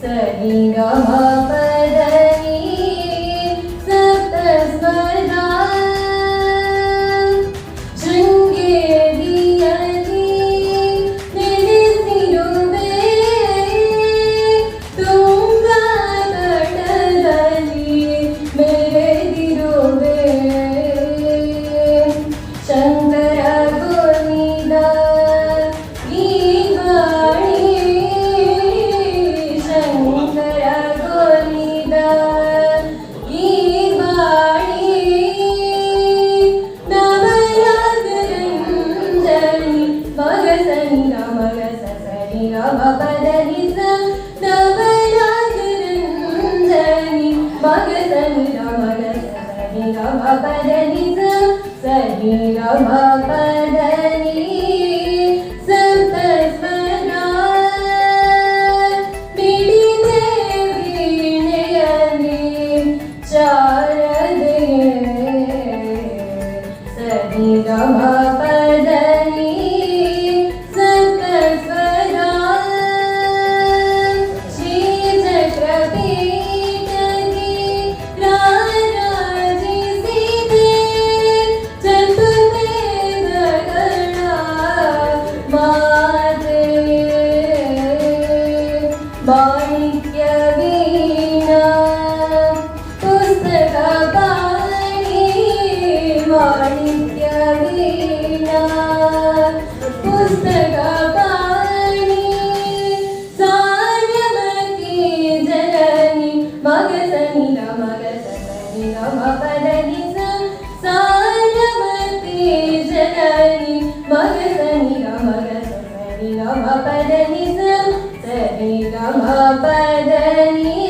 सरि ग म प ध नि सप्त स्वरा ಶೃಂಗೇರಿಯಲ್ಲಿ ನೆಲೆಸಿರುವೆ ತುಂಗಾ ತಟದಲ್ಲಿ ಮೆರೆದಿರುವೆ ಶಂಕರ ಗೋವಿಂದ ಈ ವಾಣಿ ಶಂಕರ ಗೋವಿಂದ ಈ ವಾಣಿ ನವರಾಗರಂಜನಿ ಮಗಸನಿ ಮಗಸ ಸರಿ ಗ ಪದನಿ ಸ ನವರಾಗರಂಜನಿ ಮಗಸನಿ ಮಗಸ ಸರಿ ಗ ಪದನಿ ಸ ಸರಿ ಗ ಪದನಿ ಸಪ್ತ ಸ್ವರ ಮಿಡಿದೆ ವೀಣೆಯಲ್ಲಿ ಶಾರದೆ ಸರಿ ಗ ಪದನಿ ಸಪ್ತ ಸ್ವರ ಶ್ರೀ ಚಕ್ರಪೀಠದಿ ರಾರಾಜಿಸಿದೆ ಚತುರ್ವೇದಗಳ ಮಾತೆ ಮಾಣಿಕ್ಯ ವೀಣಾ ಪುಸ್ತಕ ಪಾಣಿ ಮಾಣಿಕ್ಯ ವೀಣಾ ಪುಸ್ತಕ ಪಾಣಿ ಸಾರ್ವಮತಿ ಜನನಿ ಮಗಸನಿ ಮಗಸ ಸನಿ ಗ ಮ ಪದನಿ ಸ ಸಾರ್ವಮತಿ ಜನನಿ ಮಗಸನಿ ಮಗಸ ಸನಿ ಗ ಮ ಪದನಿ ಸ ಸರಿ ಗ ಮ ಪದನಿ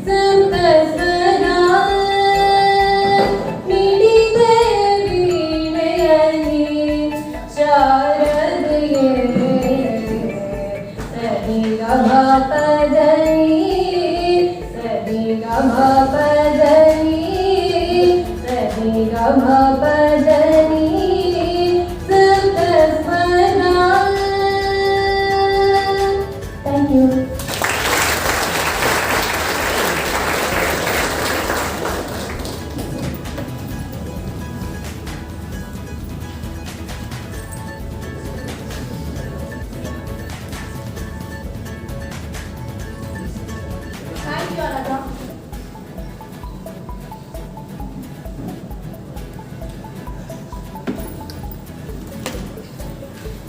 ಸಪ್ತ ಸ್ವರ ಮಿಡಿದೆ ವೀಣೆಯಲ್ಲಿ ಶಾರದೆಯೇ ಸರಿ ಗ ಮ ಪದನಿ ಸರಿ ಗ ಮ ಪದನಿ ಸರಿ ಗ ಮ ಪದನಿ ಸಪ್ತ ಸ್ವರ. Thank you. Thank you, Anata.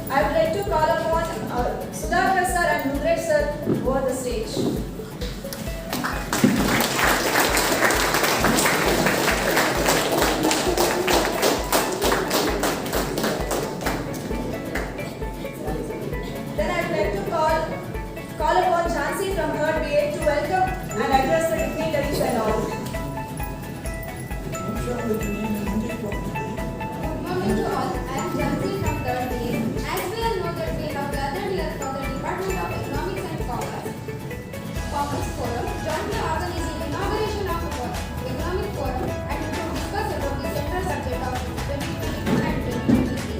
I would like to call upon Sudhakar sir and Mudresh sir over the stage. Then I would like to call upon Jhansi from 3rd BA to welcome and address the dignitaries and all. Good morning to all. I am Jhansi from 3rd BA. As we all know that we have gathered here for the Department of Economics and Commerce Forum, jointly organizing inauguration of Economic Forum and to discuss about the central subject of 2022 and 2023.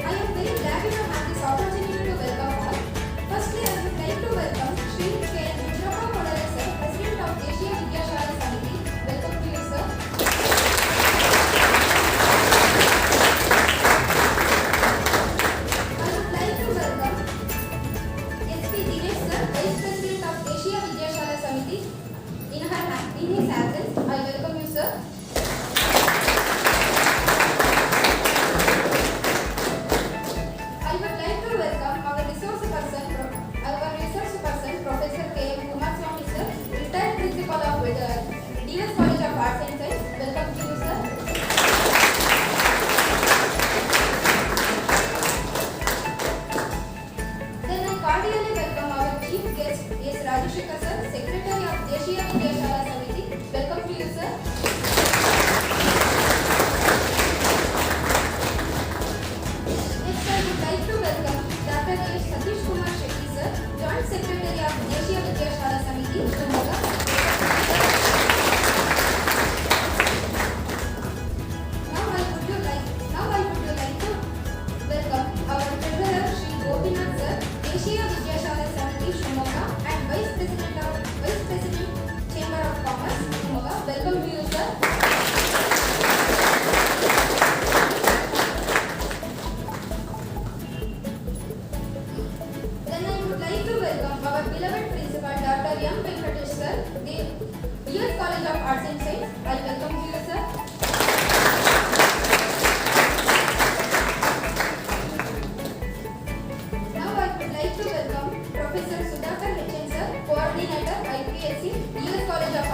I am very glad to have this opportunity to welcome all. Firstly, I would like to welcome Shri K. Vijayappa Kodare sir, President of Deshiya Vidyashala Samiti. Welcome to you, sir. I would like to welcome SP Dinesh sir, Vice President of Deshiya Vidyashala Samiti. In his absence, I welcome you, sir. I would like to welcome our resource person, Professor K. M. Kumarswamy sir, retired principal of DS College of Arts and Science. Welcome to you, sir. Then I cordially welcome our chief guest, S. Rajashekar sir, Secretary of Deshiya Vidyashala Samiti. Welcome to you, sir. Next, I would like to welcome Dr. A. Satish Kumar Shetty sir, Joint Secretary of Deshiya Vidyashala Samiti, Shimoga. Now I would like to welcome our Treasurer Shri Gopinath sir, Deshiya Vidyashala Samiti, Shimoga, and Vice President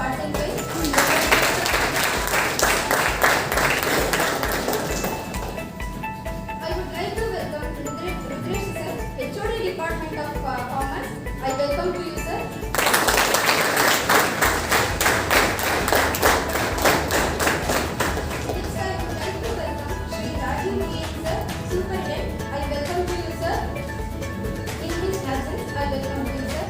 Arts and Science. I would like to welcome Rudresh sir, HOD Department of Commerce. I welcome to you, sir. Next, I would like to welcome Shri Rajiv K. sir, Superintendent. I welcome to you, sir. In his absence, I welcome to you, sir.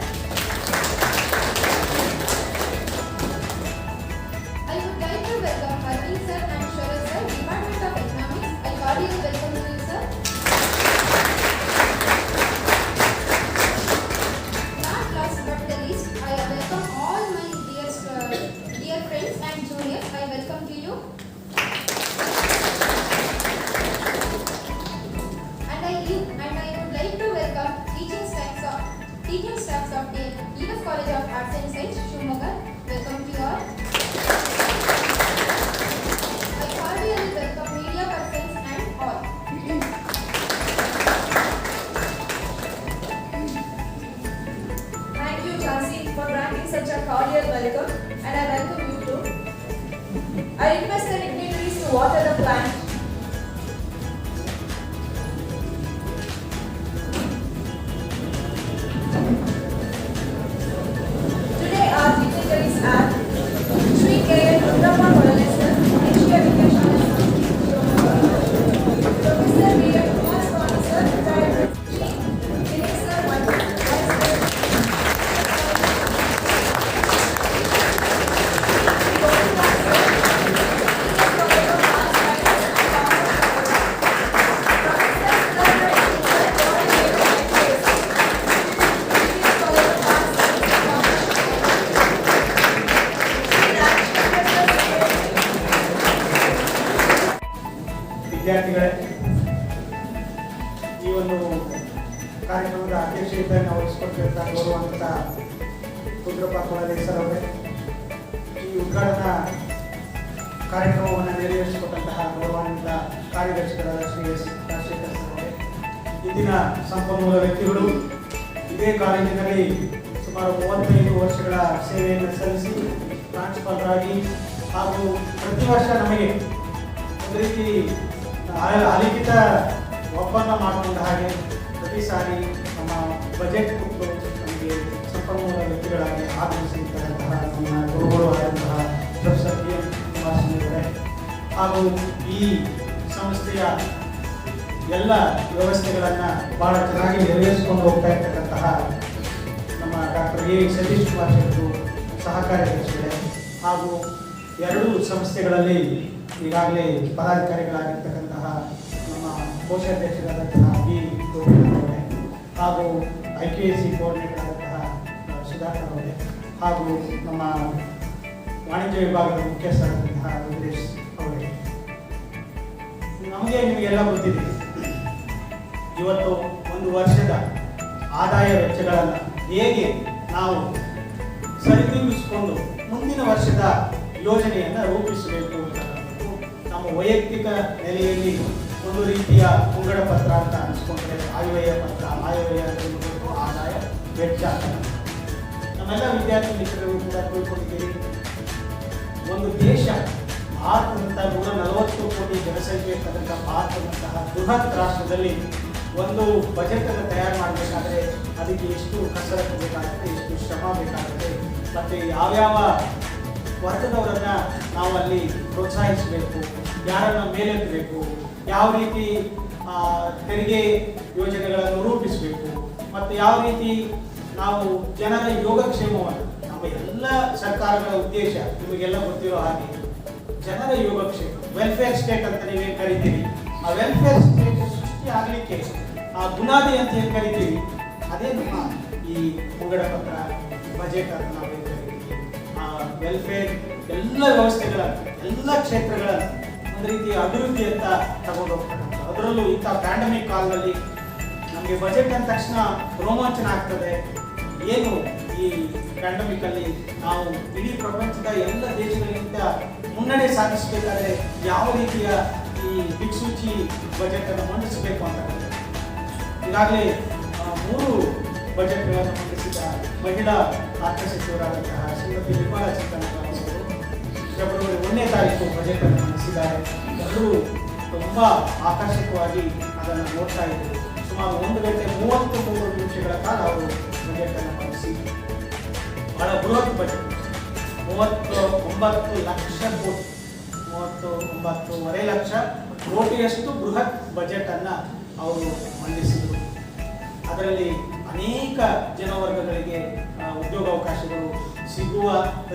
I would like to welcome Arvind sir and Sharat sir, Department of Economics. I cordially welcome to you, sir. Not last but the least, I welcome all my dear friends and juniors. I welcome to you. And I would like to welcome teaching staffs of the Leaders College of Arts and Science, Shumoga. Welcome to you all. I cordially welcome media persons and all. Thank you, Jhansi, for granting such a cordial welcome, and I welcome you too. I request the dignitaries to water the plant. Today our dignitaries are Shri K.N. Rudrama Molalesar, Asia Vikashala, Professor B.M. Kumar Swami sir, retired Shri Dinesh sir, Vice President. ವಿದ್ಯಾರ್ಥಿಗಳೇ, ಈ ಒಂದು ಕಾರ್ಯಕ್ರಮದ ಅಧ್ಯಕ್ಷತೆಯನ್ನು ವಹಿಸಿಕೊಟ್ಟಿರುವಂಥ ಗೌರವಾನ್ವಿತ ರುದ್ರಪ್ಪ ಕೊಳಲೇಸರ್ ಅವರೇ, ಈ ಉದ್ಘಾಟನಾ ಕಾರ್ಯಕ್ರಮವನ್ನು ನೆರವೇರಿಸಿಕೊಟ್ಟಂತಹ ಗೌರವಾನ್ವಿತ ಕಾರ್ಯದರ್ಶಿಗಳಾದ ಶ್ರೀ ಎಸ್ ರಾಜಶೇಖರ್ ಸರ್ ಅವರೇ, ಇಂದಿನ ಸಂಪನ್ಮೂಲ ವ್ಯಕ್ತಿಗಳು, ಇದೇ ಕಾಲೇಜಿನಲ್ಲಿ ಸುಮಾರು 35 ವರ್ಷಗಳ ಸೇವೆಯನ್ನು ಸಲ್ಲಿಸಿ ಪ್ರಾಂಶುಪಾಲರಾಗಿ ಹಾಗೂ ಪ್ರತಿ ವರ್ಷ ನಮಗೆ ಒಂದು ರೀತಿ ಅಲಿಖಿತ ಒಪ್ಪಂದ ಮಾಡಿಕೊಂಡ ಹಾಗೆ ಪ್ರತಿ ಸಾರಿ ನಮ್ಮ ಬಜೆಟ್ ಕುರಿತು ನಮಗೆ ಸಂಪನ್ಮೂಲ ವ್ಯಕ್ತಿಗಳಾಗಿ ಆಗಮಿಸಿದಂತಹ ನಮ್ಮ ಗುರುಗಳು ಆದಂತಹ ಪ್ರೊಫೆಸರ್ ಬಿ ಎಂ ಕುಮಾರಸ್ವಾಮಿ ಅವರೇ ಹಾಗೂ ಈ ಸಂಸ್ಥೆಯ ಎಲ್ಲ ವ್ಯವಸ್ಥೆಗಳನ್ನು ಬಹಳ ಚೆನ್ನಾಗಿ ನೆರವೇರಿಸಿಕೊಂಡು ಹೋಗ್ತಾ ಇರ್ತಕ್ಕಂತಹ ನಮ್ಮ ಡಾಕ್ಟರ್ ಎ ಸತೀಶ್ ಕುಮಾರ್ ಶೆಟ್ಟರು ಸಹ ಕಾರ್ಯದರ್ಶಿಗಳೇ ಹಾಗೂ ಎರಡೂ ಸಂಸ್ಥೆಗಳಲ್ಲಿ ಈಗಾಗಲೇ ಪದಾಧಿಕಾರಿಗಳಾಗಿರ್ತಕ್ಕಂತಹ ನಮ್ಮ ಕೋಶಾಧ್ಯಕ್ಷರಾದಂತಹ ಬಿ ಗೋವಿಂದ ಅವರೇ ಹಾಗೂ IQAC ಕೋಆರ್ಡಿನೇಟರ್ ಆದಂತಹ ಸುಧಾಕರ್ ಅವರೇ ಹಾಗೂ ನಮ್ಮ ವಾಣಿಜ್ಯ ವಿಭಾಗದ ಮುಖ್ಯಸ್ಥರಾದಂತಹ ರುದ್ರೇಶ್ ಅವರೇ, ನಿಮಗೆಲ್ಲ ಗೊತ್ತಿದೆ, ಇವತ್ತು ಒಂದು ವರ್ಷದ ಆದಾಯ ವೆಚ್ಚಗಳನ್ನು ಹೇಗೆ ನಾವು ಸರಿದೂಗಿಸಿಕೊಂಡು ಮುಂದಿನ ವರ್ಷದ ಯೋಜನೆಯನ್ನು ರೂಪಿಸಬೇಕು ಅಂತಕ್ಕಂಥದ್ದು ನಮ್ಮ ವೈಯಕ್ತಿಕ ನೆಲೆಯಲ್ಲಿ ಒಂದು ರೀತಿಯ ಮುಂಗಡ ಪತ್ರ ಅಂತ ಅನಿಸ್ಕೊಂಡ್ರೆ ಆಯವ್ಯಯ ಪತ್ರ, ಆಯವ್ಯಯ ಅಂತ ಆದಾಯ ವೆಚ್ಚ ಅಂತ ನಮ್ಮೆಲ್ಲ ವಿದ್ಯಾರ್ಥಿ ಮಿತ್ರರು ಕೂಡ ತಿಳ್ಕೊಂಡಿದ್ದೀರಿ. ಒಂದು ದೇಶ ಭಾರತದಂಥ 140 ಕೋಟಿ ಜನಸಂಖ್ಯೆ ಇರ್ತಕ್ಕಂಥ ಭಾರತದಂತಹ ಬೃಹತ್ ರಾಷ್ಟ್ರದಲ್ಲಿ ಒಂದು ಬಜೆಟನ್ನು ತಯಾರು ಮಾಡಬೇಕಾದ್ರೆ ಅದಕ್ಕೆ ಎಷ್ಟು ಕಸರತ್ತು ಬೇಕಾಗುತ್ತೆ, ಎಷ್ಟು ಶ್ರಮ ಬೇಕಾಗುತ್ತೆ, ಮತ್ತು ಯಾವ್ಯಾವ ವರ್ಗದವರನ್ನು ನಾವು ಅಲ್ಲಿ ಪ್ರೋತ್ಸಾಹಿಸಬೇಕು, ಯಾರನ್ನು ಮೇಲೆತ್ತಬೇಕು, ಯಾವ ರೀತಿ ತೆರಿಗೆ ಯೋಜನೆಗಳನ್ನು ರೂಪಿಸಬೇಕು, ಮತ್ತು ಯಾವ ರೀತಿ ನಾವು ಜನರ ಯೋಗಕ್ಷೇಮವನ್ನು, ನಮ್ಮ ಎಲ್ಲ ಸರ್ಕಾರಗಳ ಉದ್ದೇಶ ನಿಮಗೆಲ್ಲ ಗೊತ್ತಿರೋ ಹಾಗೆ ಜನರ ಯೋಗಕ್ಷೇಮ, ವೆಲ್ಫೇರ್ ಸ್ಟೇಟ್ ಅಂತ ನೀವೇನು ಕರಿತೀರಿ, ಆ ವೆಲ್ಫೇರ್ ಸ್ಟೇಟ್ ಸೃಷ್ಟಿ ಆಗಲಿಕ್ಕೆ ಆ ಬುನಾದಿ ಅಂತ ಏನು ಕರಿತೀವಿ ಅದೇ ನಮ್ಮ ಈ ಮುಂಗಡ ಪತ್ರ ಬಜೆಟ್ ಅಂತ ನಾವೇನು ಕರಿತೀವಿ. ಆ ವೆಲ್ಫೇರ್ ಎಲ್ಲ ವ್ಯವಸ್ಥೆಗಳ ಎಲ್ಲ ಕ್ಷೇತ್ರಗಳ ಒಂದು ರೀತಿಯ ಅಭಿವೃದ್ಧಿ ಅಂತ ತಗೊಂಡು ಹೋಗ್ತಕ್ಕಂಥ, ಅದರಲ್ಲೂ ಇಂಥ ಪ್ಯಾಂಡಮಿಕ್ ಕಾಲದಲ್ಲಿ ನಮಗೆ ಬಜೆಟ್ ಅಂದ ತಕ್ಷಣ ರೋಮಾಂಚನ ಆಗ್ತದೆ. ಏನು ಈ ಪ್ಯಾಂಡಮಿಕಲ್ಲಿ ನಾವು ಇಡೀ ಪ್ರಪಂಚದ ಎಲ್ಲ ದೇಶಗಳಿಗಿಂತ ಮುನ್ನಡೆ ಸಾಧಿಸಬೇಕಾದ್ರೆ ಯಾವ ರೀತಿಯ ಈ ದಿಕ್ಸೂಚಿ ಬಜೆಟ್ ಅನ್ನು ಮಂಡಿಸಬೇಕು ಅಂತ ಈಗಾಗಲೇ 3 ಬಜೆಟ್ಗಳನ್ನು ಮಂಡಿಸಿದ್ದಾರೆ. ಈಗ ಮಹಿಳಾ ಖಾತೆ ಸಚಿವರಾದಂತಹ ಶ್ರೀಮತಿ ನಿರ್ಮಲಾ ಸೀತಾರಾಮನ್ ಅವರು ಫೆಬ್ರವರಿ 1ನೇ ತಾರೀಕು ಬಜೆಟ್ ಅನ್ನು ಮಂಡಿಸಿದ್ದಾರೆ. ಎಲ್ಲರೂ ತುಂಬ ಆಕರ್ಷಕವಾಗಿ ಅದನ್ನು ನೋಡ್ತಾ ಇದ್ದರು. ಸುಮಾರು 1 ಗಂಟೆ 33 ನಿಮಿಷಗಳ ಕಾಲ ಅವರು ಬಜೆಟ್ ಅನ್ನು ಮಂಡಿಸಿ ಬಹಳ ಬೃಹತ್ ಬಜೆಟ್ 39 ಲಕ್ಷ ಕೋಟಿ 39.5 ಲಕ್ಷ ಕೋಟಿಯಷ್ಟು ಬೃಹತ್ ಬಜೆಟ್ ಅನ್ನ ಅವರು ಮಂಡಿಸಿದರು. ಅದರಲ್ಲಿ ಅನೇಕ ಜನವರ್ಗಗಳಿಗೆ ಉದ್ಯೋಗಾವಕಾಶಗಳು ಸಿಗುವ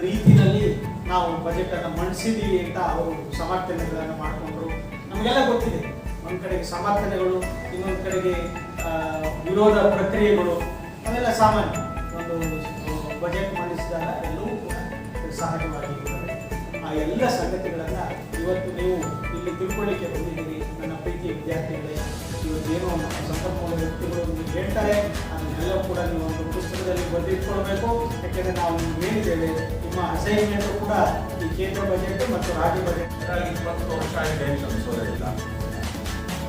ರೀತಿಯಲ್ಲಿ ನಾವು ಬಜೆಟ್ ಅನ್ನು ಮಂಡಿಸಿದ್ದೀವಿ ಅಂತ ಅವರು ಸಮರ್ಥನೆಗಳನ್ನು ಮಾಡಿಕೊಂಡ್ರು. ನಮಗೆಲ್ಲ ಗೊತ್ತಿದೆ, ಒಂದು ಕಡೆಗೆ ಸಮರ್ಥನೆಗಳು, ಇನ್ನೊಂದು ಕಡೆಗೆ ವಿರೋಧ ಪ್ರಕ್ರಿಯೆಗಳು, ಅವೆಲ್ಲ ಸಾಮಾನ್ಯ. ಒಂದು ಬಜೆಟ್ ಮಂಡಿಸಿದಾಗ ಎಲ್ಲವೂ ಕೂಡ ಸಹಜವಾಗಿ ಇರ್ತದೆ. ಆ ಎಲ್ಲ ಸಂಗತಿಗಳನ್ನು ಇವತ್ತು ನೀವು ಇಲ್ಲಿ ತಿಳ್ಕೊಳ್ಳಿಕ್ಕೆ ಬಂದಿದ್ದೀರಿ ನನ್ನ ಪ್ರೀತಿಯ ವಿದ್ಯಾರ್ಥಿಗಳೇ. ಇವತ್ತೇನೋ ಸಂಪನ್ಮೂಲ ವ್ಯಕ್ತಿಗಳು ನಿಮಗೆ ಹೇಳ್ತಾರೆ, ಅದನ್ನೆಲ್ಲ ಕೂಡ ನೀವು ಒಂದು ಪುಸ್ತಕದಲ್ಲಿ ಬರೆದಿಟ್ಕೊಳ್ಬೇಕು. ಯಾಕೆಂದರೆ ನಾವು ನಿಮ್ಗೆ ಹೇಳಿದ್ದೇವೆ, ನಿಮ್ಮ ಅಸೈನ್ಮೆಂಟ್ ಕೂಡ ಈ ಕೇಂದ್ರ ಬಜೆಟ್ ಮತ್ತು ರಾಜ್ಯ ಬಜೆಟ್ 20 ವರ್ಷ ಆಗಿದೆ ಅಂತ ಅನ್ಸೋದಿಲ್ಲ.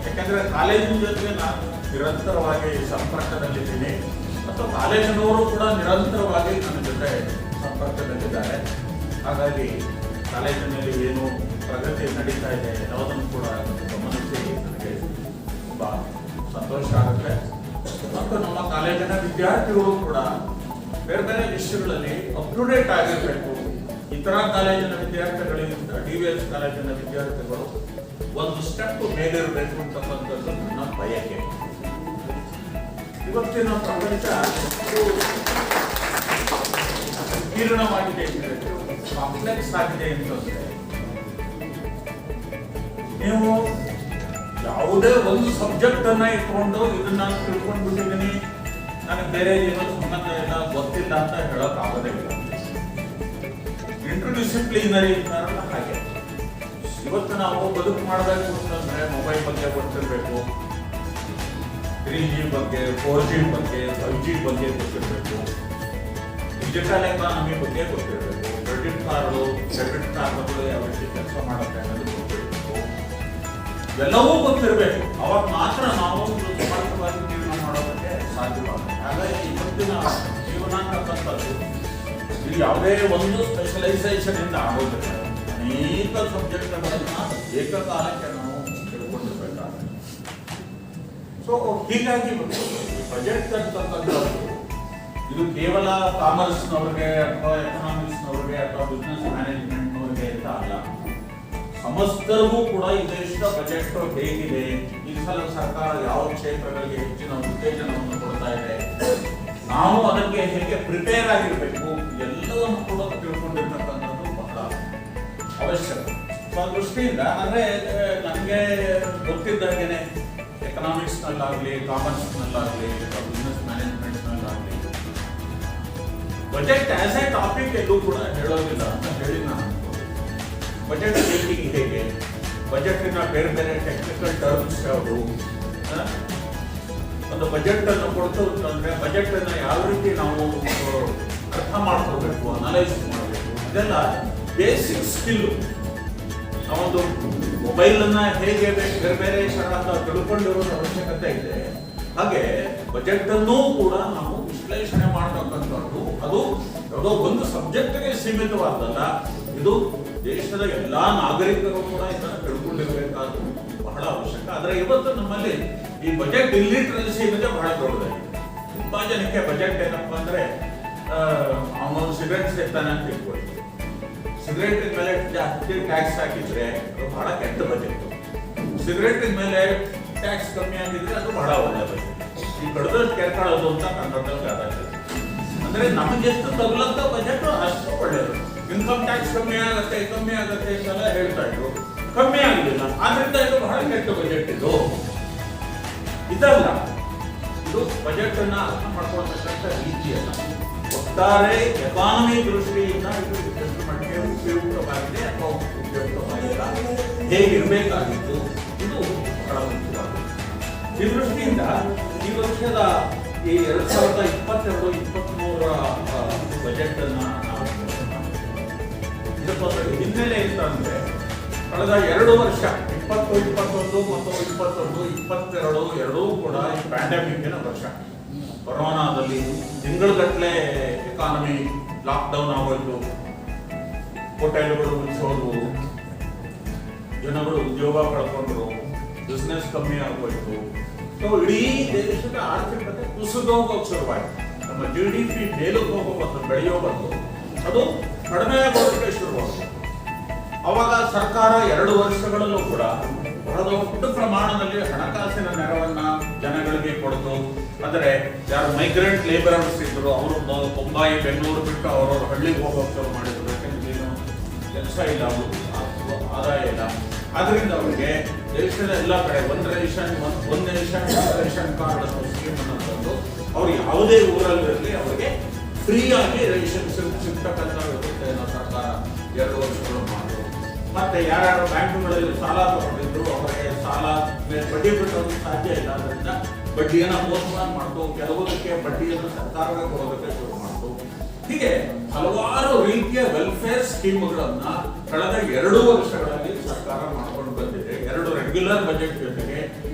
ಯಾಕಂದರೆ ಕಾಲೇಜಿನ ಜೊತೆಗೆ ನಾನು ನಿರಂತರವಾಗಿ ಸಂಪರ್ಕದಲ್ಲಿದ್ದೀನಿ ಮತ್ತು ಕಾಲೇಜಿನವರು ಕೂಡ ನಿರಂತರವಾಗಿ ನನ್ನ ಜೊತೆ ಸಂಪರ್ಕದಲ್ಲಿದ್ದಾರೆ. ಹಾಗಾಗಿ ಕಾಲೇಜಿನಲ್ಲಿ ಏನು ಪ್ರಗತಿ ನಡೀತಾ ಇದೆ ಎಲ್ಲದನ್ನು ಕೂಡ ಗಮನಿಸಿ ನನಗೆ ತುಂಬ ಸಂತೋಷ ಆಗುತ್ತೆ. ಮತ್ತು ನಮ್ಮ ಕಾಲೇಜಿನ ವಿದ್ಯಾರ್ಥಿಗಳು ಕೂಡ ಬೇರೆ ಬೇರೆ ವಿಷಯಗಳಲ್ಲಿ ಅಪ್ ಟು ಡೇಟ್ ಆಗಿರಬೇಕು. ಇತರ ಕಾಲೇಜಿನ ವಿದ್ಯಾರ್ಥಿಗಳಿಗಿಂತ DVS ಕಾಲೇಜಿನ ವಿದ್ಯಾರ್ಥಿಗಳು ಒಂದು ಸ್ಟೆಪ್ ಮೇಲಿರಬೇಕು ಅಂತಕ್ಕಂಥದ್ದು ನನ್ನ ಬಯಕೆ. ಇವತ್ತಿನ ಪ್ರಪಂಚ ಸಂಕೀರ್ಣವಾಗಿದೆ, ಕಾಂಪ್ಲೆಕ್ಸ್ ಆಗಿದೆ ಅಂತಂದ್ರೆ ನೀವು ಯಾವುದೇ ಒಂದು ಸಬ್ಜೆಕ್ಟ್ ಅನ್ನ ಇಟ್ಕೊಂಡು ಇದನ್ನ ನಾನು ತಿಳ್ಕೊಂಡ್ಬಿಟ್ಟಿದ್ದೀನಿ, ನನಗೆ ಬೇರೆ ಏನೋ ಸಂಬಂಧ ಇಲ್ಲ, ಗೊತ್ತಿಲ್ಲ ಅಂತ ಹೇಳಕ್ ಆಗೋದೇ ಇಲ್ಲ. ಇಂಟರ್ಡಿಸಿಪ್ಲಿನರಿ ಅಂತಾರಲ್ಲ ಹಾಗೆ. ಇವತ್ತು ನಾವು ಬದುಕು ಮಾಡಬೇಕು ಅಂತಂದ್ರೆ ಮೊಬೈಲ್ ಬಗ್ಗೆ ಗೊತ್ತಿರಬೇಕು, 3G ಬಗ್ಗೆ, 4G ಬಗ್ಗೆ, 5G ಬಗ್ಗೆ ಗೊತ್ತಿರಬೇಕು, ಡಿಜಿಟಲ್ ಎಕಾನಮಿ ಬಗ್ಗೆ ಗೊತ್ತಿರಬೇಕು, ಕ್ರೆಡಿಟ್ ಕಾರ್ಡು, ಡೆಬಿಟ್ ಕಾರ್ಡ್ಗಳು ಯಾವ ರೀತಿ ಕೆಲಸ ಮಾಡುತ್ತೆ ಅನ್ನೋದು ಗೊತ್ತಿರಬೇಕು. ಎಲ್ಲವೂ ಗೊತ್ತಿರಬೇಕು. ಅವಾಗ ಮಾತ್ರ ನಾವು ಸಮರ್ಥವಾಗಿ ಜೀವನ ಮಾಡೋದಕ್ಕೆ ಸಾಧ್ಯವಾಗುತ್ತೆ. ಹಾಗಾಗಿ ಇವತ್ತಿನ ಜೀವನ ಅಂತಕ್ಕಂಥದ್ದು ಇದು ಯಾವುದೇ ಒಂದು ಸ್ಪೆಷಲೈಸೇಷನ್ ಇಂದ ಆಗೋದಿಲ್ಲ. ಅನೇಕ ಸಬ್ಜೆಕ್ಟ್ಗಳನ್ನ ಏಕಕಾಲಕ್ಕೆ ನಾವು ತಿಳ್ಕೊಂಡಿರ್ಬೇಕಾಗುತ್ತೆ. ಸೊ ಹೀಗಾಗಿ ಬಜೆಟ್ ಅಂತಕ್ಕಂಥದ್ದು ಇದು ಕೇವಲ ಕಾಮರ್ಸ್ನವ್ರಿಗೆ ಅಥವಾ ಎಕನಾಮಿಕ್ಸ್ನವ್ರಿಗೆ ಅಥವಾ ಬಿಸ್ನೆಸ್ ಮ್ಯಾನೇಜ್ಮೆಂಟ್ನವ್ರಿಗೆ ಅಂತ ಅಲ್ಲ, ಸಮಸ್ತರಿಗೂ ಕೂಡ ಈ ದೇಶದ ಬಜೆಟ್ ಹೇಗಿದೆ, ಈ ಸಲ ಸರ್ಕಾರ ಯಾವ ಕ್ಷೇತ್ರಗಳಿಗೆ ಹೆಚ್ಚಿನ ಉತ್ತೇಜನವನ್ನು ಕೊಡ್ತಾ ಇದೆ, ನಾವು ಅದಕ್ಕೆ ಹೇಗೆ ಪ್ರಿಪೇರ್ ಆಗಿರಬೇಕು, ಎಲ್ಲವನ್ನು ಕೂಡ ತಿಳ್ಕೊಂಡಿರ್ತಕ್ಕಂಥದ್ದು ಬಹಳ ಅವಶ್ಯಕ. ಸೊ ಆ ದೃಷ್ಟಿಯಿಂದ ಅಂದರೆ ನನಗೆ ಗೊತ್ತಿದ್ದಾಗೇನೆ ಎಕನಾಮಿಕ್ಸ್ನಲ್ಲಾಗಲಿ, ಕಾಮರ್ಸ್ನಲ್ಲಾಗಲಿ, ಬಿಸ್ನೆಸ್ ಮ್ಯಾನೇಜ್ಮೆಂಟ್ನಲ್ಲಾಗಲಿ ಬಜೆಟ್ ಆಸ್ ಎ ಟಾಪಿಕ್ ಎಲ್ಲೂ ಕೂಡ ಹೇಳೋದಿಲ್ಲ ಅಂತ ಹೇಳಿ ನಾನು ಬಜೆಟ್ ಮೇಕಿಂಗ್ ಹೇಗೆ, ಬಜೆಟಿನ ಬೇರೆ ಬೇರೆ ಟೆಕ್ನಿಕಲ್ ಟರ್ಮ್ಸ್ ಯಾವುದು, ಒಂದು ಬಜೆಟ್ ಅನ್ನು ಕೊಡ್ತು ಅಂತಂದ್ರೆ ಬಜೆಟ್ ಅನ್ನ ಯಾವ ರೀತಿ ನಾವು ಅರ್ಥ ಮಾಡ್ಕೊಳ್ಬೇಕು, ಅನಲೈಸ್ ಮಾಡಬೇಕು, ಇದೆಲ್ಲ ಬೇಸಿಕ್ ಸ್ಕಿಲ್. ನಾವೊಂದು ಮೊಬೈಲ್ ಅನ್ನ ಹೇಗೆ ಬೇರೆ ಬೇರೆ ಅಂತ ತಿಳ್ಕೊಂಡಿರೋದು ಅವಶ್ಯಕತೆ ಇದೆ, ಹಾಗೆ ಬಜೆಟ್ ಅನ್ನೂ ಕೂಡ ನಾವು ವಿಶ್ಲೇಷಣೆ ಮಾಡತಕ್ಕಂಥದ್ದು ಅದು ಯಾವುದೋ ಒಂದು ಸಬ್ಜೆಕ್ಟ್ಗೆ ಸೀಮಿತವಾದಲ್ಲ, ಇದು ದೇಶದ ಎಲ್ಲಾ ನಾಗರಿಕರು ಕೂಡ ಇದನ್ನು ತಿಳ್ಕೊಂಡಿರಬೇಕಾದ್ದು ಬಹಳ ಅವಶ್ಯಕ. ಆದರೆ ಇವತ್ತು ನಮ್ಮಲ್ಲಿ ಈ ಬಜೆಟ್ ಇಲ್ಲಿಟ್ರಸಿ ಅನ್ನೋದೇ ಬಹಳ ದೊಡ್ಡದಾಗಿದೆ. ತುಂಬಾ ಜನಕ್ಕೆ ಬಜೆಟ್ ಏನಪ್ಪಾ ಅಂದ್ರೆ ಅವನೊಂದು ಸಿಗರೇಟ್ ಸೇರ್ತಾನೆ ಅಂತ ತಿಳ್ಕೊಳ್ಳಿ, ಸಿಗರೇಟ್ ಮೇಲೆ ಜಾಸ್ತಿ ಟ್ಯಾಕ್ಸ್ ಹಾಕಿದ್ರೆ ಅದು ಬಹಳ ಕೆಟ್ಟ ಬಜೆಟ್, ಸಿಗರೇಟ್ ಮೇಲೆ ಟ್ಯಾಕ್ಸ್ ಕಮ್ಮಿ ಆಗಿದ್ರೆ ಅದು ಬಹಳ ಒಳ್ಳೆ ಬಜೆಟ್. ಈ ಕಡದಷ್ಟು ಕೆರ್ಕೊಳ್ಳೋದು ಅಂತ ಕನ್ನಡದಲ್ಲಿ ಗಾದಾಗಿದೆ. ಅಂದ್ರೆ ನಮಗೆ ಎಷ್ಟು ತಗಲಂತ ಬಜೆಟ್ ಅಷ್ಟು ಒಳ್ಳೆಯದು. ಇನ್ಕಮ್ ಟ್ಯಾಕ್ಸ್ ಕಮ್ಮಿ ಆಗುತ್ತೆ ಅಂತೆಲ್ಲ ಹೇಳ್ತಾ ಇದ್ರು, ಕಮ್ಮಿ ಆಗಲಿಲ್ಲ, ಆದ್ರಿಂದ ಇದು ಬಹಳ ಕೆಟ್ಟ ಬಜೆಟ್. ಇದಲ್ಲ, ಇದು ಬಜೆಟ್ ಅನ್ನ ಅರ್ಥ ಮಾಡ್ಕೊಳ್ತಕ್ಕಂಥ ರೀತಿಯಲ್ಲ. ಒಟ್ಟಾರೆ ಎಕಾನಮಿ ದೃಷ್ಟಿಯಿಂದ ಇದು ಎಷ್ಟು ಮಟ್ಟಿಗೆ ಉಪಯುಕ್ತವಾಗಿದೆ ಅಥವಾ ಉಪಯುಕ್ತವಾಗಿಲ್ಲ, ಹೇಗಿರಬೇಕಾಗಿತ್ತು, ಇದು ಬಹಳ ಮುಖ್ಯವಾಗಿದೆ. ಈ ದೃಷ್ಟಿಯಿಂದ ಈ ವರ್ಷದ ಈ 2022-23 ಬಜೆಟ್ ಅನ್ನ ನಾವು ಇದಕ್ಕೊಂದು ಹಿನ್ನೆಲೆ ಅಂತ ಅಂದ್ರೆ ಕಳೆದ 2 ವರ್ಷ 2021 ಮತ್ತು 2022 ಎರಡೂ ಕೂಡ ಈ ಪ್ಯಾಂಡಮಿಕ್ಕಿನ ವರ್ಷ. ಕೊರೋನಾದಲ್ಲಿ ತಿಂಗಳುಗಟ್ಟಲೆ ಎಕಾನಮಿ ಲಾಕ್ಡೌನ್ ಆಗೋಯ್ತು, ಹೋಟೆಲ್ಗಳು ಮುಚ್ಚೋದು, ಜನಗಳು ಉದ್ಯೋಗ ಕಳ್ಕೊಂಡ್ರು, ಬಿಸ್ನೆಸ್ ಕಮ್ಮಿ ಆಗೋಯ್ತು. ಸೊ ಇಡೀ ದೇಶದ ಆರ್ಥಿಕತೆ ಕುಸಿದೋಗೋಕೆ ಶುರುವಾಯಿತು. ನಮ್ಮ GDP ಮೇಲಕ್ಕೆ ಹೋಗೋ ಒಂದು ಬೆಳೆಯೋ ಬಂದು ಅದು ಕಡಿಮೆ ಆಗೋದಕ್ಕೆ ಶುರುವಾಯಿತು. ಅವಾಗ ಸರ್ಕಾರ 2 ವರ್ಷಗಳಲ್ಲೂ ಕೂಡ ಬಹಳ ದೊಡ್ಡ ಪ್ರಮಾಣದಲ್ಲಿ ಹಣಕಾಸಿನ ನೆರವನ್ನ ಜನಗಳಿಗೆ ಕೊಡ್ತು. ಅಂದರೆ ಯಾರು ಮೈಗ್ರೆಂಟ್ ಲೇಬರರ್ಸ್ ಇದ್ರು ಅವರು ಬೊಂಬಾಯಿ ಬೆಂಗಳೂರು ಬಿಟ್ಟು ಅವರವ್ರ ಹಳ್ಳಿಗೆ ಹೋಗೋಕೆ ಶುರು ಮಾಡಿದ್ರು. ಯಾಕಂದ್ರೆ ಕೆಲಸ ಇಲ್ಲ, ಆದಾಯ ಇಲ್ಲ. ಆದ್ರಿಂದ ಅವರಿಗೆ ದೇಶದ ಎಲ್ಲ ಕಡೆ ಒಂದು ರೇಷನ್ ಕಾರ್ಡ್ ಸ್ಕೀಮ್ ಅನ್ನು ತಂದು ಅವ್ರು ಯಾವುದೇ ಊರಲ್ಲಿರಲಿ ಅವರಿಗೆ ಫ್ರೀ ಆಗಿ ರೇಷನ್ ಸಿಗ್ತಕ್ಕಂಥ ವ್ಯವಸ್ಥೆಯನ್ನು ಸರ್ಕಾರ 2 ವರ್ಷಗಳು ಮಾಡಿದ್ರು. ಮತ್ತೆ ಯಾರ್ಯಾರು ಬ್ಯಾಂಕ್ಗಳಲ್ಲಿ ಸಾಲ ತಗೊಂಡಿದ್ರು ಅವರಿಗೆ ಸಾಲ ಬಡ್ಡಿ ಬಿಡೋದು ಸಾಧ್ಯ ಇಲ್ಲ. ಅದರಿಂದ ಬಡ್ಡಿಯನ್ನು ಪೋಸ್ಟ್ಪೋನ್ ಮಾಡ್ತು, ಕೆಲವರಿಗೆ ಬಡ್ಡಿಯನ್ನು ಸರ್ಕಾರವೇ ಕೊಡೋದಕ್ಕೆ ಶುರು ಮಾಡ್ತು. ಹೀಗೆ ಹಲವಾರು ರೀತಿಯ ವೆಲ್ಫೇರ್ ಸ್ಕೀಮ್ಗಳನ್ನ ಕಳೆದ 2 ವರ್ಷಗಳಲ್ಲಿ ಸರ್ಕಾರ ಮಾಡ್ಕೊಂಡು ಬಂದಿದೆ. 2 ರೆಗ್ಯುಲರ್ ಬಜೆಟ್ ಜೊತೆಗೆ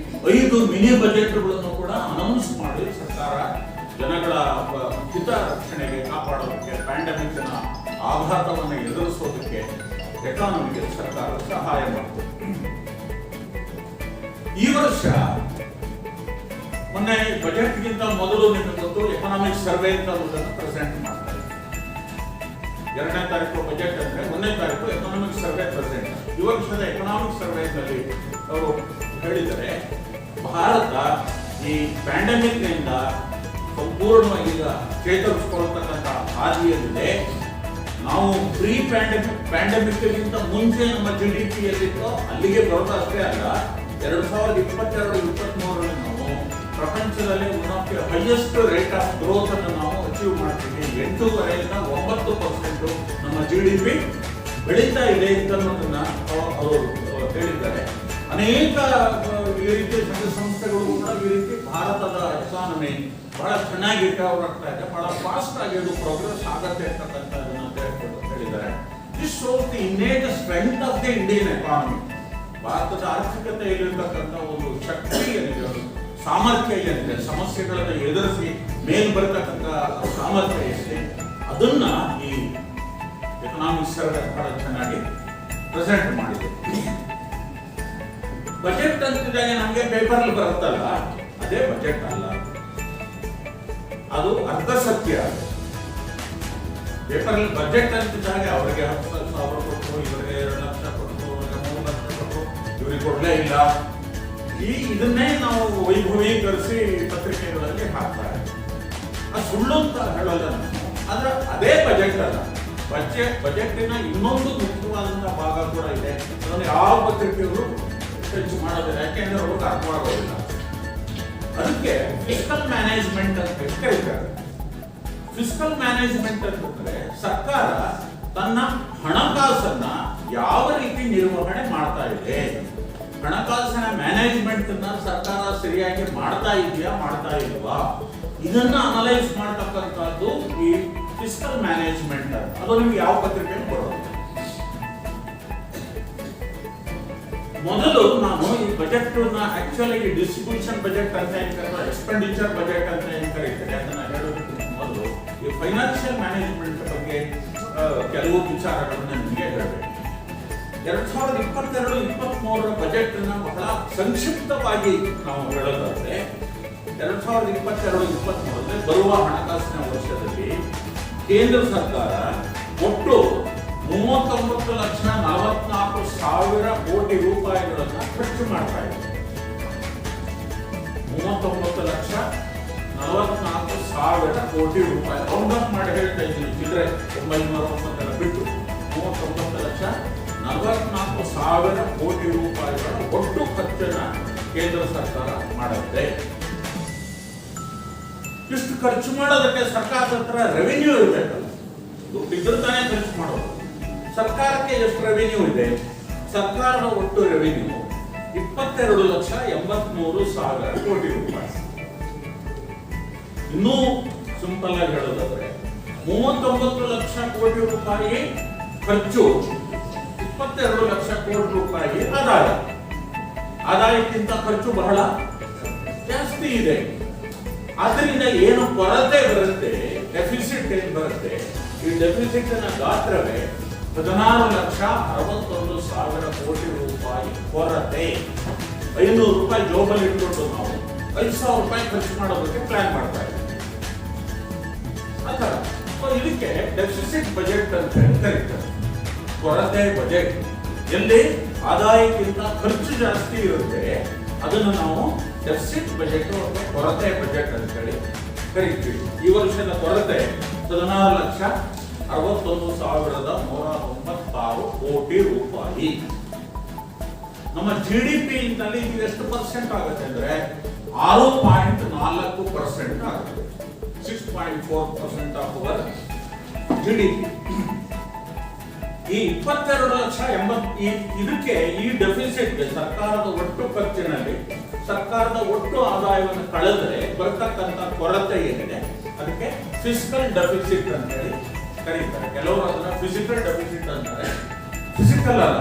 5 ಮಿನಿ ಬಜೆಟ್ಗಳನ್ನು ಕೂಡ ಅನೌನ್ಸ್ ಮಾಡಿ ಸರ್ಕಾರ ಜನಗಳ ಹಿತ ರಕ್ಷಣೆಗೆ ಕಾಪಾಡೋದಕ್ಕೆ, ಪ್ಯಾಂಡಮಿಕ್ನ ಆಘಾತವನ್ನು ಎದುರಿಸೋದಕ್ಕೆ ಎಕಾನಮಿಗೆ ಸರ್ಕಾರ ಸಹಾಯ ಮಾಡ್ತದೆ. ಈ ವರ್ಷ ಮೊನ್ನೆ ಬಜೆಟ್ಗಿಂತ ಮೊದಲು ನಿಮಗೆ ಗೊತ್ತು ಎಕನಾಮಿಕ್ ಸರ್ವೆ ಅಂತ ಅನ್ನೋದನ್ನು ಪ್ರೆಸೆಂಟ್ ಮಾಡ್ತಾರೆ. 2ನೇ ತಾರೀಕು ಬಜೆಟ್ ಅಂದ್ರೆ 1ನೇ ತಾರೀಕು ಎಕನಾಮಿಕ್ ಸರ್ವೆ ಪ್ರೆಸೆಂಟ್. ಈ ವರ್ಷದ ಎಕನಾಮಿಕ್ ಸರ್ವೆನಲ್ಲಿ ಅವರು ಹೇಳಿದರೆ ಭಾರತ ಈ ಪ್ಯಾಂಡಮಿಕ್ ನಿಂದ ಸಂಪೂರ್ಣವಾಗಿ ಈಗ ಚೇತರಿಸಿಕೊಳ್ಳತಕ್ಕಂಥ ಹಾದಿಯಲ್ಲಿದೆ. ನಾವು ಪ್ರೀ ಪ್ಯಾಂಡಮಿಕ್ಗಿಂತ ಮುಂಚೆ ನಮ್ಮ GDP ಎಲ್ಲಿತ್ತೋ ಅಲ್ಲಿಗೆ ಬರೋದು ಅಷ್ಟೇ ಅಲ್ಲ, 2022-23 ನಾವು ಪ್ರಪಂಚದಲ್ಲಿ one of the highest rate of growth ಅನ್ನು ನಾವು ಅಚೀವ್ ಮಾಡ್ತೀವಿ. 8.5ರಿಂದ 9% ನಮ್ಮ GDP ಬೆಳೀತಾ ಇದೆ ಅನ್ನೋದನ್ನ ಅವರು ಹೇಳಿದ್ದಾರೆ. ಅನೇಕ ಈ ರೀತಿ ಸಂಘ ಸಂಸ್ಥೆಗಳು ಕೂಡ ಈ ರೀತಿ ಭಾರತದ ಎಕಾನಮಿ ಬಹಳ ಚೆನ್ನಾಗಿ ರಿಕವರ್ ಆಗ್ತಾ ಇದೆ, ಬಹಳ ಫಾಸ್ಟ್ ಆಗಿ ಅದು ಪ್ರೋಗ್ರೆಸ್ ಆಗತ್ತೆ ಅಂತಕ್ಕಂಥದ್ದನ್ನು ಹೇಳಿದ್ದಾರೆ. This shows the innate strength of the Indian economy. ಭಾರತದ ಆರ್ಥಿಕತೆಯಲ್ಲಿರ್ತಕ್ಕಂಥ ಒಂದು ಶಕ್ತಿ ಏನಿದೆ, ಸಾಮರ್ಥ್ಯ ಏನಿದೆ, ಸಮಸ್ಯೆಗಳನ್ನು ಎದುರಿಸಿ ಮೇಲ್ ಬರತಕ್ಕಂಥ ಸಾಮರ್ಥ್ಯ ಏನಿದೆ, ಅದನ್ನ ಈ ಎಕನಾಮಿಕ್ ಸರ್ವೆ ಬಹಳ ಚೆನ್ನಾಗಿ ಪ್ರೆಸೆಂಟ್ ಮಾಡಿದೆ. ಬಜೆಟ್ ಅಂತಿದ್ದಾಗ ನಮಗೆ ಪೇಪರ್ ಅಲ್ಲಿ ಬರುತ್ತಲ್ಲ, ಅದೇ ಬಜೆಟ್ ಅಲ್ಲ, ಅದು ಅರ್ಧ ಸತ್ಯ. ಪೇಪರ್ ಅಲ್ಲಿ ಬಜೆಟ್ ಅಂತಿದ್ದಾಗ ಅವರಿಗೆ 10,000 ಕೊಟ್ಟರು, ಇವರಿಗೆ 2 ಲಕ್ಷ ಕೊಟ್ಟರು, 3 ಲಕ್ಷ ಕೊಟ್ಟರು, ಇವರಿಗೆ ಕೊಡಲೇ ಇಲ್ಲ. ಇದನ್ನೇ ನಾವು ವೈಭವೀಕರಿಸಿ ಪತ್ರಿಕೆಗಳಲ್ಲಿ ಹಾಕ್ತಾರೆ. ಅದು ಸುಳ್ಳು ಅಂತ ಹೇಳಲ್ಲ ನಾನು. ಆದ್ರೆ ಅದೇ ಬಜೆಟ್ ಅಲ್ಲ. ಬಜೆಟಿನ ಇನ್ನೊಂದು ಮುಖ್ಯವಾದಂತಹ ಭಾಗ ಕೂಡ ಇದೆ. ಅದನ್ನು ಯಾವ ಪತ್ರಿಕೆಗಳು ಹೆಚ್ಚು ಮಾಡೋದಿಲ್ಲ, ಯಾಕೆಂದ್ರೆ ಅವ್ರಿಗೆ ಅರ್ಥವಾಗೋದಿಲ್ಲ. ಅದಕ್ಕೆ ಫಿಸ್ಕಲ್ ಮ್ಯಾನೇಜ್ಮೆಂಟ್ ಅಂತ ಕರೀತಾರೆ. ಫಿಸ್ಕಲ್ ಮ್ಯಾನೇಜ್ಮೆಂಟ್ ಅಂತಂದ್ರೆ ಸರ್ಕಾರ ತನ್ನ ಹಣಕಾಸನ್ನ ಯಾವ ರೀತಿ ನಿರ್ವಹಣೆ ಮಾಡ್ತಾ ಇದೆ, ಹಣಕಾಸಿನ ಮ್ಯಾನೇಜ್ಮೆಂಟ್ ಅನ್ನ ಸರ್ಕಾರ ಸರಿಯಾಗಿ ಮಾಡ್ತಾ ಇದೆಯಾ ಮಾಡ್ತಾ ಇಲ್ವಾ, ಇದನ್ನ ಅನಲೈಸ್ ಮಾಡ್ತಕ್ಕಂಥದ್ದು ಈ ಫಿಸ್ಕಲ್ ಮ್ಯಾನೇಜ್ಮೆಂಟ್. ಅದು ನಿಮ್ಗೆ ಯಾವ ಪತ್ರಿಕೆಯನ್ನು ಕೊಡೋದು. ಮೊದಲು ನಾನು ಈ ಬಜೆಟ್ ಆಕ್ಚುಲಿ ಡಿಸ್ಟ್ರಿಬ್ಯೂಷನ್ ಬಜೆಟ್ ಅಂತ ಏನ್ ಕರೀತಾರೆ, ಎಕ್ಸ್ಪೆಂಡಿಚರ್ ಬಜೆಟ್ ಅಂತ ಏನ್ ಕರೀತಾರೆ, ಅದನ್ನ ಹೇಳೋದಕ್ಕೆ ಮೊದಲು ಈ ಫೈನಾನ್ಷಿಯಲ್ ಮ್ಯಾನೇಜ್ಮೆಂಟ್ ಬಗ್ಗೆ ಕೆಲವು ವಿಚಾರಗಳನ್ನ ನಿಮಗೆ ಹೇಳಬೇಕು. 2022-23 ಬಜೆಟ್ ಅನ್ನ ಬಹಳ ಸಂಕ್ಷಿಪ್ತವಾಗಿ ನಾವು ಹೇಳೋದಾದ್ರೆ, 2022-23 ಬರುವ ಹಣಕಾಸಿನ ವರ್ಷದಲ್ಲಿ ಕೇಂದ್ರ ಸರ್ಕಾರ ಒಟ್ಟು 39,44,000 ಕೋಟಿ ರೂಪಾಯಿಗಳನ್ನ ಖರ್ಚು ಮಾಡ್ತಾ ಇದೆ. 39,44,000 ಕೋಟಿ ರೂಪಾಯಿ ರೌಂಡ್ ಅಪ್ ಮಾಡಿ ಹೇಳ್ತಾ ಇದ್ದೀನಿ. ಚಿಲ್ಲರೆ 909 ಬಿಟ್ಟು 39,44,000 ಕೋಟಿ ರೂಪಾಯಿಗಳ ಒಟ್ಟು ಖರ್ಚನ್ನ ಕೇಂದ್ರ ಸರ್ಕಾರ ಮಾಡುತ್ತೆ. ಇಷ್ಟು ಖರ್ಚು ಮಾಡೋದಕ್ಕೆ ಸರ್ಕಾರದ ಹತ್ರ ರೆವಿನ್ಯೂ ಇರಬೇಕಲ್ಲ, ದುಡ್ಡಿದ್ರೆ ತಾನೇ ಖರ್ಚು ಮಾಡೋದು. ಸರ್ಕಾರಕ್ಕೆ ಎಷ್ಟು ರೆವಿನ್ಯೂ ಇದೆ? ಸರ್ಕಾರದ ಒಟ್ಟು ರೆವಿನ್ಯೂ 22,83,000 ಕೋಟಿ ರೂಪಾಯಿ. ಇನ್ನೂ ಸಿಂಪಲ್ ಆಗಿ ಹೇಳೋದಾದ್ರೆ 39 ಲಕ್ಷ ಕೋಟಿ ರೂಪಾಯಿ ಖರ್ಚು, 22 ಲಕ್ಷ ಕೋಟಿ ರೂಪಾಯಿ ಆದಾಯ. ಆದಾಯಕ್ಕಿಂತ ಖರ್ಚು ಬಹಳ ಜಾಸ್ತಿ ಇದೆ. ಅದರಿಂದ ಏನು ಕೊರತೆ ಬರುತ್ತೆ, ಡೆಫಿಸಿಟ್ ಏನು ಬರುತ್ತೆ, ಈ ಡೆಫಿಸಿಟ್ ನ ಗಾತ್ರವೇ 16,61,000 ಕೋಟಿ ರೂಪಾಯಿ ಕೊರತೆ. 500 ರೂಪಾಯಿ ಜೋಬಲ್ಲಿ ಇಟ್ಕೊಂಡು ನಾವು 5,000 ರೂಪಾಯಿ ಖರ್ಚು ಮಾಡೋದಕ್ಕೆ ಪ್ಲಾನ್ ಮಾಡ್ತಾ ಇದ್ದೀವಿ. ಆತರ ಇದಕ್ಕೆ ಡೆಫಿಸಿಟ್ ಬಜೆಟ್ ಅಂತ ಹೇಳಿ ಕರೀತಾರೆ. ಕೊರತೆ ಬಜೆಟ್ ಎಲ್ಲಿ ಆದಾಯಕ್ಕಿಂತ ಖರ್ಚು ಜಾಸ್ತಿ ಇರುತ್ತೆ ಅದನ್ನು ನಾವು ಡೆಫಿಸಿಟ್ ಬಜೆಟ್ ಅಥವಾ ಕೊರತೆ ಬಜೆಟ್ ಅಂತ ಹೇಳಿ ಕರಿತೀವಿ. ಈ ವರ್ಷದ ಕೊರತೆ 16,61,196 ಕೋಟಿ ರೂಪಾಯಿ. ನಮ್ಮ GDP ನಲ್ಲಿ ಇದು ಎಷ್ಟು ಪರ್ಸೆಂಟ್ ಆಗುತ್ತೆ ಅಂದ್ರೆ 6.4% ಆಗುತ್ತೆ. 6.4% ಆಫ್ ಅವರ್ GDP. ಈ 22,80,000 ಇದಕ್ಕೆ ಈ ಡೆಫಿಸಿಟ್ ಸರ್ಕಾರದ ಒಟ್ಟು ಖರ್ಚಿನಲ್ಲಿ ಸರ್ಕಾರದ ಒಟ್ಟು ಆದಾಯವನ್ನು ಕಳೆದರೆ ಬರ್ತಕ್ಕಂಥ ಕೊರತೆ ಏನಿದೆ ಅದಕ್ಕೆ ಫಿಸಿಕಲ್ ಡೆಫಿಸಿಟ್ ಅಂತ ಹೇಳಿ ಕರೀತಾರೆ. ಕೆಲವರು ಅದನ್ನ ಫಿಸಿಕಲ್ ಡೆಫಿಸಿಟ್ ಅಂತಾರೆ, ಫಿಸಿಕಲ್ ಅಲ್ಲ.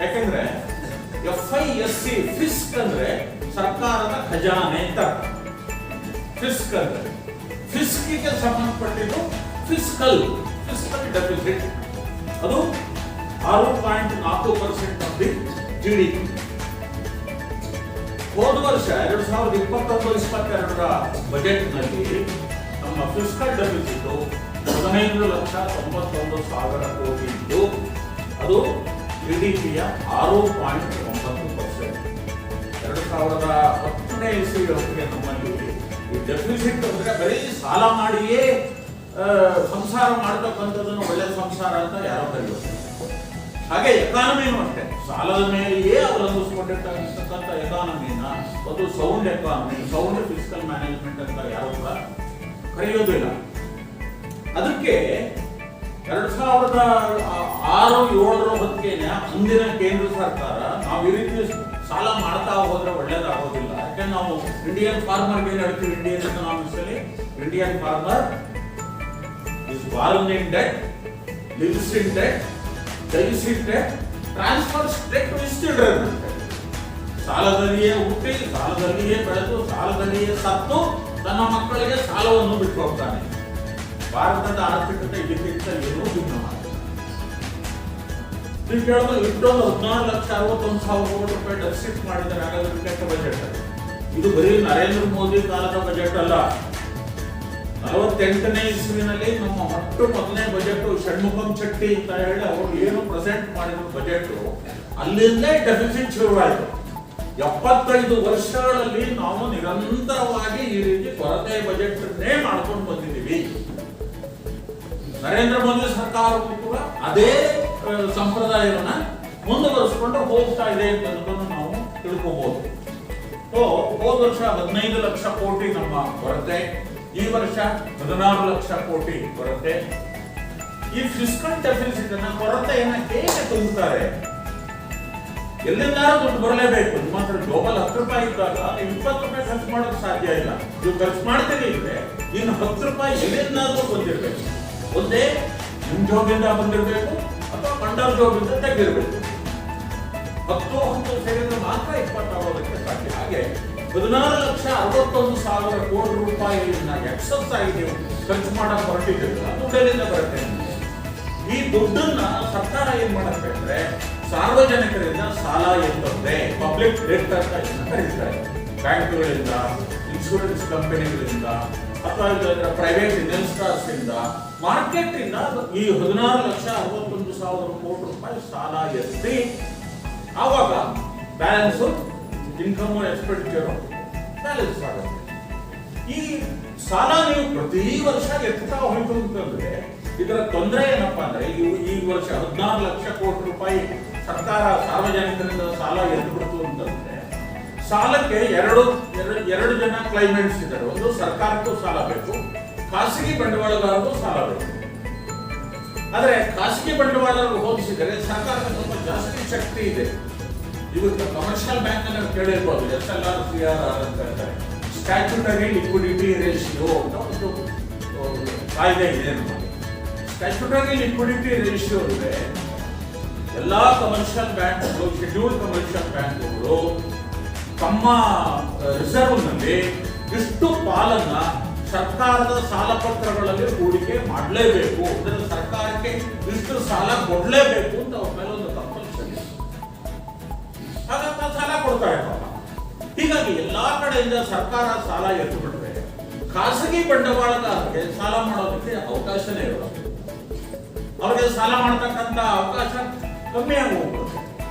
ಯಾಕೆಂದ್ರೆ FISC ಫಿಸ್ಕ್ ಅಂದ್ರೆ ಸರ್ಕಾರದ ಖಜಾನೆ ಅಂತ. ಫಿಸ್ಕ್ ಅಂದ್ರೆ ಫಿಸ್ಕಿಗೆ ಸಂಬಂಧಪಟ್ಟಿದ್ದು ಫಿಸಿಕಲ್ ಡೆಫಿಸಿಟ್. ಅದು 6.4% ಆಫ್ ದಿ GDP. ಹೋದ ವರ್ಷ 2021-22ರ ಬಜೆಟ್ ನಲ್ಲಿ ನಮ್ಮ ಫಿಸಿಕಲ್ ಡೆಫಿಸಿಟ್ 15,91,000 ಕೋಟಿ ಇದ್ದು ಅದು GDPಯ 6.9%. 2010ನೇ ಇಸ್ವಿಯವರೆಗೆ ನಮ್ಮಲ್ಲಿ ಈ ಡೆಫಿಸಿಟ್ ಅಂದ್ರೆ ಬರೀ ಸಾಲ ಮಾಡಿಯೇ ಸಂಸಾರ ಮಾಡತಕ್ಕಂಥದ್ದನ್ನು ಒಳ್ಳೆ ಸಂಸಾರ ಅಂತ ಯಾರೋ ಕರೆಯೋದು. ಹಾಗೆ ಎಕಾನಮಿನೂ ಅಷ್ಟೇ, ಸಾಲದ ಮೇಲೆಯೇ ಅವಲಂಬಿಸಿಕೊಂಡಿರ್ತಕ್ಕಂಥ ಎಕಾನಮಿನ ಒಂದು sound economy, sound physical management ಅಂತ ಯಾರು ಕೂಡ ಕರೆಯೋದಿಲ್ಲ. ಅದಕ್ಕೆ 2006-07 ಹೊತ್ತಿಗೆ ಅಂದಿನ ಕೇಂದ್ರ ಸರ್ಕಾರ ನಾವು ಈ ರೀತಿ ಸಾಲ ಮಾಡ್ತಾ ಹೋದ್ರೆ ಒಳ್ಳೇದಾಗೋದಿಲ್ಲ. ಯಾಕಂದ್ರೆ ನಾವು ಇಂಡಿಯನ್ ಫಾರ್ಮರ್ಗೆ ಏನು ಹೇಳ್ತೀವಿ, ಇಂಡಿಯನ್ ಎಕನಾಮಿಕ್ಸ್ ಅಲ್ಲಿ Indian farmer is born in debt, lives in debt, dies in debt, transfers debt to his children. ಸಾಲದಲ್ಲಿಯೇ ಹುಟ್ಟಿ, ಸಾಲದಲ್ಲಿಯೇ ಬೆಳೆದು, ಸಾಲದಲ್ಲಿಯೇ ಸತ್ತು ತನ್ನ ಮಕ್ಕಳಿಗೆ ಸಾಲವನ್ನು ಬಿಟ್ಟು ಹೋಗ್ತಾನೆ. ಭಾರತದ ಆರ್ಥಿಕತೆ ಇದಕ್ಕಿಂತ ಏನೂ ಭಿನ್ನವಾಗಿದೆ. ನೀವು ಕೇಳೋದು ಇಷ್ಟೊಂದು 14,61,000 ಕೋಟಿ ರೂಪಾಯಿ ಡೆಫಿಸಿಟ್ ಮಾಡಿದರೆ ಹಾಗಾದ್ರೆ ಕೆಟ್ಟ ಬಜೆಟ್. ಇದು ಬರೀ ನರೇಂದ್ರ ಮೋದಿ ಕಾಲದ ಬಜೆಟ್ ಅಲ್ಲ. 48ನೇ ಇಸ್ವಿನಲ್ಲಿ ನಮ್ಮ ಮೊದಲನೇ ಬಜೆಟ್ ಷಣ್ಮುಖಂ ಶೆಟ್ಟಿ ಅಂತ ಹೇಳಿ ಅವರು ಏನು ಪ್ರೆಸೆಂಟ್ ಮಾಡಿದ ಬಜೆಟ್ ಅಲ್ಲಿಂದೇ ಡೆಫಿಸಿಟ್ ಶುರುವಾಯಿತು. 75 ವರ್ಷಗಳಲ್ಲಿ ನಾವು ನಿರಂತರವಾಗಿ ಈ ರೀತಿ ಕೊರತೆ ಬಜೆಟ್ ಮಾಡ್ಕೊಂಡು ಬಂದಿದ್ದೀವಿ. ನರೇಂದ್ರ ಮೋದಿ ಸರ್ಕಾರಕ್ಕೂ ಕೂಡ ಅದೇ ಸಂಪ್ರದಾಯವನ್ನ ಮುಂದುವರಿಸಿಕೊಂಡು ಹೋಗ್ತಾ ಇದೆ ಅನ್ನೋದನ್ನು ನಾವು ತಿಳ್ಕೋಬಹುದು. ಹೋದ ವರ್ಷ 15 ಲಕ್ಷ ಕೋಟಿ ನಮ್ಮ ಕೊರತೆ, ಈ ವರ್ಷ 16 ಲಕ್ಷ ಕೋಟಿ ಕೊರತೆ. ಈ ಫಿಸಿಕಲ್ ಡೆಫಿಸಿಟ್ ಅನ್ನ ಕೊರತೆಯನ್ನ ಹೇಗೆ ತುಂಬುತ್ತಾರೆ? ಎಲ್ಲಿಂದಾದ್ರೂ ದುಡ್ಡು ಬರಲೇಬೇಕು. ನಿಮ್ಮ ಹತ್ರ ಗ್ಲೋಬಲ್ 10 ರೂಪಾಯಿ ಇದ್ದಾಗ 20 ರೂಪಾಯಿ ಖರ್ಚು ಮಾಡೋಕೆ ಸಾಧ್ಯ ಇಲ್ಲ. ನೀವು ಖರ್ಚು ಮಾಡ್ತೀರಿ ಇದ್ರೆ ಇನ್ನು 10 ರೂಪಾಯಿ ಎಲ್ಲಿಂದಾದ್ರೂ ಬಂದಿರಬೇಕು. ಒಂದೇ ನಿಮ್ ಜೋಬಿಂದ ಬಂದಿರಬೇಕು ಅಥವಾ ಕಂಡರ್ ಜೋಬಿಂದ ತೆಗೆದಿರಬೇಕು. 10 ಸೇರಿದ್ರೆ ಮಾತ್ರ 20 ಆಗೋದಕ್ಕೆ ಸಾಧ್ಯ. ಹಾಗೆ 14,61,000 ಕೋಟಿ ರೂಪಾಯಿಯನ್ನ ಎಕ್ಸಸ್ ಆಗಿ ನೀವು ಖರ್ಚು ಮಾಡಕ್ ಹೊರಟಿದ್ದೀರಲ್ಲ, ದುಡ್ಡಲ್ಲಿಂದ ಬರುತ್ತೆ. ಈ ದುಡ್ಡನ್ನ ಸರ್ಕಾರ ಏನ್ ಮಾಡುತ್ತೆ ಅಂದ್ರೆ ಸಾರ್ವಜನಿಕರಿಂದ ಸಾಲ ಎತ್ತುತ್ತೆ. ಪಬ್ಲಿಕ್ ಡೆಟ್ ಅಂತ ಕರೀತಾರೆ. ಬ್ಯಾಂಕ್ಗಳಿಂದ, ಇನ್ಶೂರೆನ್ಸ್ ಕಂಪನಿಗಳಿಂದ ಅಥವಾ ಪ್ರೈವೇಟ್ ಇನ್ವೆಸ್ಟರ್ಸ್ ಇಂದ, ಮಾರ್ಕೆಟ್ ಇಂದ ಈ 14,61,000 ಕೋಟಿ ರೂಪಾಯಿ ಸಾಲ ಎತ್ತಿ ಆವಾಗ ಬ್ಯಾಲೆನ್ಸ್ ಇನ್ಕಮ್ ಎಕ್ಸ್ಪೆಂಡಿಚರ್ ಬ್ಯಾಲೆನ್ಸ್ ಆಗುತ್ತೆ. ಈ ಸಾಲ ನೀವು ಪ್ರತಿ ವರ್ಷ ಎತ್ತಾ ಹೋಯ್ತು ಅಂತಂದ್ರೆ ಇದರ ತೊಂದರೆ ಏನಪ್ಪಾ ಅಂದ್ರೆ ಈ ವರ್ಷ 14 ಲಕ್ಷ ಕೋಟಿ ರೂಪಾಯಿ ಸರ್ಕಾರ ಸಾರ್ವಜನಿಕರಿಂದ ಸಾಲ ಎತ್ಬಿಡ್ತು ಅಂತಂದ್ರೆ ಸಾಲಕ್ಕೆ ಎರಡು ಜನ ಕ್ಲೈಮೆಂಟ್ಸ್ ಇದ್ದಾರೆ. ಒಂದು ಸರ್ಕಾರಕ್ಕೂ ಸಾಲ ಬೇಕು, ಖಾಸಗಿ ಬಂಡವಾಳಗಾರರಿಗೂ ಸಾಲ ಬೇಕು. ಆದ್ರೆ ಖಾಸಗಿ ಬಂಡವಾಳರಿಗೆ ಹೋಲಿಸಿದರೆ ಸರ್ಕಾರಕ್ಕೆ ಸ್ವಲ್ಪ ಜಾಸ್ತಿ ಶಕ್ತಿ ಇದೆ. ಇವತ್ತು ಕಮರ್ಷಿಯಲ್ ಬ್ಯಾಂಕ್ ಅನ್ನು ಕೇಳಿರ್ಬೋದು, SLR CRR ಅಂತ ಹೇಳ್ತಾರೆ. ಸ್ಟ್ಯಾಚ್ಯೂಟರಿ ಲಿಕ್ವಿಡಿಟಿ ರೇಷಿಯೋ ಅಂತ ಒಂದು ಕಾಯ್ದೆ ಇದೆ. ಸ್ಟ್ಯಾಚ್ಯೂಟರಿ ಲಿಕ್ವಿಡಿಟಿ ರೇಷಿಯೋ ಅಂದ್ರೆ ಎಲ್ಲಾ ಕಮರ್ಷಿಯಲ್ ಬ್ಯಾಂಕ್ಗಳು, ಶೆಡ್ಯೂಲ್ಡ್ ಕಮರ್ಷಿಯಲ್ ಬ್ಯಾಂಕ್ಗಳು ತಮ್ಮ ರಿಸರ್ವ್ ನಲ್ಲಿ ಇಷ್ಟು ಪಾಲನ್ನ ಸರ್ಕಾರದ ಸಾಲ ಪತ್ರಗಳಲ್ಲಿ ಹೂಡಿಕೆ ಮಾಡಲೇಬೇಕು, ಅಂದ್ರೆ ಸರ್ಕಾರಕ್ಕೆ ಇಷ್ಟು ಸಾಲ ಕೊಡಲೇಬೇಕು ಅಂತ ಅವ್ರ ಮೇಲೆ ಒಂದು ಕಂಪಲ್ಸರಿ. ಹಾಗಾಗಿ ಸಾಲ ಕೊಡ್ತಾರೆ ಪಾಪ. ಹೀಗಾಗಿ ಎಲ್ಲಾ ಕಡೆಯಿಂದ ಸರ್ಕಾರ ಸಾಲ ಎತ್ತು ಬಿಟ್ರೆ ಖಾಸಗಿ ಬಂಡವಾಳಗಾರರಿಗೆ ಸಾಲ ಮಾಡೋದಕ್ಕೆ ಅವಕಾಶನೇ ಇರೋದು. ಅವರಿಗೆ ಸಾಲ ಮಾಡತಕ್ಕಂತ ಅವಕಾಶ ಕಮ್ಮಿ ಆಗಿ ಹೋಗ್ಬಿಡುತ್ತೆ.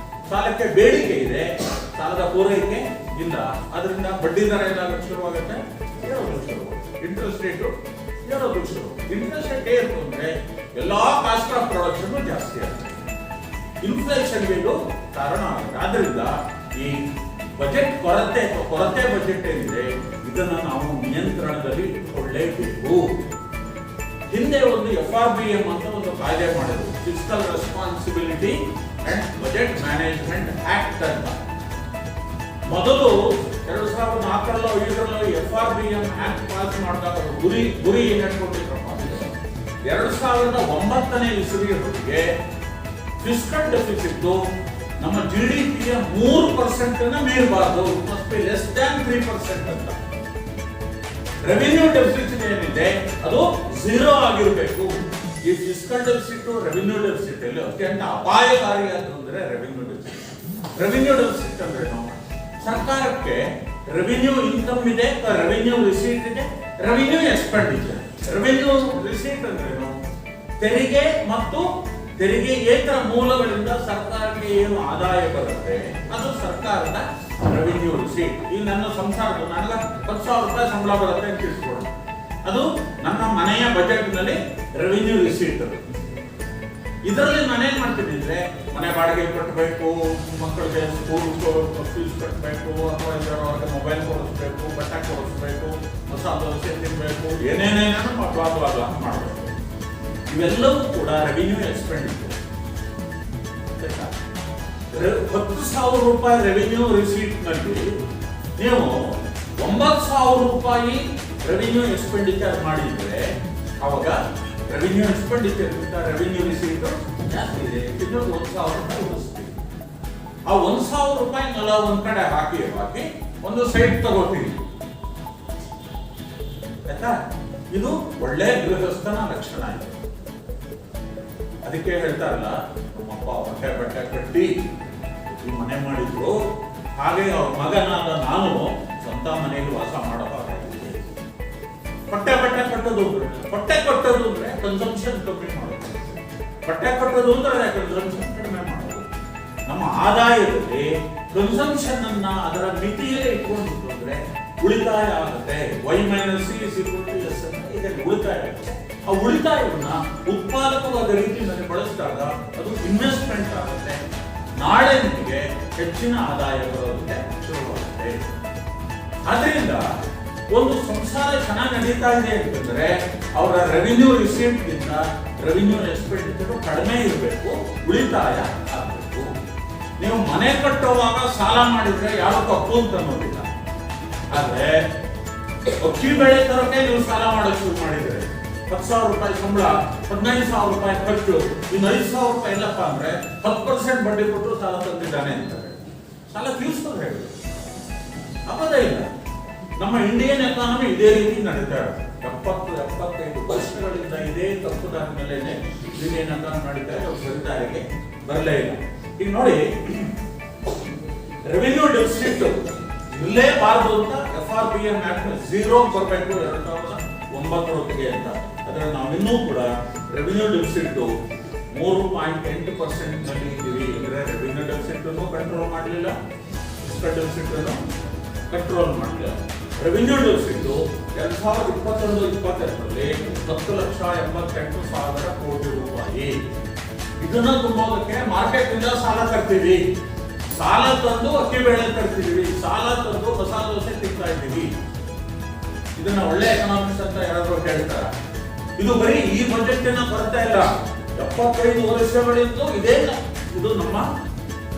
ಸಾಲಕ್ಕೆ ಬೇಡಿಕೆ ಇದೆ, ಸಾಲದ ಪೂರೈಕೆ ಇಲ್ಲ. ಅದರಿಂದ ಬಡ್ಡಿ ದರ ಏನಾಗುತ್ತೆ ಶುರುವಾಗುತ್ತೆ, ಏರೋದು ಶುರು. ಇಂಟ್ರೆಸ್ಟ್ ರೇಟು ಏರೋದು ಶುರು. ಇಂಟ್ರೆಸ್ಟ್ ರೇಟ್ ಏರ್ತು ಅಂದ್ರೆ ಎಲ್ಲಾ ಕಾಸ್ಟ್ ಆಫ್ ಪ್ರೊಡಕ್ಷನ್ ಜಾಸ್ತಿ ಆಗುತ್ತೆ. ಇನ್ಫ್ಲೇಷನ್ಗೆ ಇದು ಕಾರಣ ಆಗುತ್ತೆ. ಆದ್ರಿಂದ ಈ ಬಜೆಟ್ ಕೊರತೆ ಬಜೆಟ್ ಏನಿದೆ ಇದನ್ನ ನಾವು ನಿಯಂತ್ರಣದಲ್ಲಿ ಇಟ್ಟುಕೊಳ್ಳೇಬೇಕು. ಹಿಂದೆ ಒಂದು FRBM ಅಂತ ಒಂದು ಕಾಯ್ದೆ ಮಾಡಿದ್ರು, fiscal responsibility and budget management act ಅಂತ. ಮೊದಲು 2004 5 FRBM ಆಕ್ಟ್ ಪಾಸ್ ಮಾಡಿದಾಗ ಗುರಿ ಏನ್ ಇಟ್ಕೊಂಡಿದ್ರಪ್ಪ ಅಂದ್ರೆ 2009ನೇ ಇಸವಿಯವರೆಗೆ ಫಿಸ್ಕಲ್ ಡೆಫಿಸಿಟ್ ನಮ್ಮ GDPಯ 3% ಮೀರಬಾರದು, ಮಸ್ಟ್ ಬಿ ಲೆಸ್ ದ್ಯಾನ್ 3% ಅಂತ. ರೆವಿನ್ಯೂ ಡೆಫಿಸಿಟ್ ಏನಿದೆ ಅದು 0 ಆಗಿರಬೇಕು. ಈ ಫಿಸ್ಕಲ್ ಡೆಫಿಸಿಟ್ ರೆವಿನ್ಯೂ ಡೆಫಿಸಿಟ್ ಅಲ್ಲಿ ಅತ್ಯಂತ ಅಪಾಯಕಾರಿಯಾದ ಅಂದ್ರೆ ರೆವಿನ್ಯೂ ಡೆಫಿಸಿಟ್. ರೆವಿನ್ಯೂ ಡೆಫಿಸಿಟ್ ಅಂದ್ರೆ ಸರ್ಕಾರಕ್ಕೆ ರೆವಿನ್ಯೂ ಇನ್ಕಮ್ ಇದೆ, ರೆವಿನ್ಯೂ ರಿಸೀಟ್ ಇದೆ, ರೆವಿನ್ಯೂ ಎಕ್ಸ್ಪೆಂಡಿಚರ್. ರೆವಿನ್ಯೂ ರಿಸೀಟ್ ಅಂದ್ರೆ ತೆರಿಗೆ ಮತ್ತು ತೆರಿಗೆಯೇತರ ಮೂಲಗಳಿಂದ ಸರ್ಕಾರಕ್ಕೆ ಏನು ಆದಾಯ ಬರುತ್ತೆ ಅದು ಸರ್ಕಾರದ ರೆವಿನ್ಯೂ ರಿಸೀಟ್. ಈಗ ನನ್ನ ಸಂಸಾರದ ನನಗೆ 10,000 ರೂಪಾಯಿ ಸಂಬಳ ಬರುತ್ತೆ ಅಂತ ತಿಳ್ಕೊಳ್ಳೋಣ, ಅದು ನನ್ನ ಮನೆಯ ಬಜೆಟ್ ನಲ್ಲಿ ರೆವಿನ್ಯೂ ರಿಸೀಟ್. ಇದರಲ್ಲಿ ನಾನೇನ್ ಮಾಡ್ತೀನಿ ಅಂದ್ರೆ ಮನೆ ಬಾಡಿಗೆ ಕಟ್ಟಬೇಕು, ಮಕ್ಕಳಿಗೆ ಸ್ಕೂಲ್ ಫೀಸ್ ಕಟ್ಟಬೇಕು, ಅಥವಾ ಇದರವರೆಗೆ ಮೊಬೈಲ್ ಕೊಡಿಸ್ಬೇಕು, ಬಟ್ಟೆ ಕೊಡಿಸ್ಬೇಕು, ಹೊಸ ದೋಸೆ ತಿನ್ಬೇಕು, ಏನೇನೇನೋ ಮಾಡಬೇಕು. ಇವೆಲ್ಲವೂ ಕೂಡ ರೆವಿನ್ಯೂ ಎಕ್ಸ್ಪೆಂಡಿಚರ್. 10,000 ರೂಪಾಯಿ ರೆವಿನ್ಯೂ ರಿಸೀಟ್ ನಲ್ಲಿ ನೀವು 9,000 ರೂಪಾಯಿ ರೆವಿನ್ಯೂ ಎಕ್ಸ್ಪೆಂಡಿಚರ್ ಮಾಡಿದ್ರೆ ಅವಾಗ ರೆವಿನ್ಯೂ ಎಕ್ಸ್ಪೆಂಡಿಚರ್ ರೆವಿನ್ಯೂ ರಿಸೀಟ್ ಜಾಸ್ತಿ ಇದೆ. ಇನ್ನು 1,000 ರೂಪಾಯಿ ಉಳಿಸ್ತೀವಿ. ಆ 1,000 ರೂಪಾಯಿನೆಲ್ಲ ಒಂದ್ ಕಡೆ ಹಾಕಿ ಒಂದು ಸೈಟ್ ತಗೋತೀವಿ. ಆಯ್ತಾ? ಇದು ಒಳ್ಳೆ ಗೃಹಸ್ಥನ ಲಕ್ಷಣ ಇದೆ. ಅದಕ್ಕೆ ಹೇಳ್ತಾರಲ್ಲ, ನಮ್ಮಪ್ಪ ಬಟ್ಟೆ ಕಟ್ಟಿ ಈ ಮನೆ ಮಾಡಿದ್ರು, ಹಾಗೆ ಅವ್ರ ಮಗನಾದ ನಾನು ಸ್ವಂತ ಮನೆಯಲ್ಲಿ ವಾಸ ಮಾಡಬಾರದು. ಬಟ್ಟೆ ಕಟ್ಟೋದು ಅಂದ್ರೆ ಕನ್ಸಂಪ್ಷನ್ ಕಮ್ಮಿ ಮಾಡೋದು. ಬಟ್ಟೆ ಕಟ್ಟೋದು ಅಂದ್ರೆ ಕನ್ಸಂಪ್ಷನ್ ಕಡಿಮೆ ಮಾಡೋದು. ನಮ್ಮ ಆದಾಯದಲ್ಲಿ ಕನ್ಸಂಪ್ಷನ್ ಅನ್ನ ಅದರ ಮಿತಿಯಲ್ಲೇ ಇಟ್ಕೊಂಡಿತ್ತು ಅಂದ್ರೆ ಉಳಿತಾಯ ಆಗುತ್ತೆ. Y - C = S ಇದರಲ್ಲಿ ಉಳಿತಾಯ ಆಗುತ್ತೆ. ಆ ಉಳಿತಾಯವನ್ನ ಉತ್ಪಾದಕವಾದ ರೀತಿಯಲ್ಲಿ ಬಳಸಿದಾಗ ಅದು ಇನ್ವೆಸ್ಟ್ಮೆಂಟ್ ಆಗುತ್ತೆ. ನಾಳೆ ನಿಮಗೆ ಹೆಚ್ಚಿನ ಆದಾಯ ಬರೋದಕ್ಕೆ ಶುರುವಾಗುತ್ತೆ. ಆದ್ರಿಂದ ಒಂದು ಸಂಸಾರ ಚೆನ್ನಾಗಿ ನಡೀತಾ ಇದೆ ಅಂತಂದ್ರೆ ಅವರ ರೆವಿನ್ಯೂ ರಿಸೀಟ್ ಗಿಂತ ರೆವಿನ್ಯೂ ಎಕ್ಸ್ಪೆಂಡಿಚರ್ ಕಡಿಮೆ ಇರಬೇಕು, ಉಳಿತಾಯ ಆಗಬೇಕು. ನೀವು ಮನೆ ಕಟ್ಟುವಾಗ ಸಾಲ ಮಾಡಿದ್ರೆ ಯಾರು ತಪ್ಪು ಅಂತ ಅನ್ನೋದಿಲ್ಲ. ಆದ್ರೆ ಅಕ್ಕಿ ಬೆಳೆ ತರಕ್ಕೆ ನೀವು ಸಾಲ ಮಾಡೋಕೆ ಶುರು ಮಾಡಿದ್ರೆ 10,000 ರೂಪಾಯಿ ಸಂಬಳ, 15,000 ರೂಪಾಯಿ ಖರ್ಚು, ಇನ್ನು 5,000 ರೂಪಾಯಿ ಇಲ್ಲಪ್ಪ ಅಂದ್ರೆ 10% ಬಡ್ಡಿ ಕೊಟ್ಟು ಸಾಲ ತಂದಿದ್ದಾನೆ ಅಂತಾರೆ. ಸಾಲ ತೀರಿಸೋದು ಹೇಳಿ ಅಪದ ಇಲ್ಲ. ನಮ್ಮ ಇಂಡಿಯನ್ ಎಕಾನಮಿ ಇದೇ ರೀತಿ ನಡೀತಾ ಇದೆ. 70-75 ವರ್ಷಗಳಿಂದ ಇದೇ ತಪ್ಪು ದಾರಿ ಮೇಲೇನೆ ಇಂಡಿಯನ್ ಎಕಾನಮಿ ನಡೀತಾ ಇದೆ. ಸರಿದಾರಿಗೆ ಬರಲೇ ಇಲ್ಲ. ಈಗ ನೋಡಿ, ರೆವಿನ್ಯೂ ಡೆಫಿಸಿಟ್ ಇರಲೇಬಾರದು ಅಂತ FRBM ಆಕ್ಟ್ 0 ಬರಬೇಕು 2009 ಅಂತ. ಅದರಲ್ಲಿ ನಾವಿನ್ನೂ ಕೂಡ ರೆವಿನ್ಯೂ ಡೆಫಿಸಿಟ್ 3.8% ನಲ್ಲಿ ಇದ್ದೀವಿ. ಅಂದ್ರೆ ರೆವಿನ್ಯೂ ಡೆಫಿಸಿಟ್ ಕಂಟ್ರೋಲ್ ಮಾಡಲಿಲ್ಲ, ಫಿಸ್ಕಲ್ ಡೆಫಿಸಿಟ್ ಕಂಟ್ರೋಲ್ ಮಾಡಲಿಲ್ಲ. ರೆವಿನ್ಯೂ ಡೆಫಿಸಿಟ್ 2021-22ರಲ್ಲಿ 10,88,000 ಕೋಟಿ ರೂಪಾಯಿ. ಇದನ್ನ ತುಂಬೋದಕ್ಕೆ ಮಾರ್ಕೆಟ್ ಇಂದ ಸಾಲ ತರ್ತೀವಿ, ಸಾಲ ತಂದು ಅಕ್ಕಿ ಬೇಳೆ ತರ್ತಿದೀವಿ, ಸಾಲ ತಂದು ಮಸಾಲೆ ದೋಸೆ ತಿಂತಾ ಇದ್ದೀವಿ. ಇದನ್ನ ಒಳ್ಳೆ ಎಕನಾಮಿಕ್ಸ್ ಅಂತ ಯಾರಾದ್ರೂ ಹೇಳ್ತಾರ? ಇದು ಬರೀ ಈ ಬಜೆಟ್ ಬರ್ತಾ ಇಲ್ಲ. 75 ವರ್ಷಗಳಿಂದ ಇದು ನಮ್ಮ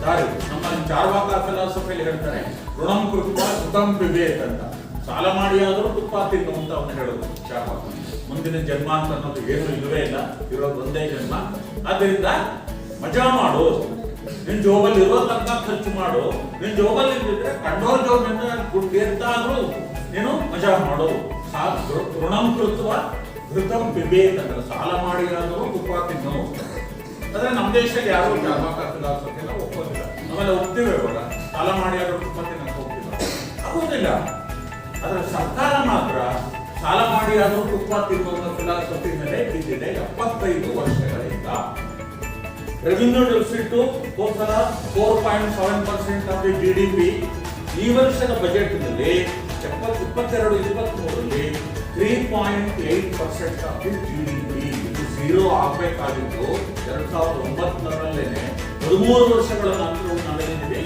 ದಾರಿ. ನಮ್ಮ ಚಾರ್ವಾಕ ಫಿಲಾಸಫಿಯಲ್ಲಿ ಹೇಳ್ತಾರೆ, ಋಣಂ ಕೃತ್ವಾ ಸುಖಂ ಪಿಬೇತ್ ಅಂತ. ಸಾಲ ಮಾಡಿ ಆದ್ರೂ ತುಪ್ಪ ತಿನ್ನು ಅಂತ ಅವನು ಹೇಳೋದು ಚಾರ್ವಾಕ. ಮುಂದಿನ ಜನ್ಮ ಅಂತ ಅನ್ನೋದು ಏನು ಇಲ್ಲವೇ ಇಲ್ಲ, ಇರೋದು ಒಂದೇ ಜನ್ಮ. ಆದ್ರಿಂದ ಮಜಾ ಮಾಡು, ನಿನ್ ಜೋಬಲ್ಲಿ ಇರೋ ತನಕ ಖರ್ಚು ಮಾಡು. ನಿನ್ ಜೋಬಲ್ಲಿ ಇದ್ದಿದ್ರೆ ಕಂಡೋರ್ ಜೋಬಿನಿಂದ ದುಡ್ಡು ಎತ್ತಾದ್ರೂ ನೀನು ಮಜಾ ಮಾಡು. ಋಣಂ ಕೃತ್ವ ಘೃತಂ ಪಿಬೇತ್ ಅಂದ್ರೆ ಸಾಲ ಮಾಡಿ ಆದರೂ ತುಪ್ಪ ತಿನ್ನು. ಆದ್ರೆ ನಮ್ಮ ದೇಶದಲ್ಲಿ ಯಾರು ಫಿಲಾಸಫಿನ ಒಪ್ಪೋದಿಲ್ಲ. ನಾವೆಲ್ಲ ಒಪ್ತೀವಿ, ಇವಾಗ ಸಾಲ ಮಾಡಿ ಆದರೂ ತುಪ್ಪ ತಿನ್ನಕ್ಕೆ ಹೋಗ್ತಿಲ್ಲ, ಆಗೋದಿಲ್ಲ. ಆದ್ರೆ ಸರ್ಕಾರ ಮಾತ್ರ ಸಾಲ ಮಾಡಿ ಆದರೂ ತುಪ್ಪ ತಿನ್ನುವ ಫಿಲಾಸಫಿ ಮೇಲೆ ಬಿದ್ದಿದೆ 75 ವರ್ಷಗಳಿಂದ. ರೆವಿನ್ಯೂ ಡೆಫಿಸಿಟ್ ಹೋದ 4.7% ಆಫ್ ದಿ GDP. ಈ ವರ್ಷದ ಬಜೆಟ್ ನಲ್ಲಿ 22-23ರಲ್ಲಿ 3.8% ಆಫ್ ದಿ GDP. ಇದು ಝೀರೋ ಆಗಬೇಕಾಗಿತ್ತು 2009ರಲ್ಲೇನೆ. 13 ವರ್ಷಗಳ ನಂತರ ನಾವೇನಿದೆ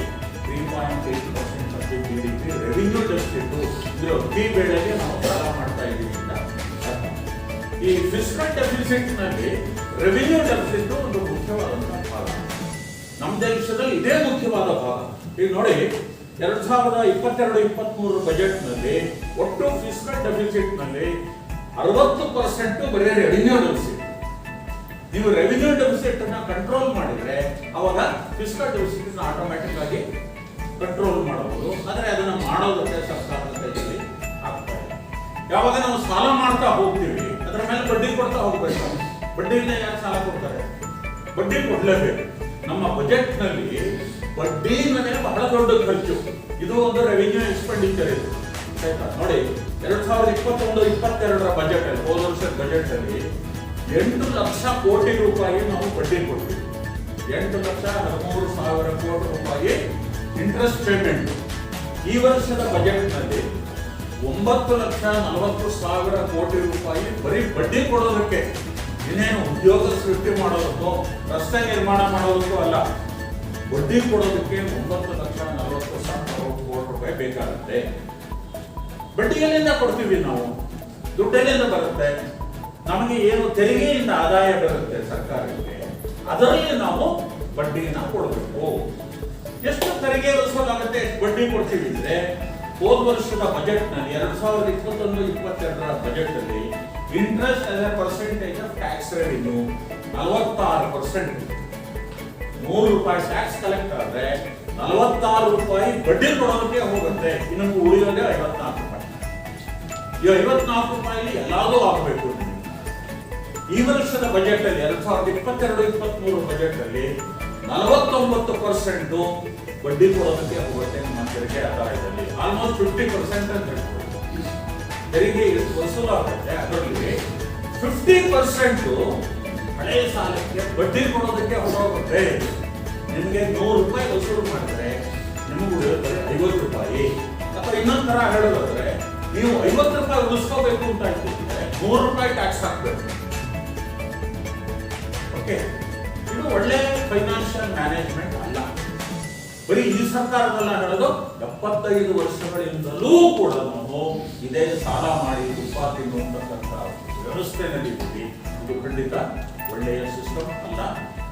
3.8% of the GDP revenue deficit. ಇದರ ಅತಿ ಬೇಳೆಗೆ ನಾವು ಸಾಲ ಮಾಡ್ತಾ ಇದ್ದೀವಿ ಅಂತ. ಈ ಫಿಸ್ಕಲ್ ಡೆಫಿಸಿಟ್ ನಲ್ಲಿ ರೆವಿನ್ಯೂ ಡೆಫಿಸಿಟ್ ಒಂದು ಮುಖ್ಯವಾದಂತಹ ಭಾಗ. ನಮ್ಮ ದೇಶದಲ್ಲಿ ಇದೇ ಮುಖ್ಯವಾದ ಭಾಗ. ಈಗ ನೋಡಿ, 2022-23 ಬಜೆಟ್ ನಲ್ಲಿ ಒಟ್ಟು ಫಿಸ್ಕಲ್ ಡೆಫಿಸಿಟ್ ನಲ್ಲಿ 60% ಬರೀ ರೆವಿನ್ಯೂ ಡೆಫಿಸಿಟ್. ನೀವು ರೆವಿನ್ಯೂ ಡೆಫಿಸಿಟ್ ಅನ್ನ ಕಂಟ್ರೋಲ್ ಮಾಡಿದ್ರೆ ಅವಾಗ ಫಿಸ್ಕಲ್ ಡೆಫಿಸಿಟ್ ಆಟೋಮ್ಯಾಟಿಕ್ ಆಗಿ ಕಂಟ್ರೋಲ್ ಮಾಡಬಹುದು. ಆದ್ರೆ ಅದನ್ನ ಮಾಡೋದಕ್ಕೆ ಸರ್ಕಾರದ ಕೈಯಲ್ಲಿ ಆಗ್ತಾ ಇಲ್ಲ. ಯಾವಾಗ ನಾವು ಸಾಲ ಮಾಡ್ತಾ ಹೋಗ್ತೀವಿ ಅದರ ಮೇಲೆ ಬಡ್ಡಿ ಕೊಡ್ತಾ ಹೋಗ್ಬೇಕು. ಬಡ್ಡಿಯಿಂದ ಯಾರು ಸಾಲ ಕೊಡ್ತಾರೆ? ಬಡ್ಡಿ ಕೊಡ್ಲೇಬೇಕು. ನಮ್ಮ ಬಜೆಟ್ ನಲ್ಲಿ ಬಡ್ಡಿ ಮೇಲೆ ಬಹಳ ದೊಡ್ಡ ಖರ್ಚು. ಇದು ಒಂದು ರೆವಿನ್ಯೂ ಎಕ್ಸ್ಪೆಂಡಿಚರ್ ಇದು. ಆಯ್ತಾ? ನೋಡಿ, 2021-22ರ ಬಜೆಟ್ ಅಲ್ಲಿ, ಹೋದ ವರ್ಷದ ಬಜೆಟ್ ಅಲ್ಲಿ 8 ಲಕ್ಷ ಕೋಟಿ ರೂಪಾಯಿ ನಾವು ಬಡ್ಡಿ ಕೊಡ್ತೀವಿ. 8,13,000 ಕೋಟಿ ರೂಪಾಯಿ ಇಂಟ್ರೆಸ್ಟ್ ಪೇಮೆಂಟ್. ಈ ವರ್ಷದ ಬಜೆಟ್ ನಲ್ಲಿ 9,40,000 ಕೋಟಿ ರೂಪಾಯಿ ಬರೀ ಬಡ್ಡಿ ಕೊಡೋದಕ್ಕೆ. ಇನ್ನೇನು ಉದ್ಯೋಗ ಸೃಷ್ಟಿ ಮಾಡೋದಕ್ಕೋ ರಸ್ತೆ ನಿರ್ಮಾಣ ಮಾಡೋದಕ್ಕೂ ಅಲ್ಲ, ಬಡ್ಡಿ ಕೊಡೋದಕ್ಕೆ 9,40,000 ಕೋಟಿ ರೂಪಾಯಿ ಬೇಕಾಗುತ್ತೆ. ಬಡ್ಡಿ ಎಲ್ಲಿಂದ ಕೊಡ್ತೀವಿ ನಾವು? ದುಡ್ಡೆಲ್ಲಿಂದ ಬರುತ್ತೆ? ನಮಗೆ ಏನು ತೆರಿಗೆಯಿಂದ ಆದಾಯ ಬರುತ್ತೆ ಸರ್ಕಾರಕ್ಕೆ, ಅದರಲ್ಲಿ ನಾವು ಬಡ್ಡಿನ ಕೊಡಬೇಕು. ಎಷ್ಟು ತೆರಿಗೆ ವಸೂಲಾಗುತ್ತೆ, ಎಷ್ಟು ಬಡ್ಡಿ ಕೊಡ್ತೀವಿ ಅಂದ್ರೆ, ಹೋದ ವರ್ಷದ ಬಜೆಟ್ ನಲ್ಲಿ 2021-22ರ ಬಜೆಟ್ ಅಲ್ಲಿ interest as A percentage of tax revenue 46%. 100 ರೂಪಾಯಿ ಟ್ಯಾಕ್ಸ್ ಕಲೆಕ್ಟ್ ಆದ್ರೆ 46 ರೂಪಾಯಿ ಬಡ್ಡಿ ಕೊಡೋದಕ್ಕೆ ಹೋಗುತ್ತೆ. ಇನ್ನು ಉಳಿಯೋದೇ 54 ರೂಪಾಯಿ. ಈ 54 ರೂಪಾಯಿ ಎಲ್ಲಾದರೂ ಆಗಬೇಕು. ಈ ವರ್ಷದ ಬಜೆಟ್ ಅಲ್ಲಿ 2022-23 ಬಜೆಟ್ ಅಲ್ಲಿ 49% ಬಡ್ಡಿ ಕೊಡೋದಕ್ಕೆ ಹೋಗುತ್ತೆ ನಮ್ಮ ತೆರಿಗೆ ಆದಾಯದಲ್ಲಿ. ಆಲ್ಮೋಸ್ಟ್ 50% ಅಂತ ಹೇಳ್ಬೋದು. ತೆರಿಗೆ ಎಷ್ಟು ವಸೂಲಾಗುತ್ತೆ ಅದರಲ್ಲಿ 50% ಹಳೆಯ ಸಾಲಕ್ಕೆ ಬಡ್ಡಿ ಕೊಡೋದಕ್ಕೆ ಹೋಗುತ್ತೆ. ನಿಮಗೆ 100 ರೂಪಾಯಿ ವಸೂಲು ಮಾಡಿದ್ರೆ ನಿಮಗೆ ಉಳಿಯುತ್ತದೆ 50 ರೂಪಾಯಿ. ಅಥವಾ ಇನ್ನೊಂದು ತರ ಹೇಳೋದಾದ್ರೆ, ನೀವು 50 ರೂಪಾಯಿ ಉಳಿಸ್ಕೋಬೇಕು ಅಂತ ಹೇಳ್ತಿದ್ರೆ 100 ರೂಪಾಯಿ ಟ್ಯಾಕ್ಸ್ ಹಾಕ್ಬೇಕು. ಓಕೆ, ಇದು ಒಳ್ಳೆ ಫೈನಾನ್ಷಿಯಲ್ ಮ್ಯಾನೇಜ್ಮೆಂಟ್ ಅಲ್ಲ. ಬರೀ ಈ ಸರ್ಕಾರದಲ್ಲ ಹೇಳೋದು, 75 ವರ್ಷಗಳಿಂದಲೂ ಕೂಡ ನಾವು ಇದೇ ಸಾಲ ಮಾಡಿ ತುಪ್ಪ ತಿನ್ನುವಂತಕ್ಕಂಥ ವ್ಯವಸ್ಥೆಯಲ್ಲಿ ಇದ್ದೀವಿ. ಇದು ಖಂಡಿತ ಒಳ್ಳೆಯ ಸಿಸ್ಟಮ್ ಅಲ್ಲ.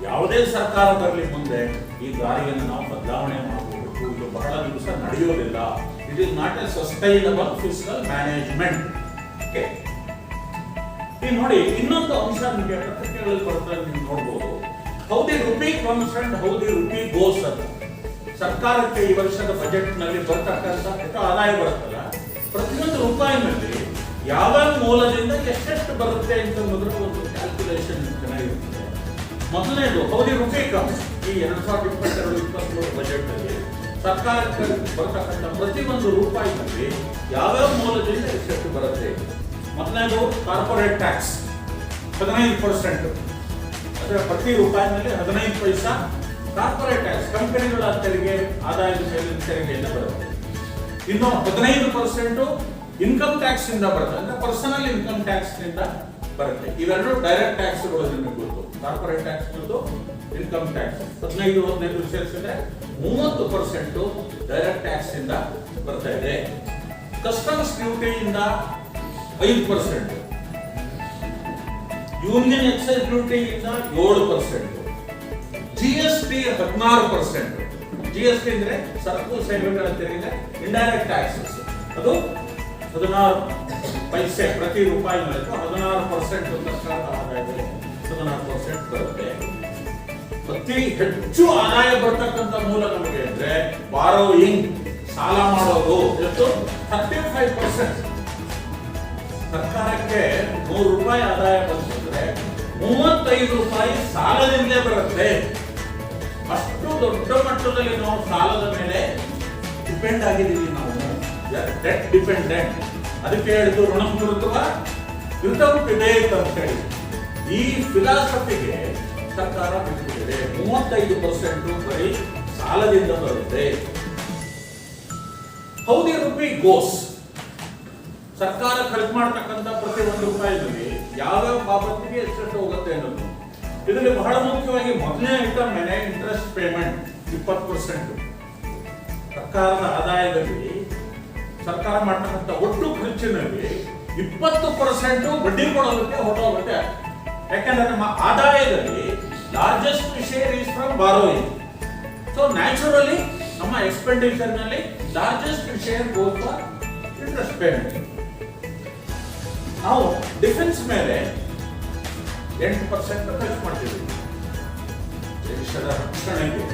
ಯಾವುದೇ ಸರ್ಕಾರ ಬರಲಿ ಮುಂದೆ ಈ ದಾರಿಯನ್ನು ನಾವು ಬದಲಾವಣೆ ಮಾಡಬೇಕು. ಇದು ಬಹಳ ದಿವಸ ನಡೆಯೋದಿಲ್ಲ. It is not a sustainable fiscal management. Okay, ಈಗ ನೋಡಿ, ಇನ್ನೊಂದು ಅಂಶ ನಿಮಗೆ ಪತ್ರಿಕೆಗಳಲ್ಲಿ ಬರ್ತಾ ನೀವು ನೋಡ್ಬೋದು. How the rupee comes and how the rupee goes ಅಂತ. ಸರ್ಕಾರಕ್ಕೆ ಈ ವರ್ಷದ ಬಜೆಟ್ ನಲ್ಲಿ ಬರ್ತಕ್ಕಂಥ ಎಷ್ಟು ಆದಾಯ ಬರುತ್ತಲ್ಲ, ಪ್ರತಿಯೊಂದು ರೂಪಾಯಿನಲ್ಲಿ ಯಾವ ಮೂಲದಿಂದ ಎಷ್ಟೆಷ್ಟು ಬರುತ್ತೆ ಅಂತ ಒಂದು ಕ್ಯಾಲ್ಕುಲೇಷನ್ ಚೆನ್ನಾಗಿರುತ್ತೆ. ಮೊದಲನೇದು ಹೌ ದಿ ರುಪಿ ಕಮ್ಸ್. ಈ 2022-23 ಬಜೆಟ್ ಅಲ್ಲಿ ಸರ್ಕಾರಕ್ಕೆ ಬರ್ತಕ್ಕಂಥ ಪ್ರತಿಯೊಂದು ರೂಪಾಯಿನಲ್ಲಿ ಯಾವ್ಯಾವ ಮೂಲದಿಂದ ಎಷ್ಟೆಷ್ಟು ಬರುತ್ತೆ. ಮೊದಲನೇದು ಕಾರ್ಪೊರೇಟ್ ಟ್ಯಾಕ್ಸ್ 15%. ಅಂದ್ರೆ ಪ್ರತಿ ರೂಪಾಯಿನಲ್ಲಿ 15 ಪೈಸಾ ಕಾರ್ಪೊರೇಟ್ ಟ್ಯಾಕ್ಸ್, ಕಂಪನಿಗಳ ತೆರಿಗೆ, ಆದಾಯದ ಮೇಲಿನ ತೆರಿಗೆಯಿಂದ ಬರುತ್ತೆ. ಇನ್ನು 15% ಇನ್ಕಮ್ ಟ್ಯಾಕ್ಸ್ ಇಂದ ಬರುತ್ತೆ, ಅಂದ್ರೆ ಪರ್ಸನಲ್ ಇನ್ಕಮ್ ಟ್ಯಾಕ್ಸ್ ನಿಂದ ಬರುತ್ತೆ. ಇವೆರಡು ಡೈರೆಕ್ಟ್ ಟ್ಯಾಕ್ಸ್ಗಳು ನಿಮಗೆ ಗೊತ್ತು. ಕಾರ್ಪೊರೇಟ್ ಟ್ಯಾಕ್ಸ್ ಮತ್ತು ಇನ್ಕಮ್ ಟ್ಯಾಕ್ಸ್ 15 ಸೇರಿಸಿದ್ರೆ 30% ಡೈರೆಕ್ಟ್ ಟ್ಯಾಕ್ಸ್ ಇಂದ ಬರ್ತಾ ಇದೆ. ಕಸ್ಟಮ್ಸ್ ಡ್ಯೂಟಿಯಿಂದ 5%, ಯೂನಿಯನ್ ಎಕ್ಸೈಸ್ ಡ್ಯೂಟಿಯಿಂದ 7%, GST 16%. GST ಅಂದ್ರೆ ಸರಕು ಸೇವೆಗಳ ತೆರಿಗೆ, ಇಂಡೈರೆಕ್ಟ್ ಟ್ಯಾಕ್ಸಸ್, ಅದು 16 ಪೈಸೆ ಪ್ರತಿ ರೂಪಾಯಿ ಮೇಲೆ 16% ಸರ್ಕಾರದ ಆದಾಯದಲ್ಲಿ 16% ಬರುತ್ತೆ. ಅತಿ ಹೆಚ್ಚು ಆದಾಯ ಬರ್ತಕ್ಕಂಥ ಮೂಲ ನಮಗೆ ಅಂದ್ರೆ ಬಾರೋಯಿಂಗ್, ಸಾಲ ಮಾಡೋದು. ಎಷ್ಟು? 35%. ಸರ್ಕಾರಕ್ಕೆ 100 ರೂಪಾಯಿ ಆದಾಯ ಬಂತಂದ್ರೆ 35 ರೂಪಾಯಿ ಸಾಲದಿಂದಲೇ ಬರುತ್ತೆ. ಅಷ್ಟು ದೊಡ್ಡ ಮಟ್ಟದಲ್ಲಿ ನಾವು ಸಾಲದ ಮೇಲೆ ಡಿಪೆಂಡ್ ಆಗಿದ್ದೀವಿ. ನಾವು ಡೆಟ್ ಡಿಪೆಂಡೆಂಟ್. ಅದಕ್ಕೆ ಹೇಳಿದ್ದು ಋಣಂ ಕೃತ್ವ ಯುತಂ ಪಿಬೇತ್ ಅಂತ ಹೇಳಿ. ಈ ಫಿಲಾಸಫಿಗೆ ಸರ್ಕಾರ ಬಿಟ್ಟಿದೆ. 35% ಬರೀ ಸಾಲದಿಂದ ಬರುತ್ತೆ. How the rupee goes? ಸರ್ಕಾರ ಖರ್ಚು ಮಾಡತಕ್ಕಂಥ ಪ್ರತಿ 1 ರೂಪಾಯಿನಲ್ಲಿ ಯಾವ್ಯಾವ ಬಾಬತ್ತಿಗೆ ಎಷ್ಟು ಹೋಗುತ್ತೆ ಅನ್ನೋದು. ಇದರಲ್ಲಿ ಬಹಳ ಮುಖ್ಯವಾಗಿ ಮೊದಲನೇ ಐಟಮ್ ಮೇಲೆ ಇಂಟ್ರೆಸ್ಟ್ ಪೇಮೆಂಟ್ 20%. ಸರ್ಕಾರದ ಆದಾಯದಲ್ಲಿ ಸರ್ಕಾರ ಮಾಡತಕ್ಕಂಥ ಒಟ್ಟು ಖರ್ಚಿನಲ್ಲಿ 20% ಬಡ್ಡಿ ಕೊಡೋದಕ್ಕೆ ಹೊರಟೋಗುತ್ತೆ. ಯಾಕಂದ್ರೆ ನಮ್ಮ ಆದಾಯದಲ್ಲಿ largest share is from borrowing. So naturally ನಮ್ಮ ಎಕ್ಸ್ಪೆಂಡಿಚರ್ ನಲ್ಲಿ largest share goes for interest payment. ನಾವು ಡಿಫೆನ್ಸ್ ಮೇಲೆ 8% ಖರ್ಚು ಮಾಡ್ತೀವಿ. ದೇಶದ ರಕ್ಷಣೆಗೆ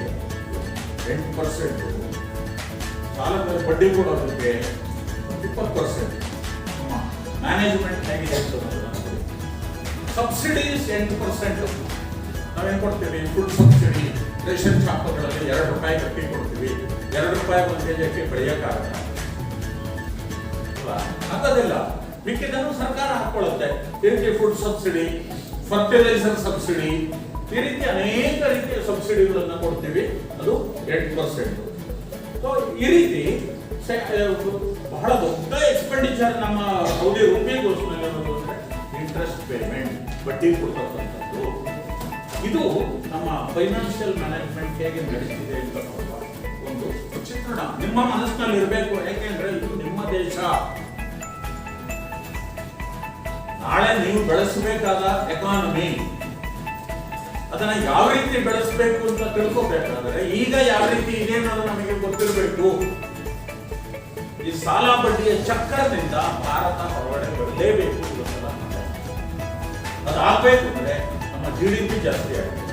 8%, ಸಾಲದ ಬಡ್ಡಿ ಕೊಡೋದಕ್ಕೆ 20%. ಮ್ಯಾನೇಜ್ಮೆಂಟ್ ಹೇಗಿದೆ? ಸಬ್ಸಿಡೀಸ್ 8%. ನಾವೇನ್ ಕೊಡ್ತೀವಿ? Food subsidy. ರೇಷನ್ ಶಾಪ್ಗಳಲ್ಲಿ 2 ರೂಪಾಯಿ ಕಟ್ಟಿ ಕೊಡ್ತೀವಿ. 2 ರೂಪಾಯಿ 1 ಕೆಜಿ ಅಕ್ಕಿ ಬೆಳೆಯಕ್ಕಾಗಲ್ಲ. ಹಾಕೋದಿಲ್ಲ, ಮಿಕ್ಕಿದನ್ನು ಸರ್ಕಾರ ಹಾಕೊಳ್ಳುತ್ತೆ. ಈ ರೀತಿ ಫುಡ್ ಸಬ್ಸಿಡಿ, ಫರ್ಟಿಲೈಸರ್ ಸಬ್ಸಿಡಿ, ಈ ರೀತಿ ಅನೇಕ ರೀತಿಯ ಸಬ್ಸಿಡಿಗಳನ್ನು ಕೊಡ್ತೀವಿ. ಅದು 8%. ಸೊ ಈ ರೀತಿ ಬಹಳ ದೊಡ್ಡ ಎಕ್ಸ್ಪೆಂಡಿಚರ್ ನಮ್ಮ ಸೌದಿ ರುಪಿಗೋಸ್ಕರ ಇಂಟ್ರೆಸ್ಟ್ ಪೇಮೆಂಟ್, ಬಡ್ಡಿ ಕೊಡ್ತಕ್ಕಂಥದ್ದು. ಇದು ನಮ್ಮ ಫೈನಾನ್ಷಿಯಲ್ ಮ್ಯಾನೇಜ್ಮೆಂಟ್ ಹೇಗೆ ನಡೀತಿದೆ ಅಂತ ಒಂದು ಚಿತ್ರಣ ನಿಮ್ಮ ಮನಸ್ಸಿನಲ್ಲಿ ಇರಬೇಕು. ಯಾಕೆಂದ್ರೆ ಇದು ನಿಮ್ಮ ದೇಶ. ನಾಳೆ ನೀವು ಬೆಳೆಸಬೇಕಾದ ಎಕಾನಮಿ, ಅದನ್ನ ಯಾವ ರೀತಿ ಬೆಳೆಸಬೇಕು ಅಂತ ತಿಳ್ಕೋಬೇಕಾದ್ರೆ ಈಗ ಯಾವ ರೀತಿ ಇದೆ ಅನ್ನೋದು ನಮಗೆ ಗೊತ್ತಿರಬೇಕು. ಈ ಸಾಲ ಬಡ್ಡಿಯ ಚಕ್ರದಿಂದ ಭಾರತ ಹೊರಗಡೆ ಬರಲೇಬೇಕು. ಅದಾಗಬೇಕು ಅಂದ್ರೆ ನಮ್ಮ GDP ಜಾಸ್ತಿ ಆಗುತ್ತೆ.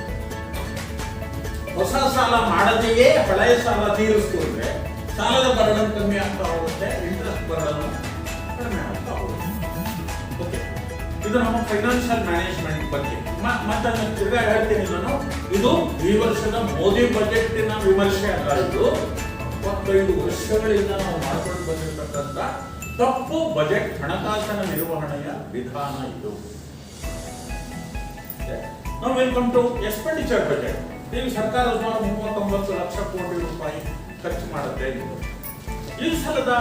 ಹೊಸ ಸಾಲ ಮಾಡದೆಯೇ ಹಳೆಯ ಸಾಲ ತೀರಿಸಿಕೊಂಡ್ರೆ ಸಾಲದ ಬರ್ಡನ್ ಕಮ್ಮಿ ಆಗ್ತಾ ಹೋಗುತ್ತೆ, ಇಂಟ್ರೆಸ್ಟ್ ಬರ್ಡನ್ ಕಡಿಮೆ ಆಗ್ತಾ ಹೋಗುತ್ತೆ. ಓಕೆ, ಇದು ನಮ್ಮ ಫೈನಾನ್ಷಿಯಲ್ ಮ್ಯಾನೇಜ್ಮೆಂಟ್ ಬಗ್ಗೆ. ಮತ್ತೆ ತಿರ್ಗಾ ಹೇಳ್ತೀನಿ ನಾನು, ಇದು ಈ ವರ್ಷದ ಮೋದಿ ಬಜೆಟ್ಟಿನ ವಿಮರ್ಶೆ ಅಲ್ಲ. ಇದು 25 ವರ್ಷಗಳಿಂದ ನಾವು ಮಾಡ್ಕೊಂಡು ಬಂದಿರತಕ್ಕಂಥ ತಪ್ಪು ಬಜೆಟ್, ಹಣಕಾಸಿನ ನಿರ್ವಹಣೆಯ ವಿಧಾನ ಇದು. ನಾವು ವೆಲ್ಕಮ್ ಟು ಎಕ್ಸ್ಪೆಂಡಿಚರ್ ಬಜೆಟ್. ಈಗ ಸರ್ಕಾರ ಸುಮಾರು 39 ಲಕ್ಷ ಕೋಟಿ ರೂಪಾಯಿ ಖರ್ಚು ಮಾಡುತ್ತೆ. ಈ ಸಲದ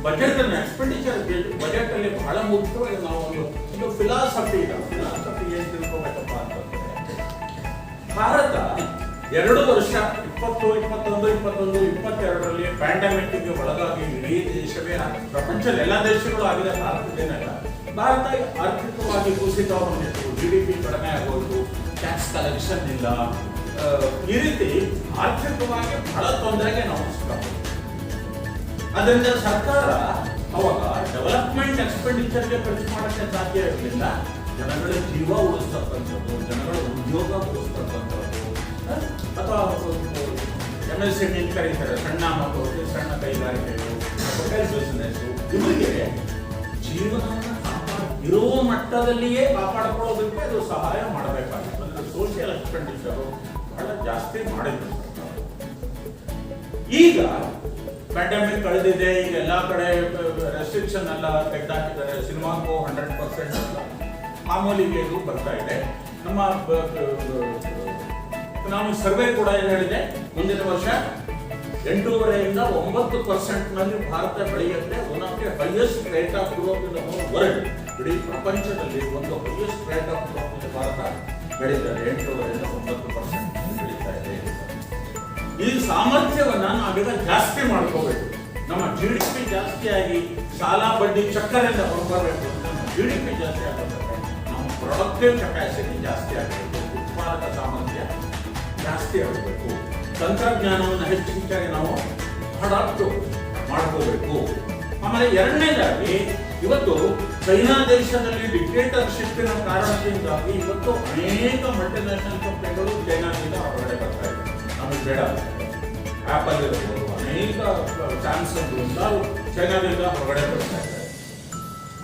ಬಜೆಟ್ ಅನ್ನು ಎಕ್ಸ್ಪೆಂಡಿಚರ್ ಬಜೆಟ್ ಅಲ್ಲಿ ಬಹಳ ಮುಖ್ಯವಾಗಿ ನಾವು ಒಂದು ಫಿಲಾಸಫಿ ಇದೆ. ಫಿಲಾಸಫಿ ಏನ್ ತಿಳ್ಕೋಬೇಕಪ್ಪ ಅಂತಂದ್ರೆ, ಭಾರತ 2 ವರ್ಷ 20, 21, 22ರಲ್ಲಿ ಪ್ಯಾಂಡಮಿಕ್ ಗೆ ಒಳಗಾಗಿ ಇಡೀ ದೇಶವೇ, ಪ್ರಪಂಚದ ಎಲ್ಲ ದೇಶಗಳು ಆಗಿದೆ, ಭಾರತದೇನಲ್ಲ. ಭಾರತ ಆರ್ಥಿಕವಾಗಿ ಕುಸಿತ ಹೊಂದಿತ್ತು, GDP ಕಡಿಮೆ ಆಗೋದು, ಟ್ಯಾಕ್ಸ್ ಕಲೆಕ್ಷನ್ ಇಲ್ಲ, ಈ ರೀತಿ ಆರ್ಥಿಕವಾಗಿ ಬಹಳ ತೊಂದರೆಗೆ ನಾವು ಸಿಕ್ಕಾಪಟ್ಟೆ. ಅದರಿಂದ ಸರ್ಕಾರ ಅವಾಗ ಡೆವಲಪ್ಮೆಂಟ್ ಎಕ್ಸ್ಪೆಂಡಿಚರ್ಗೆ ಖರ್ಚು ಮಾಡಕ್ಕೆ ಸಾಧ್ಯ ಇರಲಿಲ್ಲ. ಜನಗಳ ಜೀವ ಉಳಿಸ್ತಕ್ಕಂಥದ್ದು, ಜನಗಳ ಉದ್ಯೋಗ ಉಳಿಸ್ತಕ್ಕಂಥದ್ದು, ಅಥವಾ MSME ಕರೀತಾರೆ, ಸಣ್ಣ ಮತ್ತು ಸಣ್ಣ ಕೈಗಾರಿಕೆಗಳು, ಹೋಟೆಲ್ ಬಿಸಿನೆಸ್, ಇವರಿಗೆ ಜೀವನವನ್ನು ಇರುವ ಮಟ್ಟದಲ್ಲಿಯೇ ಕಾಪಾಡಿಕೊಳ್ಳೋದಕ್ಕೆ ಅದು ಸಹಾಯ ಮಾಡಬೇಕಾಗಿತ್ತು. ಅಂದ್ರೆ ಸೋಷಿಯಲ್ ಎಕ್ಸ್ಪೆಂಡಿಚರ್ ಬಹಳ ಜಾಸ್ತಿ ಮಾಡಿದ್ರು. ಈಗ ಪ್ಯಾಂಡಮಿಕ್ ಕಳೆದಿದೆ, ಈಗ ಎಲ್ಲಾ ಕಡೆ ರೆಸ್ಟ್ರಿಕ್ಷನ್ ಎಲ್ಲ ತೆಗೆದಾಕಿದ್ದಾರೆ. ಸಿನಿಮಾಕ್ಕೂ 100% ಅಲ್ಲ, ಮಾಮೂಲಿಗೆ ಇದು ಬರ್ತಾ ಇದೆ. ನಮ್ಮ ಎಕನಾಮಿಕ್ ಸರ್ವೆ ಕೂಡ ಏನು ಹೇಳಿದೆ, ಮುಂದಿನ ವರ್ಷ 8.5% 9% ನಲ್ಲಿ ಭಾರತ ಬೆಳೆಯುತ್ತೆ. One of the highest rate of growth in the whole world. ಇಡೀ ಪ್ರಪಂಚದಲ್ಲಿ ಒಂದು highest rate of growth Bharat ಬೆಳೀತಾರೆ. 8.5% 9% ಬೆಳೀತಾ ಇದೆ. ಈ ಸಾಮರ್ಥ್ಯವನ್ನ ನಾವೀಗ ಜಾಸ್ತಿ ಮಾಡ್ಕೋಬೇಕು. ನಮ್ಮ GDP ಜಾಸ್ತಿ ಆಗಿ ಸಾಲ ಬಡ್ಡಿ ಚಕ್ಕರಿಂದ ಹೊರಬರಬೇಕು. ನಮ್ಮ GDP ಜಾಸ್ತಿ ಆಗಬೇಕು, ನಮ್ಮ ಪ್ರೊಡಕ್ಟಿವ್ ಕೆಪಾಸಿಟಿ ಜಾಸ್ತಿ ಆಗಬೇಕು, ಉತ್ಪಾದಕ ಸಾಮರ್ಥ್ಯ ಜಾಸ್ತಿ ಆಗಬೇಕು, ತಂತ್ರಜ್ಞಾನವನ್ನು ಹೆಚ್ಚಾಗಿ ನಾವು ಅಡಾಪ್ಟ್ ಮಾಡ್ಕೋಬೇಕು. ಆಮೇಲೆ ಎರಡನೇದಾಗಿ, ಇವತ್ತು ಚೈನಾ ದೇಶದಲ್ಲಿ ಡಿಕ್ಟೇಟರ್ಶಿಪ್ಪಿನ ಕಾರಣದಿಂದಾಗಿ ಇವತ್ತು ಅನೇಕ ಮಲ್ಟಿನ್ಯಾಷನಲ್ ಕಂಪನಿಗಳು ಚೈನಾದಿಂದ ಹೊರಗಡೆ ಬೇಡ. ಆಪಲ್ ಇರ್ಬೋದು, ಅನೇಕ ಸ್ಯಾಮ್ಸಂಗ್ ಚೈನಾದಿಂದ ಹೊರಗಡೆ ಬರ್ತಾ ಇದ್ದಾರೆ.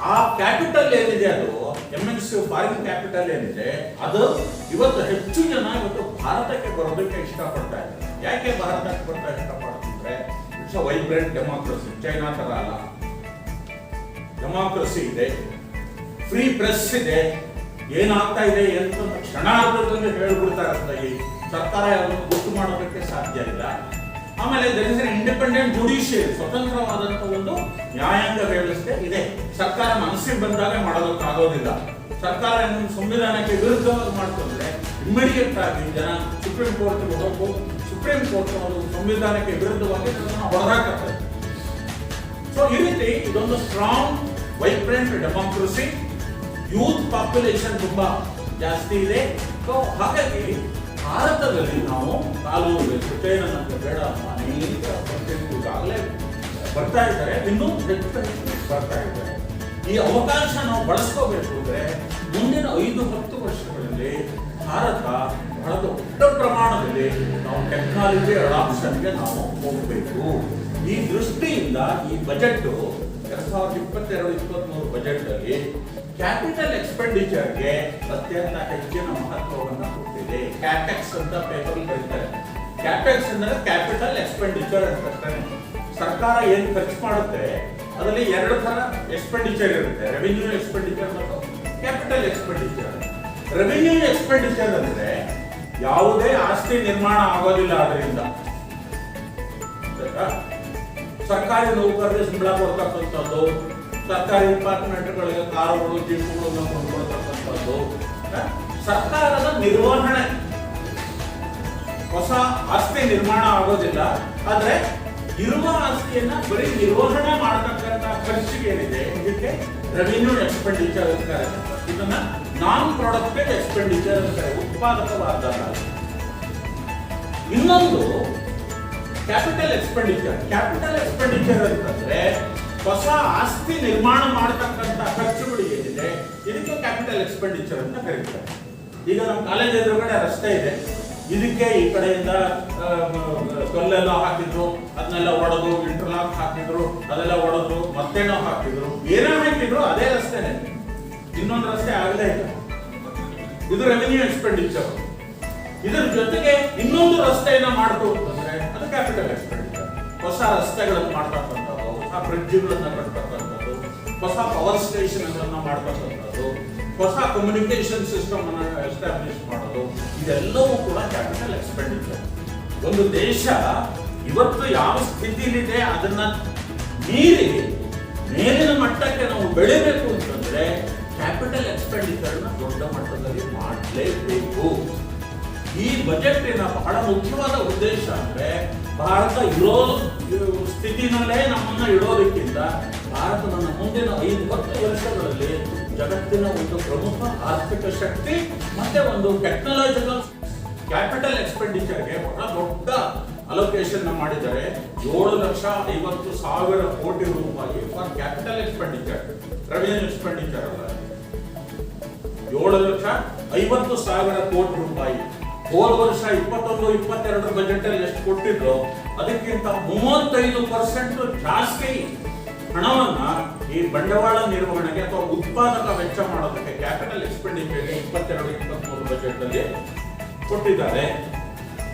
ಆ ಕ್ಯಾಪಿಟಲ್ ಏನಿದೆ, ಅದು MNC ಫಾರಿನ್ ಕ್ಯಾಪಿಟಲ್ ಏನಿದೆ, ಅದು ಇವತ್ತು ಹೆಚ್ಚು ಜನ ಇವತ್ತು ಭಾರತಕ್ಕೆ ಬರೋದಕ್ಕೆ ಇಷ್ಟಪಡ್ತಾ ಇದ್ದಾರೆ. ಯಾಕೆ ಭಾರತಕ್ಕೆ ಬರ್ತಾ ಇಷ್ಟಪಡ್ತಿದ್ರೆ, it's a vibrant democracy. China ತರ ಅಲ್ಲ, ಡೆಮಾಕ್ರಸಿ ಇದೆ, ಫ್ರೀ ಪ್ರೆಸ್ ಇದೆ, ಏನಾಗ್ತಾ ಇದೆ ಅಂತ ಕ್ಷಣಾರ್ಧದಲ್ಲಿ ಹೇಳ್ಬಿಡ್ತಾರೆ ಅಂತ ಈ ಸರ್ಕಾರ ಅದನ್ನು ಗೊತ್ತು ಮಾಡೋದಕ್ಕೆ ಸಾಧ್ಯ ಇಲ್ಲ. ಆಮೇಲೆ there is an independent judiciary, ಸ್ವತಂತ್ರವಾದಂತ ಒಂದು ನ್ಯಾಯಾಂಗ ವ್ಯವಸ್ಥೆ ಇದೆ. ಸರ್ಕಾರ ಮನಸ್ಸಿಗೆ ಬಂದಾಗ ಮಾಡೋದಕ್ಕಾಗೋದಿಲ್ಲ. ಸರ್ಕಾರ ಸಂವಿಧಾನಕ್ಕೆ ವಿರುದ್ಧವಾಗಿ ಮಾಡ್ಕೊಂಡ್ರೆ ಇಮಿಡಿಯೇಟ್ ಆಗಿ ಜನ ಸುಪ್ರೀಂ ಕೋರ್ಟ್ಗೆ ಹೋಗಬೇಕು. ಸುಪ್ರೀಂ ಕೋರ್ಟ್ ಅವರು ಸಂವಿಧಾನಕ್ಕೆ ವಿರುದ್ಧವಾಗಿ ಹೊರಹಾಕುತ್ತೆ. ಸೊ ಈ ರೀತಿ ಇದೊಂದು strong vibrant democracy. Youth population ತುಂಬಾ ಜಾಸ್ತಿ ಇದೆ. ಸೊ ಹಾಗಾಗಿ ಭಾರತದಲ್ಲಿ ನಾವು ಕಾಲು ಚೈನಾನಂತೆ ಬೇಡ, ಅನೇಕ ಈಗಾಗಲೇ ಬರ್ತಾ ಇದ್ದಾರೆ, ಇನ್ನೂ ಹೆಚ್ಚು ಬರ್ತಾ ಇದ್ದಾರೆ. ಈ ಅವಕಾಶ ನಾವು ಬಳಸ್ಕೋಬೇಕು ಅಂದ್ರೆ ಮುಂದಿನ 5-10 ವರ್ಷಗಳಲ್ಲಿ ಭಾರತ ಬಹಳ ದೊಡ್ಡ ಪ್ರಮಾಣದಲ್ಲಿ ನಾವು ಟೆಕ್ನಾಲಜಿ ಅಡಾಪ್ಷನ್ಗೆ ನಾವು ಹೋಗಬೇಕು. ಈ ದೃಷ್ಟಿಯಿಂದ ಈ ಬಜೆಟ್ 2022-23 ಬಜೆಟ್ ಅಲ್ಲಿ ಕ್ಯಾಪಿಟಲ್ ಎಕ್ಸ್ಪೆಂಡಿಚರ್ಗೆ ಅತ್ಯಂತ ಹೆಚ್ಚಿನ ಮಹತ್ವವನ್ನು ಕೊಟ್ಟಿದೆ. ಕ್ಯಾಪೆಕ್ಸ್ ಅಂತ ಪೇಪರ್ ಕರೀತಾರೆ. ಕ್ಯಾಪೆಕ್ಸ್ ಅಂದ್ರೆ ಕ್ಯಾಪಿಟಲ್ ಎಕ್ಸ್ಪೆಂಡಿಚರ್ ಅಂತ. ಸರ್ಕಾರ ಏನು ಖರ್ಚು ಮಾಡುತ್ತೆ ಅದರಲ್ಲಿ 2 ತರ ಎಕ್ಸ್ಪೆಂಡಿಚರ್ ಇರುತ್ತೆ, ರೆವಿನ್ಯೂ ಎಕ್ಸ್ಪೆಂಡಿಚರ್ ಮತ್ತು ಕ್ಯಾಪಿಟಲ್ ಎಕ್ಸ್ಪೆಂಡಿಚರ್. ರೆವಿನ್ಯೂ ಎಕ್ಸ್ಪೆಂಡಿಚರ್ ಅಂದ್ರೆ ಯಾವುದೇ ಆಸ್ತಿ ನಿರ್ಮಾಣ ಆಗೋದಿಲ್ಲ ಅದರಿಂದ. ಸರ್ಕಾರಿ ನೌಕರರಿಗೆ ಸಂಬಳ ಕೊಡ್ತಕ್ಕಂಥದ್ದು, ಸರ್ಕಾರಿ ಡಿಪಾರ್ಟ್ಮೆಂಟ್ಗಳಿಗೆ ಕಾರುಗಳು ಜೀಪುಗಳನ್ನು ಕೊಂಡ್ಕೊಳ್ತಕ್ಕಂಥದ್ದು, ಸರ್ಕಾರದ ನಿರ್ವಹಣೆ. ಹೊಸ ಆಸ್ತಿ ನಿರ್ಮಾಣ ಆಗೋದಿಲ್ಲ, ಆದ್ರೆ ಇರುವ ಆಸ್ತಿಯನ್ನ ಬರೀ ನಿರ್ವಹಣೆ ಮಾಡತಕ್ಕಂಥ ಖರ್ಚಿಗೆ ಏನಿದೆ ಇದಕ್ಕೆ ರೆವಿನ್ಯೂ ಎಕ್ಸ್ಪೆಂಡಿಚರ್ ಅಂತಾರೆ. ಇದನ್ನ ನಾನ್ ಪ್ರೊಡಕ್ಟಿವ್ ಎಕ್ಸ್ಪೆಂಡಿಚರ್ ಅಂತಾರೆ, ಉತ್ಪಾದಕವಾದಲ್ಲ. ಇನ್ನೊಂದು ಕ್ಯಾಪಿಟಲ್ ಎಕ್ಸ್ಪೆಂಡಿಚರ್. ಕ್ಯಾಪಿಟಲ್ ಎಕ್ಸ್ಪೆಂಡಿಚರ್ ಅಂತಂದ್ರೆ ಹೊಸ ಆಸ್ತಿ ನಿರ್ಮಾಣ ಮಾಡತಕ್ಕಂಥ ಖರ್ಚುಗಳು ಏನಿದೆ ಇದಕ್ಕೆ ಕ್ಯಾಪಿಟಲ್ ಎಕ್ಸ್ಪೆಂಡಿಚರ್ ಅಂತ ಕರೀತಾರೆ. ಈಗ ನಮ್ಮ ಕಾಲೇಜ್ ಎದುರುಗಡೆ ರಸ್ತೆ ಇದೆ, ಇದಕ್ಕೆ ಈ ಕಡೆಯಿಂದ ಕಲ್ಲೆಲ್ಲ ಹಾಕಿದ್ರು, ಅದನ್ನೆಲ್ಲ ಒಡೆದು ಇಂಟರ್ಲಾಕ್ ಹಾಕಿದ್ರು, ಅದೆಲ್ಲ ಒಡೆದು ಮತ್ತೇನೋ ಹಾಕಿದ್ರು, ಏನೋ ಹಾಕಿದ್ರು ಅದೇ ರಸ್ತೆನೆ, ಇನ್ನೊಂದು ರಸ್ತೆ ಆಗಲೇ ಇಲ್ಲ. ಇದು ರೆವಿನ್ಯೂ ಎಕ್ಸ್ಪೆಂಡಿಚರ್. ಇದರ ಜೊತೆಗೆ ಇನ್ನೊಂದು ರಸ್ತೆಯನ್ನ ಮಾಡ್ತು ಅಂತಂದ್ರೆ ಅದು ಕ್ಯಾಪಿಟಲ್ ಎಕ್ಸ್ಪೆಂಡಿಚರ್. ಹೊಸ ರಸ್ತೆಗಳನ್ನು ಮಾಡ್ತಕ್ಕಂಥದ್ದು, ಹೊಸ ಬ್ರಿಡ್ಜ್ಗಳನ್ನ ಕಟ್ತಕ್ಕಂಥದ್ದು, ಹೊಸ ಪವರ್ ಸ್ಟೇಷನ್ಗಳನ್ನ ಮಾಡ್ತಕ್ಕಂಥದ್ದು, ಹೊಸ ಕಮ್ಯುನಿಕೇಶನ್ ಸಿಸ್ಟಮ್ ಅನ್ನು ಎಸ್ಟಾಬ್ಲಿಷ್ ಮಾಡೋದು, ಇದೆಲ್ಲವೂ ಕೂಡ ಕ್ಯಾಪಿಟಲ್ ಎಕ್ಸ್ಪೆಂಡಿಚರ್. ಒಂದು ದೇಶ ಇವತ್ತು ಯಾವ ಸ್ಥಿತಿಲಿದೆ ಅದನ್ನ ಮೀರಿ ಮೇಲಿನ ಮಟ್ಟಕ್ಕೆ ನಾವು ಬೆಳಿಬೇಕು ಅಂತಂದ್ರೆ ಕ್ಯಾಪಿಟಲ್ ಎಕ್ಸ್ಪೆಂಡಿಚರ್ನ ದೊಡ್ಡ ಮಟ್ಟದಲ್ಲಿ ಮಾಡಲೇಬೇಕು. ಈ ಬಜೆಟಿನ ಬಹಳ ಮುಖ್ಯವಾದ ಉದ್ದೇಶ ಅಂದ್ರೆ ಭಾರತ ಇರೋ ಸ್ಥಿತಿನಲ್ಲೇ ನಮ್ಮನ್ನ ಇಡೋದಕ್ಕಿಂತ ಭಾರತ ನನ್ನ ಮುಂದಿನ 5-10 ವರ್ಷಗಳಲ್ಲಿ ಜಗತ್ತಿನ ಒಂದು ಪ್ರಮುಖ ಆರ್ಥಿಕ ಶಕ್ತಿ ಮತ್ತೆ ಒಂದು ಟೆಕ್ನಾಲಜಿಕಲ್. ಕ್ಯಾಪಿಟಲ್ ಎಕ್ಸ್ಪೆಂಡಿಚರ್ಗೆ ಬಹಳ ದೊಡ್ಡ ಅಲೋಕೇಶನ್ ಮಾಡಿದ್ದಾರೆ. 7,50,000 ಕೋಟಿ ರೂಪಾಯಿ for capital expenditure, revenue expenditure ಅಲ್ಲ. 7,50,000 ಕೋಟಿ ರೂಪಾಯಿ. ಹೋದ ವರ್ಷ 21-22 ಬಜೆಟ್ ಅಲ್ಲಿ ಎಷ್ಟು ಕೊಟ್ಟಿದ್ರು ಅದಕ್ಕಿಂತ 35% ಜಾಸ್ತಿ ಹಣವನ್ನ ಈ ಬಂಡವಾಳ ನಿರ್ವಹಣೆಗೆ ಅಥವಾ ಉತ್ಪಾದಕ ವೆಚ್ಚ ಮಾಡೋದಕ್ಕೆ ಕ್ಯಾಪಿಟಲ್ ಎಕ್ಸ್ಪೆಂಡಿಚರ್ಗೆ 22-23 ಬಜೆಟ್ ಅಲ್ಲಿ ಕೊಟ್ಟಿದ್ದಾರೆ.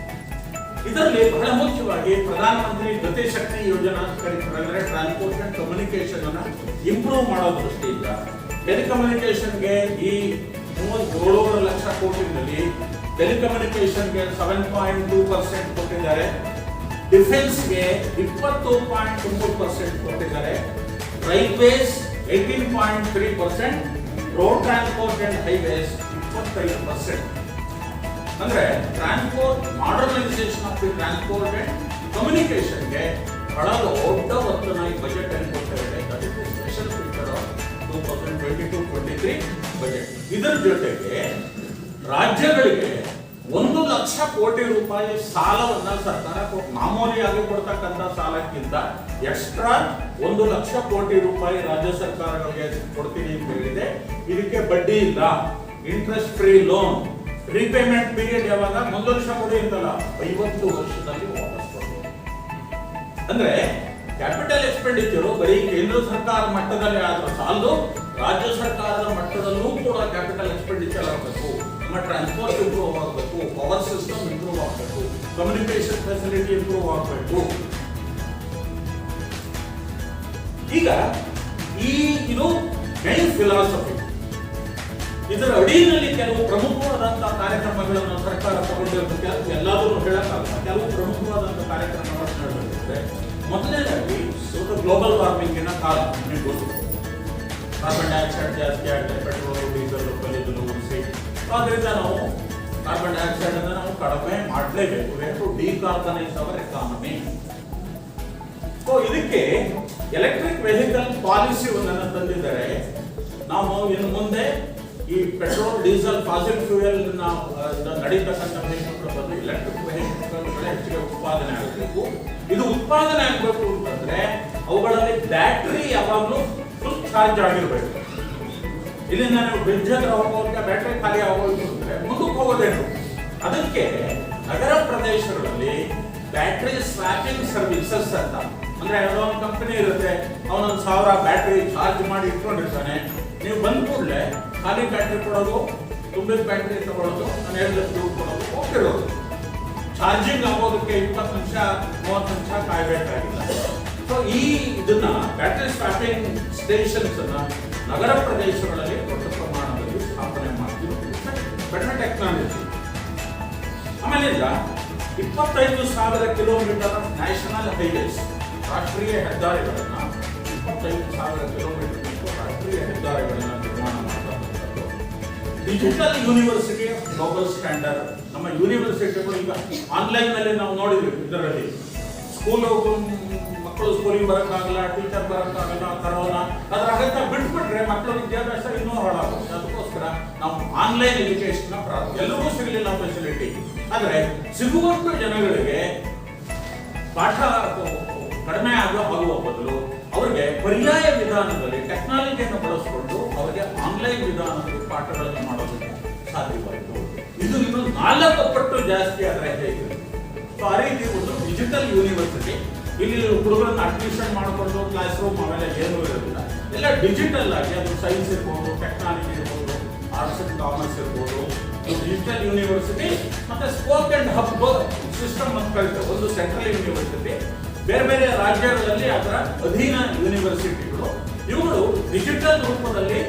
ಇದರಲ್ಲಿ ಬಹಳ ಮುಖ್ಯವಾಗಿ ಪ್ರಧಾನಮಂತ್ರಿ ಗತಿ ಶಕ್ತಿ ಯೋಜನಾ ಅಂತ ಕರೀತಾರೆ. ಅಂದ್ರೆ ಟ್ರಾನ್ಸ್ಪೋರ್ಟ್ ಅಂಡ್ ಕಮ್ಯುನಿಕೇಶನ್ ಅನ್ನ ಇಂಪ್ರೂವ್ ಮಾಡೋ ದೃಷ್ಟಿಯಿಂದ ಟೆಲಿಕಮ್ಯುನಿಕೇಶನ್ಗೆ ಈ 37 ಲಕ್ಷ ಕೋಟಿನಲ್ಲಿ ಟೆಲಿಕಮ್ಯುನಿಕೇಶನ್ಗೆ 7.2% ಕೊಟ್ಟಿದ್ದಾರೆ. ಡಿಫೆನ್ಸ್ಗೆ 20.3% ಕೊಟ್ಟಿದ್ದಾರೆ. Railways 18.3%, road transport and highways 25%. ಅಂದ್ರೆ transport modernisation of the transport and ಕಮ್ಯುನಿಕೇಶನ್ಗೆ ಬಹಳ ದೊಡ್ಡ ಒತ್ತನ್ನು ಈ ಬಜೆಟ್ ಅಲ್ಲಿ ಕೊಟ್ಟಿದ್ದಾರೆ. ಅದಕ್ಕೆ ಸ್ಪೆಷಲ್ ಫೀಚರ್ ಆಫ್ 2022-23 ಬಜೆಟ್. ಇದರ ಜೊತೆಗೆ ರಾಜ್ಯಗಳಿಗೆ 1 ಲಕ್ಷ ಕೋಟಿ ರೂಪಾಯಿ ಸಾಲವನ್ನ ಸರ್ಕಾರ ಮಾಮೂಲಿಯಾಗಿ ಕೊಡ್ತಕ್ಕಂಥ ಸಾಲಕ್ಕಿಂತ ಎಕ್ಸ್ಟ್ರಾ 1 ಲಕ್ಷ ಕೋಟಿ ರೂಪಾಯಿ ರಾಜ್ಯ ಸರ್ಕಾರಗಳಿಗೆ ಕೊಡ್ತೀನಿ ಅಂತ ಹೇಳಿದೆ. ಇದಕ್ಕೆ ಬಡ್ಡಿ ಇಲ್ಲ, interest free loan, repayment period ಯಾವಾಗ? 1 ವರ್ಷ ಕೊಡಿ ಅಂತಲ್ಲ, 50 ವರ್ಷದಲ್ಲಿ ವಾಪಸ್ ಕೊಡಬೇಕು. ಅಂದ್ರೆ ಕ್ಯಾಪಿಟಲ್ ಎಕ್ಸ್ಪೆಂಡಿಚರ್ ಬರೀ ಕೇಂದ್ರ ಸರ್ಕಾರ ಮಟ್ಟದಲ್ಲಿ ಆದ್ರೂ ಸಾಲದು, ರಾಜ್ಯ ಸರ್ಕಾರದ ಮಟ್ಟದಲ್ಲೂ ಕೂಡ ಕ್ಯಾಪಿಟಲ್ ಎಕ್ಸ್ಪೆಂಡಿಚರ್ ಆಗಬೇಕು. ನಮ್ಮ ಟ್ರಾನ್ಸ್ಪೋರ್ಟ್ ಇಂಪ್ರೂವ್ ಆಗಬೇಕು, ಪವರ್ ಸಿಸ್ಟಮ್ ಇಂಪ್ರೂವ್ ಆಗಬೇಕು, ಕಮ್ಯುನಿಕೇಶನ್ ಫೆಸಿಲಿಟಿ ಇಂಪ್ರೂವ್ ಆಗಬೇಕು. ಈಗ ಇದು ಮೇನ್ ಫಿಲಾಸಫಿ. ಇದರ ಅಡಿಯಲ್ಲಿ ಕೆಲವು ಪ್ರಮುಖವಾದಂತಹ ಕಾರ್ಯಕ್ರಮಗಳನ್ನು ಸರ್ಕಾರ ತಗೊಂಡಿರಬೇಕು. ಎಲ್ಲಾದರೂ ಹೇಳಕ್ಕಾಗಲ್ಲ, ಕೆಲವು ಪ್ರಮುಖವಾದಂತಹ ಕಾರ್ಯಕ್ರಮಗಳನ್ನು ನಡೆದಿರುತ್ತೆ. ಮೊದಲನೇದಾಗಿ ಗ್ಲೋಬಲ್ ವಾರ್ಮಿಂಗಿನ ಕಾಲ ನಿಮಗೆ ಗೊತ್ತು. ಕಾರ್ಬನ್ ಡೈಆಕ್ಸೈಡ್ ಜಾಸ್ತಿ ಆಗಿದೆ, ಪೆಟ್ರೋಲ್ ಡೀಸೆಲ್ ಕಲ್ಲಿದ್ದಲು ಉಳಿಸಿ. ಆದ್ರಿಂದ ನಾವು ಕಾರ್ಬನ್ ಡೈಆಕ್ಸೈಡ್ ಅನ್ನು ನಾವು ಕಡಿಮೆ ಮಾಡಲೇಬೇಕು. Decarbonise our economy. ಸೊ ಇದಕ್ಕೆ ಎಲೆಕ್ಟ್ರಿಕ್ ವೆಹಿಕಲ್ ಪಾಲಿಸಿ ಒಂದನ್ನು ತಂದಿದ್ದಾರೆ. ನಾವು ಇನ್ನು ಮುಂದೆ ಈ ಪೆಟ್ರೋಲ್ ಡೀಸೆಲ್ ಫಾಸಿಲ್ ಫ್ಯೂಯಲ್ ನಡೀತಕ್ಕಂಥ ವೆಹಿಕಲ್ ಬದಲು ಎಲೆಕ್ಟ್ರಿಕ್ ವೆಹಿಕಲ್ ಹೆಚ್ಚಿಗೆ ಉತ್ಪಾದನೆ ಆಗಬೇಕು. ಇದು ಉತ್ಪಾದನೆ ಆಗಬೇಕು ಅಂತಂದ್ರೆ ಅವುಗಳಲ್ಲಿ ಬ್ಯಾಟ್ರಿ ಯಾವಾಗಲೂ ಫುಲ್ ಚಾರ್ಜ್ ಆಗಿರಬೇಕು. ಇಲ್ಲಿಂದ ನೀವು ಬ್ರಿಡ್ಜ್ ಹತ್ರ ಹೋಗೋದಕ್ಕೆ ಬ್ಯಾಟ್ರಿ ಖಾಲಿ ಆಗೋದು ಅಂದ್ರೆ ಮುಂದಕ್ಕೆ ಹೋಗೋದೇನು. ಅದಕ್ಕೆ ನಗರ ಪ್ರದೇಶಗಳಲ್ಲಿ ಬ್ಯಾಟ್ರಿ ಸ್ವಾಪಿಂಗ್ ಸರ್ವಿಸಸ್ ಅಂತ, ಅಂದ್ರೆ ಯಾವುದೋ ಒಂದು ಕಂಪನಿ ಇರುತ್ತೆ, ಅವನೊಂದು 1000 ಬ್ಯಾಟ್ರಿ ಚಾರ್ಜ್ ಮಾಡಿ ಇಟ್ಕೊಂಡಿರ್ತಾನೆ. ನೀವು ಬಂದ ಕೂಡಲೇ ಖಾಲಿ ಬ್ಯಾಟ್ರಿ ಕೊಡೋದು, ತುಂಬಿದ ಬ್ಯಾಟ್ರಿ ತಗೊಳ್ಳೋದು, ನಾನು ಹೇಳಿದ ದುಡ್ಡು ಕೊಡೋದು, ಹೋಗ್ತಿರೋದು. ಚಾರ್ಜಿಂಗ್ ಆಗೋದಕ್ಕೆ 20 ನಿಮಿಷ 30 ನಿಮಿಷ ಕಾಯಬೇಕಾಗಿಲ್ಲ. ಸೊ ಇದನ್ನ ಬ್ಯಾಟ್ರಿ ಸ್ವಾಪಿಂಗ್ ಸ್ಟೇಷನ್ಸ್ ಅನ್ನ ನಗರ ಪ್ರದೇಶಗಳಲ್ಲಿ ದೊಡ್ಡ ಪ್ರಮಾಣದಲ್ಲಿ ಸ್ಥಾಪನೆ ಮಾಡ್ತಿರೋದು ಬೆಟರ್ ಟೆಕ್ನಾಲಜಿ. ಆಮೇಲೆ 25,000 ಕಿಲೋಮೀಟರ್ ನ್ಯಾಷನಲ್ ಹೈವೇಸ್, ರಾಷ್ಟ್ರೀಯ ಹೆದ್ದಾರಿಗಳನ್ನ 25,000 ಕಿಲೋಮೀಟರ್ ರಾಷ್ಟ್ರೀಯ ಹೆದ್ದಾರಿಗಳನ್ನ ನಿರ್ಮಾಣ ಮಾಡತಕ್ಕಂಥದ್ದು. Digital university of global standard. ನಮ್ಮ ಯೂನಿವರ್ಸಿಟಿಗಳು ಈಗ ಆನ್ಲೈನ್ ನಲ್ಲಿ ನಾವು ನೋಡಿದ್ವಿ. ಇದರಲ್ಲಿ ಮಕ್ಕಳು ಸ್ಕೂಲಿಗೆ ಬರೋಕ್ಕಾಗಲ್ಲ, ಟೀಚರ್ ಬರೋಕ್ಕಾಗಲ್ಲ, ಕರೋನಾ, ಅದರ ಅಗತ್ಯ ಬಿಟ್ಬಿಟ್ರೆ ಮಕ್ಕಳ ವಿದ್ಯಾಭ್ಯಾಸ ಇನ್ನೂ ಹಾಳಾಗುತ್ತೆ. ಅದಕ್ಕೋಸ್ಕರ ನಾವು ಆನ್ಲೈನ್ ಎಜುಕೇಶನ್ ಎಲ್ಲರಿಗೂ ಸಿಗಲಿಲ್ಲ ಫೆಸಿಲಿಟಿ. ಆದರೆ ಸಿಗುವಷ್ಟು ಜನಗಳಿಗೆ ಪಾಠ ಕಡಿಮೆ ಆಗುವ ಬದಲು ಅವರಿಗೆ ಪರ್ಯಾಯ ವಿಧಾನದಲ್ಲಿ ಟೆಕ್ನಾಲಜಿಯನ್ನು ಬಳಸಿಕೊಂಡು ಅವರಿಗೆ ಆನ್ಲೈನ್ ವಿಧಾನದಲ್ಲಿ ಪಾಠಗಳನ್ನು ಮಾಡೋದಕ್ಕೆ ಸಾಧ್ಯವಾಯಿತು. ಇದು ಇನ್ನು 4 ಪಟ್ಟು ಜಾಸ್ತಿ ಆದರೆ ಹೇಗೆ? ಸೊ ಆ ರೀತಿ ಒಂದು ಡಿಜಿಟಲ್ ಯೂನಿವರ್ಸಿಟಿ. ಇಲ್ಲಿ ಹುಡುಗರನ್ನ ಅಡ್ಮಿಷನ್ ಮಾಡಿಕೊಂಡು ಕ್ಲಾಸ್ ರೂಮ್ ಅವೆಲ್ಲ ಏನೂ ಇರೋದಿಲ್ಲ, ಎಲ್ಲ ಡಿಜಿಟಲ್ ಆಗಿ. ಅದು ಸೈನ್ಸ್ ಇರ್ಬೋದು, ಟೆಕ್ನಾಲಜಿ ಇರ್ಬೋದು, ಆರ್ಟ್ಸ್ ಅಂಡ್ ಕಾಮರ್ಸ್ ಇರ್ಬೋದು. ಡಿಜಿಟಲ್ ಯೂನಿವರ್ಸಿಟಿ ಮತ್ತೆ ಸ್ಪೋಕ್ ಅಂಡ್ ಹಬ್ ಸಿಸ್ಟಮ್ ಅಂತ ಕರೀತಾರೆ. ಒಂದು ಸೆಂಟ್ರಲ್ ಯೂನಿವರ್ಸಿಟಿ, ಬೇರೆ ಬೇರೆ ರಾಜ್ಯಗಳಲ್ಲಿ ಅದರ ಅಧೀನ ಯೂನಿವರ್ಸಿಟಿಗಳು. ಇವುಗಳು ಡಿಜಿಟಲ್ ರೂಪದಲ್ಲಿ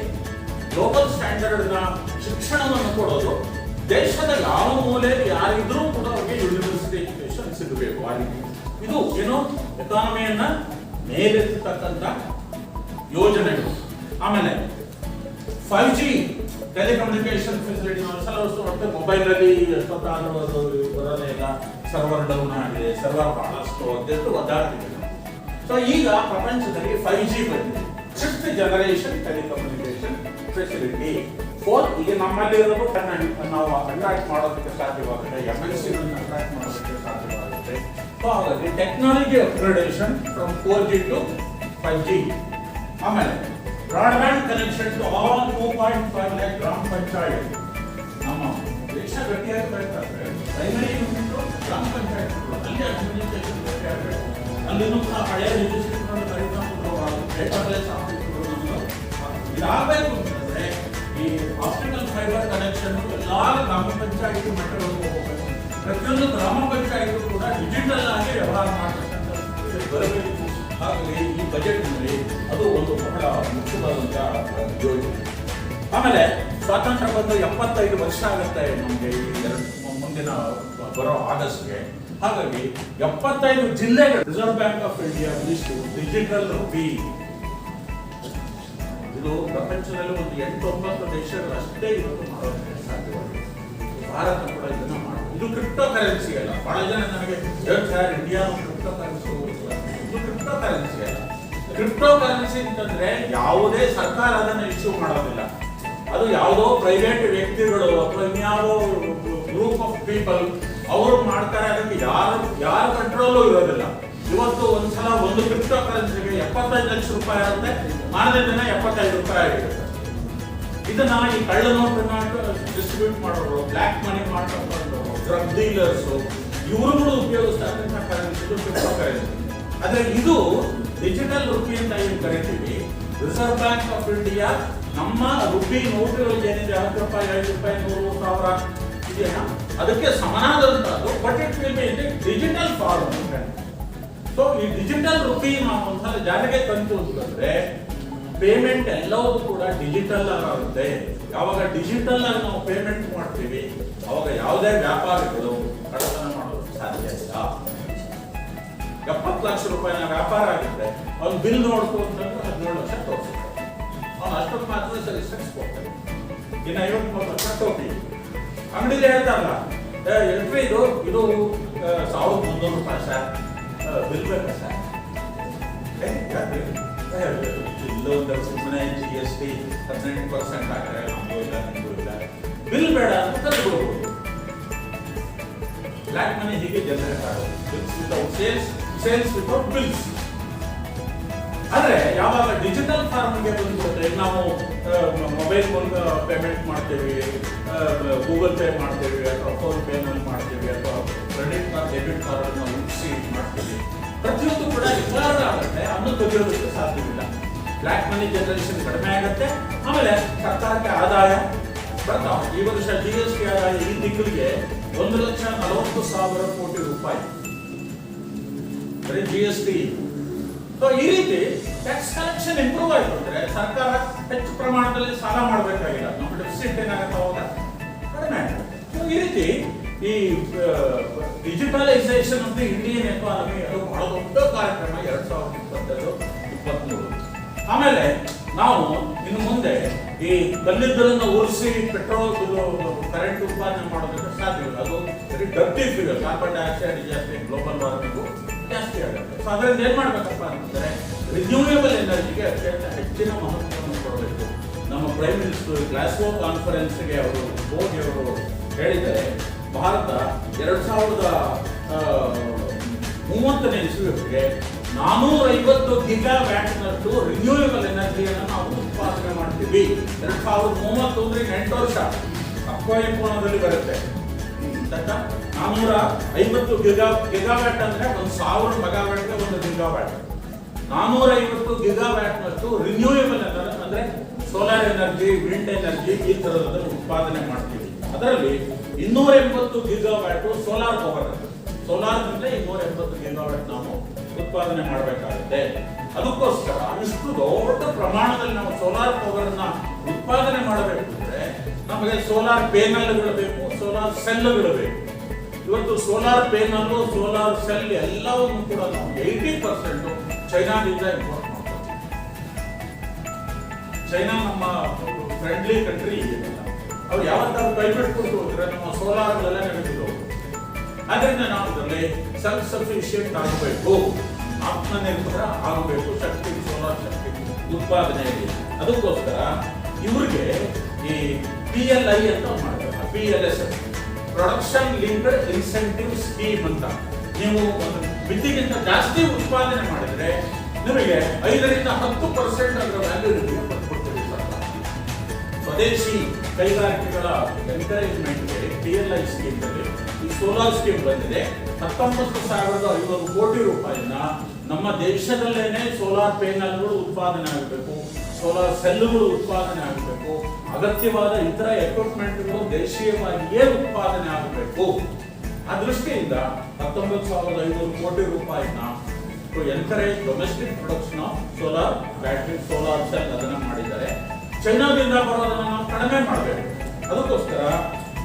ಗ್ಲೋಬಲ್ ಸ್ಟ್ಯಾಂಡರ್ಡ್ ನ ಶಿಕ್ಷಣವನ್ನು ಕೊಡೋದು. ದೇಶದ ಯಾವ ಮೂಲೆಯಲ್ಲಿ ಯಾರಿದ್ರೂ ಕೂಡ ಅವರಿಗೆ ಯೂನಿವರ್ಸಿಟಿ ಎಜುಕೇಶನ್ ಸಿಗಬೇಕು. ಆ ರೀತಿ ಇದು ಏನು ಎಕಾನಮಿಯನ್ನ ಮೇಲೆತ್ತತಕ್ಕಂಥ ಯೋಜನೆಗಳು. ಆಮೇಲೆ 5G ಟೆಲಿಕಮ್ಯುನಿಕೇಶನ್ ಫೆಸಿಲಿಟಿ. ನಾವು ಮೊಬೈಲ್ ಅಲ್ಲಿ ಎಷ್ಟೊತ್ತಾದ್ರೂ ಅದು ಬರೋದೇ ಇಲ್ಲ, ಸರ್ವರ್ ಡೌನ್ ಆಗಿದೆ, ಸರ್ವರ್ ಬಹಳಷ್ಟು ಅದೆಷ್ಟು ಒದ್ದಾಡ್ತಿದೆ. ಸೊ ಈಗ ಪ್ರಪಂಚದಲ್ಲಿ 5G ಬಂದಿದೆ, 5th ಜನರೇಷನ್ ಟೆಲಿಕಮ್ಯುನಿಕೇಶನ್ ಫೆಸಿಲಿಟಿ. ಈಗ ನಮ್ಮಲ್ಲಿ ಇರೋದು ನಾವು ಅಟ್ರಾಕ್ಟ್ ಮಾಡೋದಕ್ಕೆ ಸಾಧ್ಯವಾಗುತ್ತೆ, MNC ಅಟ್ರಾಕ್ಟ್ ಮಾಡೋದಕ್ಕೆ ಸಾಧ್ಯವಾಗುತ್ತೆ. ಸೊ ಹಾಗಾಗಿ technology upgradation from 4G to 5G. ಆಮೇಲೆ broadband connection to all 2.5 lakh ಗ್ರಾಮ ಪಂಚಾಯತ್. ನಮ್ಮ ದೇಶ ಗಟ್ಟಿಯಾಗಬೇಕಾದ್ರೆ ಪ್ರೈಮರಿ ಯೂನಿಟ್ ಗ್ರಾಮ ಪಂಚಾಯತ್ಗಳು ಅಲ್ಲಿ ಅಡ್ಮಿನಿಸ್ಟ್ರೇಷನ್ ಗಟ್ಟಿಯಾಗಬೇಕು. ಅಲ್ಲಿನೂ ಕೂಡ ಹಳೆಯ ರಿಜಿಸ್ಟ್ರೇಷನ್ ಪೇಪರ್ಲೆಸ್ ಆಫೀಸ್ಗಳು ಇದಾಗಬೇಕು ಅಂತಂದ್ರೆ ಈ ಆಪ್ಟಿಕಲ್ ಫೈಬರ್ ಕನೆಕ್ಷನ್ ಎಲ್ಲಾ ಗ್ರಾಮ ಪಂಚಾಯತ್ ಮಟ್ಟಗಳಿಗೆ ಹೋಗಬೇಕು. ಪ್ರತಿಯೊಂದು ಗ್ರಾಮ ಪಂಚಾಯತ್ ಕೂಡ ಡಿಜಿಟಲ್ ಆಗಿ ವ್ಯವಹಾರ ಮಾಡತಕ್ಕಂಥ ಬರಬೇಕು. ಹಾಗಾಗಿ ಈ ಬಜೆಟ್ ನಲ್ಲಿ ಅದು ಒಂದು ಬಹಳ ಮುಖ್ಯವಾದಂತಹ ಯೋಜನೆ. ಆಮೇಲೆ ಸ್ವಾತಂತ್ರ್ಯ ಬಂದು 75 ವರ್ಷ ಆಗುತ್ತೆ ನಮಗೆ ಮುಂದಿನ ಬರೋ ಆಗಸ್ಟ್ಗೆ. ಹಾಗಾಗಿ 75 ಜಿಲ್ಲೆಗಳು reserve Bank of India digital rupee. ಇದು ಪ್ರಪಂಚದಲ್ಲಿ ಒಂದು 8-9 ದೇಶಗಳಷ್ಟೇ ಇವತ್ತು ಮಾಡೋದಕ್ಕೆ ಸಾಧ್ಯವಾಗಿದೆ. ಭಾರತ ಕೂಡ ಇದನ್ನ ಮಾಡುತ್ತೆ. ಇದು ಕ್ರಿಪ್ಟೋ ಕರೆನ್ಸಿ ಅಲ್ಲ. ಬಹಳ ಜನ ನನಗೆ ಹೇಳ್ತಾರೆ ಇಂಡಿಯಾ ಕ್ರಿಪ್ಟೋ ಕರೆನ್ಸಿ. ಇದು ಕ್ರಿಪ್ಟೋ ಕರೆನ್ಸಿ ಅಲ್ಲ. ಕ್ರಿಪ್ಟೋ ಕರೆನ್ಸಿ ಅಂತಂದ್ರೆ ಯಾವುದೇ ಸರ್ಕಾರ ಅದನ್ನು ಇಶ್ಯೂ ಮಾಡೋದಿಲ್ಲ. ಅದು ಯಾವುದೋ ಪ್ರೈವೇಟ್ ವ್ಯಕ್ತಿಗಳು ಅಥವಾ ಇನ್ಯಾವುದೋ ಗ್ರೂಪ್ ಆಫ್ ಪೀಪಲ್ ಅವರು ಮಾಡ್ತಾರೆ. ಅದಕ್ಕೆ ಯಾರ ಕಂಟ್ರೋಲು ಇರೋದಿಲ್ಲ. ಇವತ್ತು ಒಂದ್ಸಲ ಒಂದು ಕ್ರಿಪ್ಟೋ ಕರೆನ್ಸಿಗೆ 75 ಲಕ್ಷ ರೂಪಾಯಿ ಆಗುತ್ತೆ, ಮಾರನೇ ದಿನ 75 ರೂಪಾಯಿ ಆಗಿರುತ್ತೆ. ಇದನ್ನ ಈ ಕಳ್ಳ ನೋಟನ್ನ ಡಿಸ್ಟ್ರಿಬ್ಯೂಟ್ ಮಾಡೋರು, ಬ್ಲ್ಯಾಕ್ ಮನಿ ಮಾಡ್ಕೊಂಡ್ರು, ಡ್ರಗ್ ಡೀಲರ್ಸು, ಇವರುಗಳು ಉಪಯೋಗಿಸ್ತಕ್ಕಂಥ ಕರೆನ್ಸಿ ಕ್ರಿಪ್ಟೋ ಕರೆನ್ಸಿ. ಆದ್ರೆ ಇದು ಡಿಜಿಟಲ್ ರುಪಿ ಅಂತ ಏನು ಕರಿತೀವಿ, ರಿಸರ್ವ್ ಬ್ಯಾಂಕ್ ಆಫ್ ಇಂಡಿಯಾ ನಮ್ಮ ರುಪಿ ನೋಟುಗಳಿಗೆ ಏನಿದೆ 10 ರೂಪಾಯಿ, 5 ರೂಪಾಯಿ, 100, 1000 ಇದೆಯಾ ಅದಕ್ಕೆ ಸಮನಾದಂತದ್ದು, but it will be in digital form. So ಈ ಡಿಜಿಟಲ್ ರುಪಿ ನಾವು ಒಂದ್ಸಲ ಜಾರಿಗೆ ತಂತು ಅಂತಂದ್ರೆ ಪೇಮೆಂಟ್ ಎಲ್ಲವೂ ಕೂಡ ಡಿಜಿಟಲ್ ಆಗುತ್ತೆ. ಯಾವಾಗ ಡಿಜಿಟಲ್ ಆಗಿ ನಾವು ಪೇಮೆಂಟ್ ಮಾಡ್ತೀವಿ ಅವಾಗ ಯಾವುದೇ ವ್ಯಾಪಾರಿಗಳು ಕಳ್ಳತನ ಮಾಡೋದು ಸಾಧ್ಯ ಇಲ್ಲ. 70 ಲಕ್ಷ ರೂಪಾಯಿನ ವ್ಯಾಪಾರ ಆಗುತ್ತೆ, ಅವ್ನು ಬಿಲ್ ನೋಡ್ತು ಅಂತಂದ್ರೆ 17 ಲಕ್ಷ ತೋರಿಸ್ತಾರೆ, ಅವ್ನು ಅಷ್ಟೊತ್ತು ಮಾತ್ರ ಸೆಲೆಕ್ಷನ್ಸ್ ಕೊಡ್ತಾರೆ. ಇನ್ನು 53 ಲಕ್ಷ ಟೋಪಿ ಅಂಗಡಿಲಿ ಹೇಳ್ತಾರಲ್ಲ, ಎಂಟ್ರಿ ಇದು 1300 ರೂಪಾಯಿ ಸರ್, ಬಿಲ್ ಬೇಕಾ ಸರ್? ಇಲ್ಲೊಂದು ಸುಮ್ಮನೆ GST 18% ಹಾಕಿದ್ರೆ ನಮಗೂ ಇಲ್ಲ ನಿಮಗೂ ಇಲ್ಲ, ಬಿಲ್ ಬೇಡ ಅಂತ ಕಲ್ತ್ಕೊಳ್ಬೋದು. ಬ್ಲ್ಯಾಕ್ ಮನಿ ಹೀಗೆ ಜನರೇಟ್ ಆಗೋದು, bills without sales without bills. ಆದ್ರೆ ಯಾವಾಗ ಡಿಜಿಟಲ್ ಫಾರ್ಮ್ಗೆ ಬಂದ್ಬಿಡುತ್ತೆ, ನಾವು ಮೊಬೈಲ್ ಮೂಲಕ ಪೇಮೆಂಟ್ ಮಾಡ್ತೀವಿ, ಗೂಗಲ್ ಪೇ ಮಾಡ್ತೀವಿ, ಅಥವಾ ಫೋನ್ ಪೇನಲ್ಲಿ ಮಾಡ್ತೀವಿ, ಅಥವಾ ಕ್ರೆಡಿಟ್ ಕಾರ್ಡ್ ಡೆಬಿಟ್ ಕಾರ್ಡ್ ನಾವು ಉಳಿಸಿ ಮಾಡ್ತೀವಿ, ಪ್ರತಿಯೊಂದು ಕೂಡ ಎಲ್ಲರೂ ಆಗುತ್ತೆ, ಅದನ್ನು ತೆಗೆಯೋದಕ್ಕೆ ಸಾಧ್ಯವಿಲ್ಲ. ಬ್ಲ್ಯಾಕ್ ಮನಿ ಜನರೇಷನ್ ಕಡಿಮೆ ಆಗುತ್ತೆ. ಆಮೇಲೆ ಸರ್ಕಾರಕ್ಕೆ ಆದಾಯ ಬರ್ತಾವೆ. ಈ ವರ್ಷ GST ಆದಾಯ ಈ ತಿಂಗಳಿಗೆ 1,40,000 ಕೋಟಿ ರೂಪಾಯಿ ಬರೀ GST. ಸೊ ಈ ರೀತಿ ಟ್ಯಾಕ್ಸ್ ಕಲೆಕ್ಷನ್ ಇಂಪ್ರೂವ್ ಆಯ್ತು ಅಂದ್ರೆ ಸರ್ಕಾರ ಹೆಚ್ಚು ಪ್ರಮಾಣದಲ್ಲಿ ಸಾಲ ಮಾಡಬೇಕಾಗಿಲ್ಲ, ನಮ್ಮ ಡೆಫಿಸಿಟ್ ಏನಾಗುತ್ತೆ ಅವಾಗ ಕಡಿಮೆ ಆಗುತ್ತೆ. ಸೊ ಈ ರೀತಿ ಈ digitalisation of the Indian economy ಅದು ಬಹಳ ದೊಡ್ಡ ಕಾರ್ಯಕ್ರಮ 2022-23. ಆಮೇಲೆ ನಾವು ಇನ್ನು ಮುಂದೆ ಈ ಕಲ್ಲಿದ್ದಲನ್ನು ಉರಿಸಿ ಪೆಟ್ರೋಲ್ ಕರೆಂಟ್ ಉತ್ಪಾದನೆ ಮಾಡೋದಕ್ಕೆ ಸಾಧ್ಯವಿಲ್ಲ. ಅದು very dirty fuel, carbon dioxide ಜಾಸ್ತಿ, ಗ್ಲೋಬಲ್ ವಾರ್ಮಿಂಗು ಜಾಸ್ತಿ ಆಗುತ್ತೆ. ಸೊ ಅದರಿಂದ ಏನ್ ಮಾಡ್ಬೇಕಪ್ಪ ಅಂತಂದ್ರೆ ರಿನ್ಯೂಯಬಲ್ ಎನರ್ಜಿಗೆ ಅತ್ಯಂತ ಹೆಚ್ಚಿನ ಮಹತ್ವವನ್ನು ಕೊಡಬೇಕು. ನಮ್ಮ ಪ್ರೈಮ್ ಮಿನಿಸ್ಟರ್ ಗ್ಲಾಸ್ಗೋ ಕಾನ್ಫರೆನ್ಸ್ಗೆ ಅವರು ಮೋದಿ ಅವರು ಹೇಳಿದ್ದಾರೆ, ಭಾರತ 2030ನೇ ಇಸ್ವಿಗೆ 450 ಗಿಗಾವ್ಯಾಟ್ನಷ್ಟು ರಿನ್ಯೂಯಬಲ್ ಎನರ್ಜಿಯನ್ನು ನಾವು ಉತ್ಪಾದನೆ ಮಾಡ್ತೀವಿ. 2030 ಅಂದ್ರೆ 8 ವರ್ಷ ಅಕ್ವಾಯಕೋಣದಲ್ಲಿ ಬರುತ್ತೆ. 450 ಗಿಗಾವ್ಯಾಟ್ ಅಂದ್ರೆ 1000 ಮೆಗಾವ್ಯಾಟ್ಗೆ 1 ಗಿಗಾವ್ಯಾಟ್. 450 ಗಿಗಾವ್ಯಾಟ್ನಷ್ಟು ರಿನ್ಯೂಯಬಲ್ ಎನರ್ಜಿ ಅಂದ್ರೆ ಸೋಲಾರ್ ಎನರ್ಜಿ, ವಿಂಡ್ ಎನರ್ಜಿ ಈ ತರಹದಲ್ಲಿ ಉತ್ಪಾದನೆ ಮಾಡ್ತೀವಿ. ಅದರಲ್ಲಿ 280 ಗಿಗಾವ್ಯಾಟ್ ಸೋಲಾರ್ ಪವರ್, ಸೋಲಾರ್ನಿಂದ 280 ಗಿಗಾವ್ಯಾಟ್ ನಾವು ಉತ್ಪಾದನೆ ಮಾಡಬೇಕಾಗುತ್ತೆ. ಅದಕ್ಕೋಸ್ಕರ ಇಷ್ಟು ದೊಡ್ಡ ಪ್ರಮಾಣದಲ್ಲಿ ನಾವು ಸೋಲಾರ್ ಪವರ್ ಅನ್ನ ಉತ್ಪಾದನೆ ಮಾಡಬೇಕು ಅಂದ್ರೆ ನಮಗೆ ಸೋಲಾರ್ ಪ್ಯಾನೆಲ್ಗಳು ಬೇಕು, ಸೋಲಾರ್ ಸೆಲ್ಗಳು ಬೇಕು. ಇವತ್ತು ಸೋಲಾರ್ ಪ್ಯಾನೆಲ್, ಸೋಲಾರ್ ಸೆಲ್ ಎಲ್ಲವನ್ನು ಕೂಡ ನಾವು 80% ಚೈನಾದಿಂದ ಇಂಪೋರ್ಟ್ ಮಾಡ್ತೀವಿ. ಚೈನಾ ನಮ್ಮ ಫ್ರೆಂಡ್ಲಿ ಕಂಟ್ರಿ, ಅವ್ರು ಯಾವತ್ತಾದ್ರು ಕೈ ಬಿಟ್ಕೊಟ್ಟು ಹೋದ್ರೆ ನಮ್ಮ ಸೋಲಾರ್ಗಳೆಲ್ಲ ನೆಗೆದಿದ್ರು. ಅದರಿಂದ ನಾವು ಇದರಲ್ಲಿ ಸೆಲ್ಫ್ ಸಫಿಶಿಯಂಟ್ ಆಗಬೇಕು, ಆತ್ಮನಿರ್ಭರ ಆಗಬೇಕು ಶಕ್ತಿ, ಸೋಲಾರ್ ಶಕ್ತಿ ಉತ್ಪಾದನೆಯಲ್ಲಿ. ಅದಕ್ಕೋಸ್ಕರ ಇವ್ರಿಗೆ ಈ PLI ಅಂತ ಮಾಡಬೇಕು, PLS production linked incentive scheme ಅಂತ. ನೀವು ಒಂದು ಮಿತಿಗಿಂತ ಜಾಸ್ತಿ ಉತ್ಪಾದನೆ ಮಾಡಿದ್ರೆ ನಿಮಗೆ 5ರಿಂದ 10% ಅದರ ವ್ಯಾಲ್ಯೂ ರಿವ್ಯೂ ಕೊಡ್ತೀವಿ ಸರ್ಕಾರ. ಸ್ವದೇಶಿ ಕೈಗಾರಿಕೆಗಳ ಎನ್ಕರೇಜ್ಮೆಂಟ್ಗೆ PLI ಸ್ಕೀಮ್ ಅಲ್ಲಿ ಈ ಸೋಲಾರ್ ಸ್ಕೀಮ್ ಬಂದಿದೆ. 19,500 ಕೋಟಿ ರೂಪಾಯಿನ ನಮ್ಮ ದೇಶದಲ್ಲೇನೆ ಸೋಲಾರ್ ಪ್ಯಾನೆಲ್ಗಳು ಉತ್ಪಾದನೆ ಆಗಬೇಕು, ಸೋಲಾರ್ ಸೆಲ್ಗಳು ಉತ್ಪಾದನೆ ಆಗಬೇಕು, ಅಗತ್ಯವಾದ ಇತರ ಎಕ್ವಿಪ್ಮೆಂಟ್ಗಳು ದೇಶೀಯವಾಗಿಯೇ ಉತ್ಪಾದನೆ ಆಗಬೇಕು. ಆ ದೃಷ್ಟಿಯಿಂದ 19,500 ಕೋಟಿ ರೂಪಾಯಿನ to encourage domestic production of solar battery, solar cell ಅದನ್ನ ಮಾಡಿದ್ದಾರೆ. ಚೈನಾದಿಂದ ಬರೋದನ್ನ ನಾವು ಕಡಿಮೆ ಮಾಡಬೇಕು. ಅದಕ್ಕೋಸ್ಕರ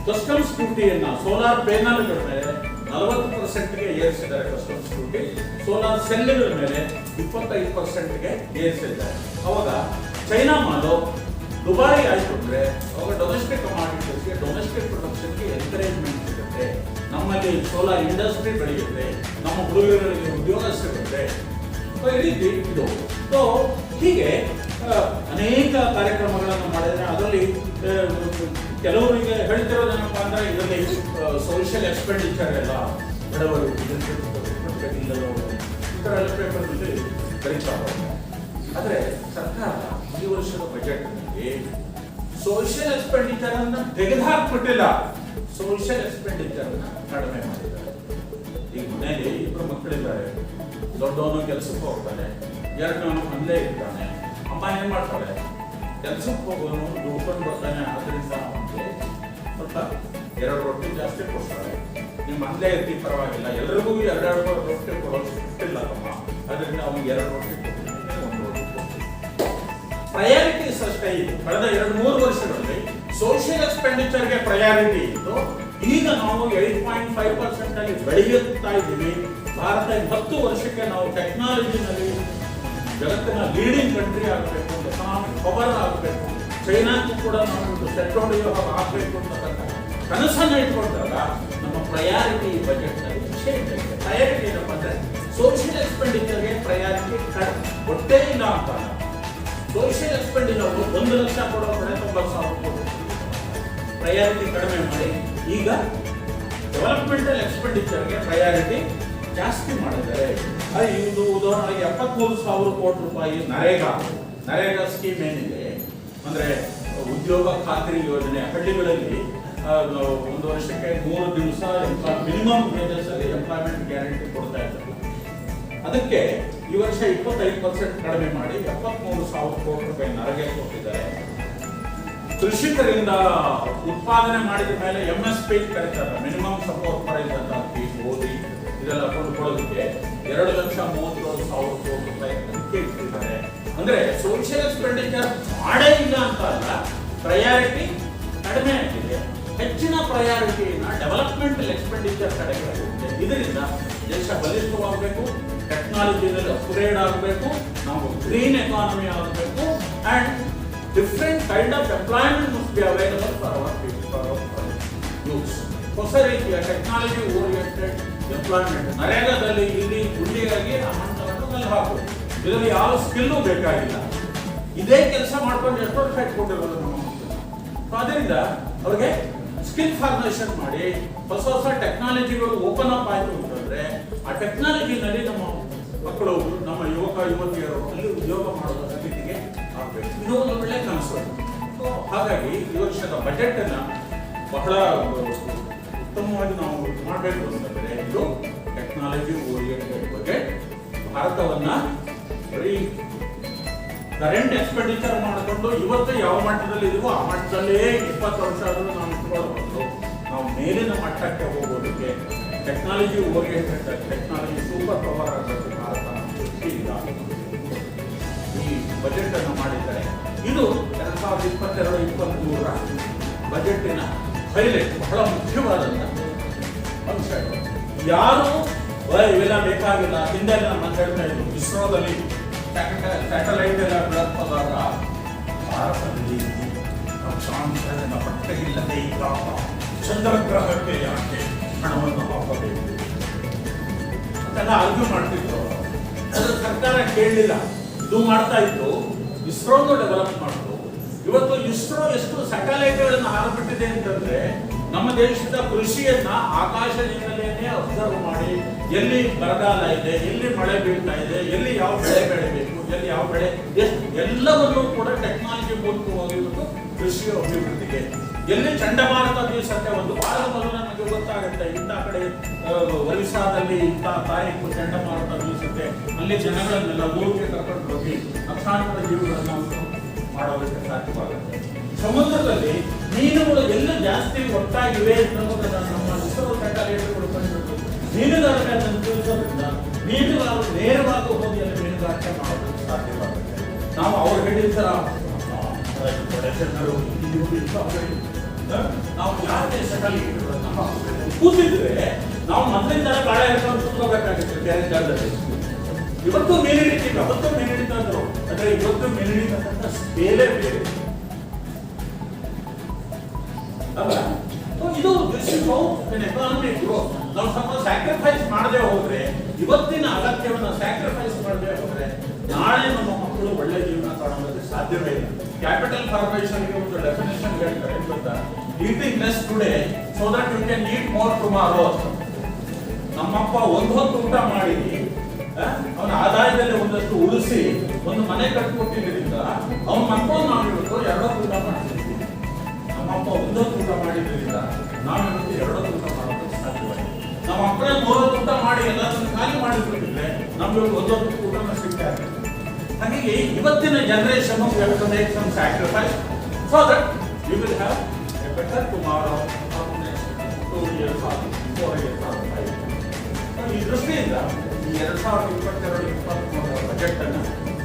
ಕಸ್ಟಮ್ಸ್ ಡ್ಯೂಟಿಯನ್ನ ಸೋಲಾರ್ ಪ್ಯಾನೆಲ್ಗಳ ಮೇಲೆ 40%ಗೆ ಏರಿಸಿದ್ದಾರೆ ಕಸ್ಟಮ್ಸ್ ಡ್ಯೂಟಿ, ಸೋಲಾರ್ ಸೆಲ್ಗಳ ಮೇಲೆ 25%ಗೆ ಏರಿಸಿದ್ದಾರೆ. ಅವಾಗ ಚೈನಾ ಮಾಲು ದುಬಾರಿ ಆಯ್ತು ಅಂದ್ರೆ ಅವಾಗ ಡೊಮೆಸ್ಟಿಕ್ ಕಮಾಡಿಟೀಸ್ಗೆ, ಡೊಮೆಸ್ಟಿಕ್ ಪ್ರೊಡಕ್ಷನ್ಗೆ ಎನ್ಕರೇಜ್ಮೆಂಟ್ ಸಿಗುತ್ತೆ. ನಮ್ಮಲ್ಲಿ ಸೋಲಾರ್ ಇಂಡಸ್ಟ್ರಿ ಬೆಳೆಯುತ್ತೆ, ನಮ್ಮ ಹುಡುಗರಿಗೆ ಉದ್ಯೋಗ ಸಿಗುತ್ತೆ. ಈ ರೀತಿ ಇದು. ಸೊ ಹೀಗೆ ಅನೇಕ ಕಾರ್ಯಕ್ರಮಗಳನ್ನು ಮಾಡಿದರೆ ಅದರಲ್ಲಿ ಕೆಲವರಿಗೆ ಹೇಳ್ತಿರೋದೇನಪ್ಪ ಅಂದ್ರೆ ಇದರಲ್ಲಿ ಸೋಷಿಯಲ್ ಎಕ್ಸ್ಪೆಂಡಿಚರ್ ಎಲ್ಲ ಬಡವರು ಈ ಥರ ಎಲ್ಲ ಪೇಪರ್ನಲ್ಲಿ ಬರೀತಾ ಹೋಗ್ತಾರೆ. ಆದರೆ ಸರ್ಕಾರ ಈ ವರ್ಷದ ಬಜೆಟ್ನಲ್ಲಿ ಸೋಷಿಯಲ್ ಎಕ್ಸ್ಪೆಂಡಿಚರ್ ಅನ್ನ ತೆಗೆದುಹಾಕ್ಬಿಟ್ಟಿಲ್ಲ, ಸೋಷಿಯಲ್ ಎಕ್ಸ್ಪೆಂಡಿಚರ್ ಅನ್ನ ಕಡಿಮೆ ಮಾಡಿದ್ದಾರೆ. ಈಗ ಮನೆಯಲ್ಲಿ ಇಬ್ಬರು ಮಕ್ಕಳಿದ್ದಾರೆ, ದೊಡ್ಡವನು ಕೆಲಸಕ್ಕೆ ಹೋಗ್ತಾನೆ, ಎರಡನವನು ಮನೇಲೇ ಇರ್ತಾನೆ. ಅಮ್ಮ ಏನ್ ಮಾಡ್ತಾಳೆ, ಕೆಲಸಕ್ಕೆ ಹೋಗೋನು ದುಡ್ಕೊಂಡು ಬರ್ತಾನೆ, ಅದರಿಂದ ಅವನಿಗೆ ಸ್ವಲ್ಪ 2 ರೊಟ್ಟಿ ಜಾಸ್ತಿ ಕೊಡ್ತಾಳೆ. ನೀವು ಮನೇಲೇ ಇರ್ತೀವಿ ಪರವಾಗಿಲ್ಲ, ಎಲ್ಲರಿಗೂ 2 ರೊಟ್ಟಿ ಕೊಡೋಷ್ಟಿಲ್ಲ ಅಮ್ಮ, ಅದರಿಂದ ಅವನಿಗೆ 2 ರೊಟ್ಟಿ ಕೊಡ್ತೀನಿ, 1 ರೊಟ್ಟಿ ಕೊಡ್ತೀನಿ. ಪ್ರಯಾರಿಟೀಸ್ ಅಷ್ಟೇ ಇತ್ತು. ಕಳೆದ 2-3 ವರ್ಷಗಳಲ್ಲಿ ಸೋಷಿಯಲ್ ಎಕ್ಸ್ಪೆಂಡಿಚರ್ಗೆ ಪ್ರಯಾರಿಟಿ ಇತ್ತು. ಈಗ ನಾವು 8.5% ಅಲ್ಲಿ ಬೆಳೆಯುತ್ತಾ ಇದ್ದೀವಿ. ಭಾರತ 10 ವರ್ಷಕ್ಕೆ ನಾವು ಟೆಕ್ನಾಲಜಿನಲ್ಲಿ ಜಗತ್ತಿನ ಲೀಡಿಂಗ್ ಕಂಟ್ರಿ ಆಗಬೇಕು, ಎಕನಾಮಿಕ್ ಪವರ್ ಆಗಬೇಕು, ಚೈನಾಕ್ಕೂ ಕೂಡ ನಾವು ಪೆಟ್ರೋಲಿಯಂ ಆಗಬೇಕು ಅಂತಕ್ಕಂಥ ಕನಸನ್ನು ಇಟ್ಕೊಂಡಾಗ ನಮ್ಮ ಪ್ರಯಾರಿಟಿ ಬಜೆಟ್ನಲ್ಲಿ ಚೇಂಜ್ ಆಗಿದೆ. ಪ್ರಯಾರಿಟಿ ಏನಪ್ಪ ಅಂದರೆ ಸೋಷಿಯಲ್ ಎಕ್ಸ್ಪೆಂಡಿಚರ್ಗೆ ಪ್ರಯಾರಿಟಿ ಕೊಟ್ಟೇ ಇಲ್ಲ ಅಂತ. ಸೋಷಿಯಲ್ ಎಕ್ಸ್ಪೆಂಡಿಚರ್ 1 ಲಕ್ಷ ಕೊಡೋ ಕಡೆ 90,000 ಕೋಟಿ ಪ್ರಯಾರಿಟಿ ಕಡಿಮೆ ಮಾಡಿ ಈಗ ಡೆವಲಪ್ಮೆಂಟಲ್ ಎಕ್ಸ್ಪೆಂಡಿಚರ್ಗೆ ಪ್ರಯಾರಿಟಿ ಜಾಸ್ತಿ ಮಾಡಿದ್ದಾರೆ. ಇದು ಉದಾಹರಣೆಗೆ 73,000 ಕೋಟಿ ರೂಪಾಯಿ ನರೇಗಾ ಸ್ಕೀಮ್ ಏನಿದೆ ಅಂದ್ರೆ ಉದ್ಯೋಗ ಖಾತ್ರಿ ಯೋಜನೆ, ಹಳ್ಳಿಗಳಲ್ಲಿ 1 ವರ್ಷಕ್ಕೆ 3 ದಿವಸ ಮಿನಿಮಮ್ ವೇಜಸ್ ಅಲ್ಲಿ ಎಂಪ್ಲಾಯ್ಮೆಂಟ್ ಗ್ಯಾರಂಟಿ ಕೊಡ್ತಾ ಇದ್ದಾರೆ. ಅದಕ್ಕೆ ಈ ವರ್ಷ 25% ಕಡಿಮೆ ಮಾಡಿ 73,000 ಕೋಟಿ ರೂಪಾಯಿ ನರೇಗಾ ಕೊಟ್ಟಿದ್ದಾರೆ. ಕೃಷಿಕರಿಂದ ಉತ್ಪಾದನೆ ಮಾಡಿದ ಮೇಲೆ MSP ಕರೀತಾರೆ, ಮಿನಿಮಮ್ ಸಪೋರ್ಟ್ ಪ್ರೈಸ್ ಅಂತ ಗೋಧಿ ಇದೆಲ್ಲ ಕೊಂಡುಕೊಳ್ಳೋದಕ್ಕೆ 2,37,000 ಕೋಟಿ ರೂಪಾಯಿ ಅದಕ್ಕೆ ಇಟ್ಟಿದ್ದಾರೆ. ಅಂದ್ರೆ ಸೋಷಿಯಲ್ ಎಕ್ಸ್ಪೆಂಡಿಚರ್ ಮಾಡೇ ಇಲ್ಲ ಅಂತ ಅಲ್ಲ, ಪ್ರಯಾರಿಟಿ ಕಡಿಮೆ ಆಗಿದೆ. ಹೆಚ್ಚಿನ ಪ್ರಯಾರಿಟಿನ ಡೆವಲಪ್ಮೆಂಟಲ್ ಎಕ್ಸ್ಪೆಂಡಿಚರ್ ಕಡೆಗೆ ಹೋಗುತ್ತೆ. ಇದರಿಂದ ದೇಶ ಬಲಿಷ್ಠವಾಗಬೇಕು, ಟೆಕ್ನಾಲಜಿನಲ್ಲಿ ಅಪ್ಗ್ರೇಡ್ ಆಗಬೇಕು, ನಾವು ಗ್ರೀನ್ ಎಕಾನಮಿ ಆಗಬೇಕು, and different kind of employment must be available for our people, for our youths. ಹೊಸ ರೀತಿಯ ಟೆಕ್ನಾಲಜಿ ಓರಿಯೆಂಟೆಡ್ ಎಂಪ್ಲಾಯ್ಮೆಂಟ್. ನರೇಗಾದಲ್ಲಿ ಇಲ್ಲಿ ಗುಂಡಿಗಾಗಿ ಆ ಹಣವನ್ನು ಮೇಲೆ ಹಾಕೋದು, ಇದರಲ್ಲಿ ಯಾವ ಸ್ಕಿಲ್ಲು ಬೇಕಾಗಿಲ್ಲ. ಇದೇ ಕೆಲಸ ಮಾಡ್ಕೊಂಡು ಎಷ್ಟು ವರ್ಷ ಇಟ್ಕೊಂಡಿರೋದು ನಮ್ಮ ಮಕ್ಕಳು. ಅದರಿಂದ ಅವ್ರಿಗೆ ಸ್ಕಿಲ್ ಫಾರ್ಮೇಷನ್ ಮಾಡಿ ಹೊಸ ಹೊಸ ಟೆಕ್ನಾಲಜಿಗಳು ಓಪನ್ ಅಪ್ ಆಯಿತು ಅಂತಂದ್ರೆ ಆ ಟೆಕ್ನಾಲಜಿನಲ್ಲಿ ನಮ್ಮ ಮಕ್ಕಳು, ನಮ್ಮ ಯುವತಿಯರು ಅಲ್ಲಿ ಉದ್ಯೋಗ ಮಾಡುವ ಸ್ಥಿತಿಗೆ ಆಗಬೇಕು. ಇದು ಒಂದು ಒಳ್ಳೆ ಕನಸು. ಹಾಗಾಗಿ ಈ ವರ್ಷದ ಬಜೆಟ್ ಅನ್ನ ಬಹಳ ಉತ್ತಮವಾಗಿ ನಾವು ಮಾಡಬೇಕು ಅಂತಂದ್ರೆ ಇದು ಟೆಕ್ನಾಲಜಿ ಓರಿಯೆಂಟೆಡ್ ಬಜೆಟ್. ಭಾರತವನ್ನ ಬರೀ ಕರೆಂಟ್ ಎಕ್ಸ್ಪೆಂಡಿಚರ್ ಮಾಡಿಕೊಂಡು ಇವತ್ತು ಯಾವ ಮಟ್ಟದಲ್ಲಿ ಇದೀವೋ ಆ ಮಟ್ಟದಲ್ಲೇ 20 ವರ್ಷ ಆದರೂ ನಾವು ಇಟ್ಕೊಳ್ಬಹುದು. ನಾವು ಮೇಲಿನ ಮಟ್ಟಕ್ಕೆ ಹೋಗೋದಕ್ಕೆ technology oriented, technology super power ಆಗಬೇಕು ಭಾರತ ದೃಷ್ಟಿಯಿಂದ ಈ ಬಜೆಟ್ ಅನ್ನು ಮಾಡಿದ್ದಾರೆ. ಇದು 2022-23ರ ಬಜೆಟಿನ ಹೈಲೈಟ್, ಬಹಳ ಮುಖ್ಯವಾದಂತ ಅಂಶ. ಯಾರು ಇವೆಲ್ಲ ಬೇಕಾಗಿಲ್ಲ, ಹಿಂದೆ ನಾನು ಹೇಳ್ತಾ ಇದ್ದು ಇಸ್ರೋದಲ್ಲಿ ಸ್ಯಾಟಲೈಟ್ ಎಲ್ಲ ಬೆಳಕೋದಾಗ ಭಾರತದಲ್ಲಿ ಲಕ್ಷಾಂತರ ಪಟ್ಟಗಿಲ್ಲದೆ ಈಗ ಚಂದ್ರಗ್ರಹಕ್ಕೆ ಯಾಕೆ ಹಣವನ್ನು ಹಾಕಬೇಕು ಅಂತೆಲ್ಲ ಆರ್ಗ್ಯೂ ಮಾಡ್ತಿದ್ರು. ಅದು ಸರ್ಕಾರ ಕೇಳಲಿಲ್ಲ, ಇದು ಮಾಡ್ತಾ ಇತ್ತು. ಇಸ್ರೋನು ಡೆವಲಪ್ ಮಾಡಿದ್ರು. ಇವತ್ತು ಇಸ್ರೋ ಎಷ್ಟು ಸ್ಯಾಟಲೈಟ್ಗಳನ್ನು ಹಾರಬಿಟ್ಟಿದೆ ಅಂತಂದ್ರೆ ನಮ್ಮ ದೇಶದ ಕೃಷಿಯನ್ನ ಆಕಾಶದಿಂದಲೇ ಅಬ್ಸರ್ವ್ ಮಾಡಿ ಎಲ್ಲಿ ಬರಗಾಲ ಇದೆ, ಎಲ್ಲಿ ಮಳೆ ಬೀಳ್ತಾ ಇದೆ, ಎಲ್ಲಿ ಯಾವ ಬೆಳೆ ಬೆಳಿಬೇಕು, ಎಲ್ಲಿ ಯಾವ ಬೆಳೆ ಎಷ್ಟು ಎಲ್ಲವನ್ನೂ ಕೂಡ ಟೆಕ್ನಾಲಜಿ ಮೂಲಕವಾಗಿ ಇವತ್ತು ಕೃಷಿಯ ಅಭಿವೃದ್ಧಿಗೆ. ಎಲ್ಲಿ ಚಂಡಮಾರುತ ಬೀಸತ್ತೆ, ಒಂದು ವಾರದ ಮೊದಲು ನಮಗೆ ಗೊತ್ತಾಗುತ್ತೆ ಇಂಥ ಕಡೆ ಒರಿಸ್ಸಾದಲ್ಲಿ ಇಂಥ ತಾರೀಕು ಚಂಡಮಾರುತ ಬೀಸುತ್ತೆ, ಅಲ್ಲಿ ಜನಗಳನ್ನೆಲ್ಲ ಊರಿಗೆ ಕರ್ಕೊಂಡು ಹೋಗಿ ಲಕ್ಷಾಂತರ ಜೀವಗಳನ್ನು ಮಾಡೋದಕ್ಕೆ ಸಾಧ್ಯವಾಗುತ್ತೆ. ಸಮುದ್ರದಲ್ಲಿ ಮೀನುಗಳು ಎಲ್ಲ ಜಾಸ್ತಿ ಒಟ್ಟಾಗಿವೆ ಅನ್ನೋದನ್ನ ನಮ್ಮ ಇಸ್ರೋ ಸ್ಯಾಟಲೈಟ್ಗಳು ಕಂಡುಹಿಡಿದು ಮೀನುಗಾರಿಕೆಯನ್ನು ತಿಳಿಸೋದ್ರಿಂದ ಮೀನುಗಾರರು ನೇರವಾಗಿ ಹೋಗಿ ಅಲ್ಲಿ ಮೀನುಗಾರಿಕೆ ಮಾಡೋದಕ್ಕೆ ಸಾಧ್ಯವಾಗುತ್ತೆ. ನಾವು ಅವ್ರು ಹೇಳಿದ ಜನರು ನಾವು ಯಾವ ದೇಶದಲ್ಲಿ ಕೂತಿದ್ರೆ ನಾವು ಮೊದಲಿಂದ ಬಾಳೆ ಹಿಡ್ಕೊಂಡು ಕೂತ್ಕೋಬೇಕಾಗಿತ್ತು ಬೇರೆ ಜಾಗದಲ್ಲಿ. ಇವತ್ತು ಮೀನು ಹಿಡಿತೀವಿ, ಅವತ್ತು ಮೀನು ಹಿಡಿತಾ ಇದ್ರು, ಅಂದ್ರೆ ಇವತ್ತು ಮೀನು ಹಿಡಿತಕ್ಕಂಥ ಬೇರೆ ಬೇರೆ ಅಲ್ಲ. ಇದು ಎಕಾನಮಿಕ್ ಗ್ರೋತ್. ನಾವು ಸ್ವಲ್ಪ ಸ್ಯಾಕ್ರಿಫೈಸ್ ಮಾಡದೆ ಹೋದ್ರೆ, ಇವತ್ತಿನ ಅಗತ್ಯವನ್ನು ಸ್ಯಾಕ್ರಿಫೈಸ್ ಮಾಡದೆ ಹೋದ್ರೆ ನಾಳೆ ನಮ್ಮ ಮಕ್ಕಳು ಒಳ್ಳೆ ಜೀವನ ಕಾಣೋದಕ್ಕೆ ಸಾಧ್ಯವೇ ಇಲ್ಲ. ಕ್ಯಾಪಿಟಲ್ ಫಾರ್ಮೇಷನ್ಗೆ ಒಂದು ಡೆಫಿನೇಷನ್ ಹೇಳ್ತಾರೆ ಗೊತ್ತಾ, eating less today so that you can eat more tomorrow. ನಮ್ಮಪ್ಪ ಒಂದು ಹೊತ್ತು ಊಟ ಮಾಡಿ ಅವನ ಆದಾಯದಲ್ಲಿ ಒಂದಷ್ಟು ಉಳಿಸಿ ಒಂದು ಮನೆ ಕಟ್ಕೊಟ್ಟಿದ್ದರಿಂದ ಅವನ ಮಕ್ಕಳು ನಾವು ಇವತ್ತು 2 ಊಟ ಮಾಡ್ತಿದ್ವಿ. ನಮ್ಮಪ್ಪ ಒಂದೊಂದು ಊಟ ಮಾಡಿದ್ರಿಂದ ನಾವು ಇವತ್ತು ಎರಡೊಂದು ಊಟ ಮಾಡೋದಕ್ಕೆ ಸಾಧ್ಯವಾಗಿದೆ. ನಮ್ಮ ಮಕ್ಕಳೇ ಮೂರೊಂದು ಊಟ ಮಾಡಿ ಎಲ್ಲದನ್ನು ಖಾಲಿ ಮಾಡಿಬಿಟ್ಟಿದ್ರೆ ನಮ್ಗೆ ಒಂದೊಂದು ಊಟನ ಸಿಗ್ತಾ ಇರ್ತದೆ. ಹಾಗಾಗಿ ಇವತ್ತಿನ generation we have to make some sacrifice so that we will have a better tomorrow or next 2 years or 4 years or 5 years. ಈ ದೃಷ್ಟಿಯಿಂದ ಈ 2022-23 ಬಜೆಟ್ ಅನ್ನು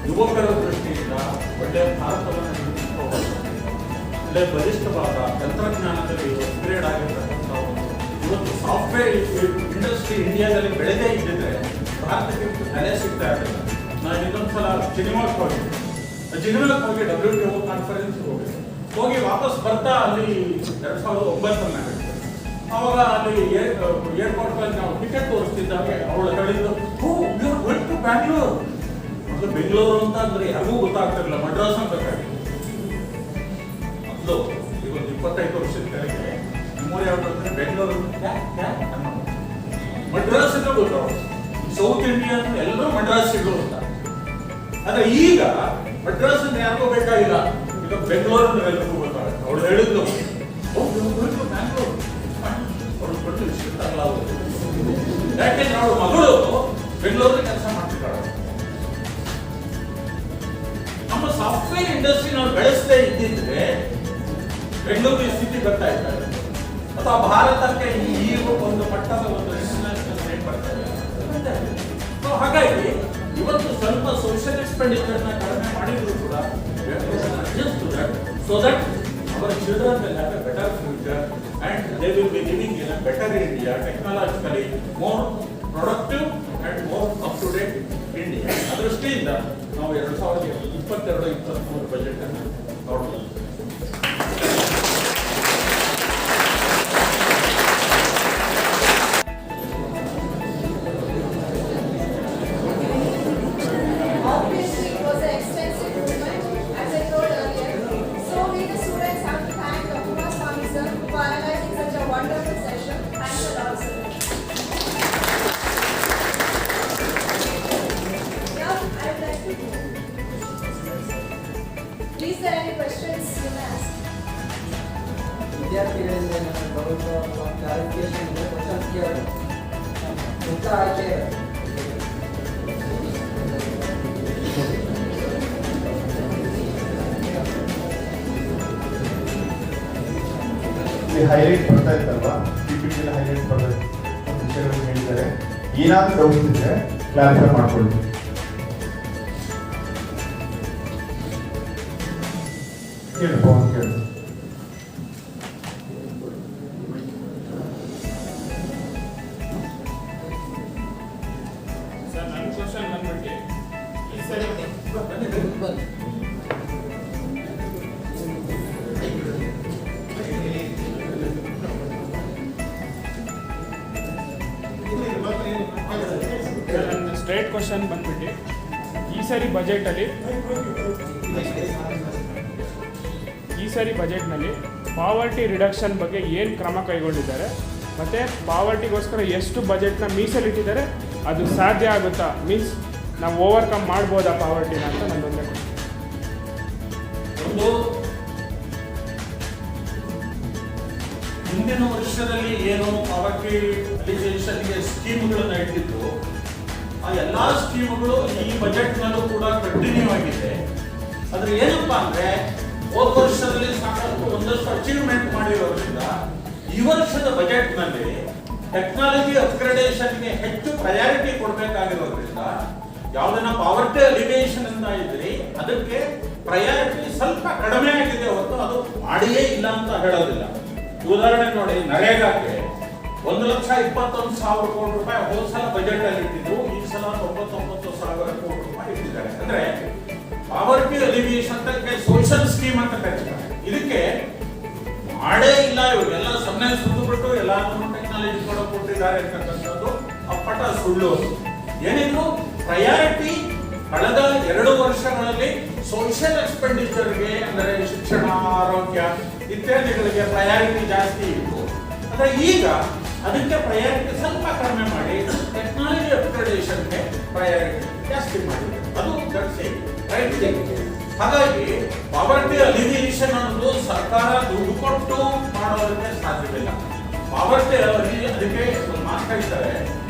ಯುವಕರ ದೃಷ್ಟಿಯಿಂದ ಒಳ್ಳೆಯ ಭಾರತವನ್ನು ನಿರ್ಮಿಸಿಕೊಳ್ಳುವ ಒಳ್ಳೆಯ ಬಲಿಷ್ಠವಾದ ತಂತ್ರಜ್ಞಾನದಲ್ಲಿ ಅಪ್ಗ್ರೇಡ್ ಆಗಿರ್ತಕ್ಕಂಥ ಇವತ್ತು ಸಾಫ್ಟ್ವೇರ್ ಇಂಡಸ್ಟ್ರಿ ಇಂಡಿಯಾದಲ್ಲಿ ಬೆಳೆದೇ ಇದ್ದಿದ್ರೆ ಭಾರತಕ್ಕೆ ಬೆಲೆ ಸಿಗ್ತಾ ಇರಲಿಲ್ಲ. ನಾನು ಇನ್ನೊಂದ್ಸಲ ಜಿನಿವಾಕ್ಕೆ ಹೋಗಿ WTO ಕಾನ್ಫರೆನ್ಸ್ ಹೋಗಿ ವಾಪಸ್ ಬರ್ತಾ ಅಲ್ಲಿ 2009 ಅವಾಗ ಅಲ್ಲಿ ಏರ್ಪೋರ್ಟ್ ನಾವು ಟಿಕೆಟ್ ತೋರಿಸ್ತಿದ್ದಾಗ ಅವಳು ಹೇಳಿದ್ದು ಬ್ಯಾಂಗ್ಳೂರ್ ಮೊದಲು ಬೆಂಗಳೂರು ಅಂತ ಅಂದ್ರೆ ಯಾರಿಗೂ ಗೊತ್ತಾಗ್ತಿರಲಿಲ್ಲ, ಮಡ್ರಾಸ್ ಅಂತ ಬೇಕಾಗಿತ್ತು. ಮೊದಲು ಇವತ್ತು 25 ವರ್ಷದ ಕೆಳಗೆ ನಿಮ್ಮೂರು ಯಾವ್ದು ಅಂದ್ರೆ ಬೆಂಗಳೂರು ಮಡ್ರಾಸ್ ಅಂತ ಗೊತ್ತಾಗ ಸೌತ್ ಇಂಡಿಯಾ ಎಲ್ಲರೂ ಮಡ್ರಾಸಿಗಳು ಅಂತ. ಆದ್ರೆ ಈಗ ಮಡ್ರಾಸ್ ಅಂದ್ರೆ ಯಾರಿಗೂ ಬೇಕಾಗಿಲ್ಲ, ಈಗ ಬೆಂಗಳೂರು ಎಲ್ಲರಿಗೂ ಗೊತ್ತಾಗುತ್ತೆ. ಅವಳು ಹೇಳಿದ್ಲು ಬ್ಯಾಂಗ್ಳೂರ್ ಅವಳು ಕೊಟ್ಟು ಯಾಕೆಂದ್ರೆ ಅವಳ ಮಗಳು ಬೆಂಗಳೂರಲ್ಲಿ ಕೆಲಸ ಮಾಡ್ತಿದ್ದಾಳೆ. ನಮ್ಮ ಸಾಫ್ಟ್ವೇರ್ ಇಂಡಸ್ಟ್ರಿ ನಾವು ಬೆಳೆಸದೇ ಇದ್ದಿದ್ರೆ ಬೆಂಗಳೂರಿಗೆ ಸ್ಥಿತಿ ಬರ್ತಾ ಇದ್ದಾರೆ ಅಥವಾ ಭಾರತಕ್ಕೆ ಈ ಒಂದು ಮಟ್ಟದ ಒಂದು ಇಂಟರ್ನ್ಯಾಷನಲ್ ರೇಟ್ ಬರ್ತಾ ಇದೆ. ಹಾಗಾಗಿ ಇವತ್ತು ಸ್ವಲ್ಪ ಸೋಷಿಯಲ್ ಎಕ್ಸ್ಪೆಂಡಿಚರ್ನ ಕಡಿಮೆ ಮಾಡಿದ್ರು ಕೂಡ so that our children will have a better future and they will be living in a better India, technologically more productive and more up-to-date India. ಅದರ ದೃಷ್ಟಿಯಿಂದ ನಾವು 2022-23 ಬಜೆಟ್ ಅನ್ನು ನೋಡಬಹುದು. Obviously, it was an extensive movement, as I told earlier. So we the students have to thank Dr. Kumaraswamy sir for organizing such a wonderful session. Thanks a lot, sir. Now, I would like to. Please, there any questions you may ask? ವಿದ್ಯಾರ್ಥಿಗಳಿಂದ clarification questions ಕೇಳಿ ಉತ್ತರ ಆಯ್ಕೆ highlight ಬರ್ತಾ ಇತ್ತಲ್ವಾ, PPT highlight ಬರ್ತಾ ವಿಷಯಗಳು ಹೇಳಿದ್ದಾರೆ. ಏನಾದರೂ doubts ಇದ್ರೆ ಕ್ಲಾರಿಫೈ ಮಾಡ್ಕೊಳ್ಳಿ. ಕೇಳಿ ಪವನ್ ಕೇಳಿ. ಸರ್, ನನ್ನ ಕ್ವಶನ್ ಬಂದ್ಬಿಟ್ಟು ಈ ಸರಿ ನನ್ನ ಸ್ಟ್ರೇಟ್ ಕ್ವಶನ್ ಬಂದ್ಬಿಟ್ಟು ಈ ಸರಿ ಬಜೆಟ್ನಲ್ಲಿ ಪಾವರ್ಟಿ ರಿಡಕ್ಷನ್ ಬಗ್ಗೆ ಏನು ಕ್ರಮ ಕೈಗೊಂಡಿದ್ದಾರೆ ಮತ್ತು ಪಾವರ್ಟಿಗೋಸ್ಕರ ಎಷ್ಟು ಬಜೆಟ್ನ ಮೀಸಲಿಟ್ಟಿದ್ದಾರೆ, ಅದು ಸಾಧ್ಯ ಆಗುತ್ತಾ, ಮೀನ್ಸ್ ನಾವು ಓವರ್ಕಮ್ ಮಾಡ್ಬೋದಾ ಪಾವರ್ಟಿನ ಅಂತ ನನ್ನೊಂದೇ ಒಂದು ಹಿಂದಿನ ವರ್ಷದಲ್ಲಿ ಏನು ಪಾವರ್ಟಿ ಅಲಿಗೇಷನ್ಗೆ ಸ್ಕೀಮ್ಗಳನ್ನ ಇಟ್ಟಿತ್ತು, ಆ ಎಲ್ಲಾ ಸ್ಕೀಮ್ಗಳು ಈ ಬಜೆಟ್ನಲ್ಲೂ ಕೂಡ ಕಂಟಿನ್ಯೂ ಆಗಿದೆ. ಆದ್ರೆ ಏನಪ್ಪಾ ಅಂದ್ರೆ ಹೋದ ವರ್ಷದಲ್ಲಿ ಸಾಕಷ್ಟು ಒಂದಷ್ಟು ಅಚೀವ್ಮೆಂಟ್ ಮಾಡಿರೋದ್ರಿಂದ ಈ ವರ್ಷದ ಬಜೆಟ್ನಲ್ಲಿ ಟೆಕ್ನಾಲಜಿ ಅಪ್ಗ್ರೇಡೇಷನ್ಗೆ ಹೆಚ್ಚು ಪ್ರಯಾರಿಟಿ ಕೊಡಬೇಕಾಗಿರೋದ್ರಿಂದ ಯಾವುದನ್ನ ಪಾವರ್ಟಿ ಅಲಿಗೇಷನ್ ಅಂತ ಇದ್ರಿ ಅದಕ್ಕೆ ಪ್ರಯಾರಿಟಿ ಸ್ವಲ್ಪ ಕಡಿಮೆ ಆಗಿದೆ ಹೊರತು ಅದು ಮಾಡಿಯೇ ಇಲ್ಲ ಅಂತ ಹೇಳೋದಿಲ್ಲ. ಉದಾಹರಣೆ ನೋಡಿ, ನರೇಗಾಕ್ಕೆ 1,21,000 ಕೋಟಿ ರೂಪಾಯಿ ಹೋದ ಸಲ ಬಜೆಟ್ ಅಲ್ಲಿ ಇಟ್ಟಿದ್ರು, ಈ ಸಲ 99,000 ಕೋಟಿ ರೂಪಾಯಿ ಇಟ್ಟಿದ್ದಾರೆ. ಅಂದ್ರೆ ಪಾವರ್ಟಿ ಅಲಿವಿಯೇಷನ್ ಅಂತ ಸೋಷಿಯಲ್ ಸ್ಕೀಮ್ ಅಂತ ಕರೀತಾರೆ. ಇದಕ್ಕೆ ಮಾಡೇ ಇಲ್ಲ, ಇವಾಗೆಲ್ಲ ಸೊನ್ನೆ ಸುತ್ತಬಿಟ್ಟು ಎಲ್ಲಾನು ಟೆಕ್ನಾಲಜಿ ಕೊಟ್ಟಿದ್ದಾರೆ ಅಂತಕ್ಕಂಥದ್ದು ಅಪ್ಪಟ ಸುಳ್ಳು. ಏನಿದ್ರು ಪ್ರಯಾರಿಟಿ ಕಳೆದ 2 ವರ್ಷಗಳಲ್ಲಿ ಸೋಷಿಯಲ್ ಎಕ್ಸ್ಪೆಂಡಿಚರ್ಗೆ ಅಂದರೆ ಶಿಕ್ಷಣ, ಆರೋಗ್ಯ ಇತ್ಯಾದಿಗಳಿಗೆ ಪ್ರಯಾರಿಟಿ ಜಾಸ್ತಿ ಇತ್ತು. ಆದರೆ ಈಗ ಅದಕ್ಕೆ ಪ್ರಯಾರಿಟಿ ಸ್ವಲ್ಪ ಕಡಿಮೆ ಮಾಡಿ ಟೆಕ್ನಾಲಜಿ ಅಪ್ಗ್ರೇಡೇಷನ್ಗೆ ಪ್ರಯಾರಿಟಿ ಜಾಸ್ತಿ ಮಾಡಿದೆ. ಅದು ರೈಟ್ ಥಿಂಗ್. ಹಾಗಾಗಿ ಪಾವರ್ಟಿ ಅಲಿವಿಯೇಷನ್ ಅನ್ನೋದು ಸರ್ಕಾರ ದುಡ್ಡು ಕೊಟ್ಟು ಮಾಡೋದಕ್ಕೆ ಸಾಧ್ಯವಿಲ್ಲ. ಪಾವರ್ಟಿ ಅದಕ್ಕೆ ಒಂದು ಮಾತು ಹೇಳ್ತಾರೆ,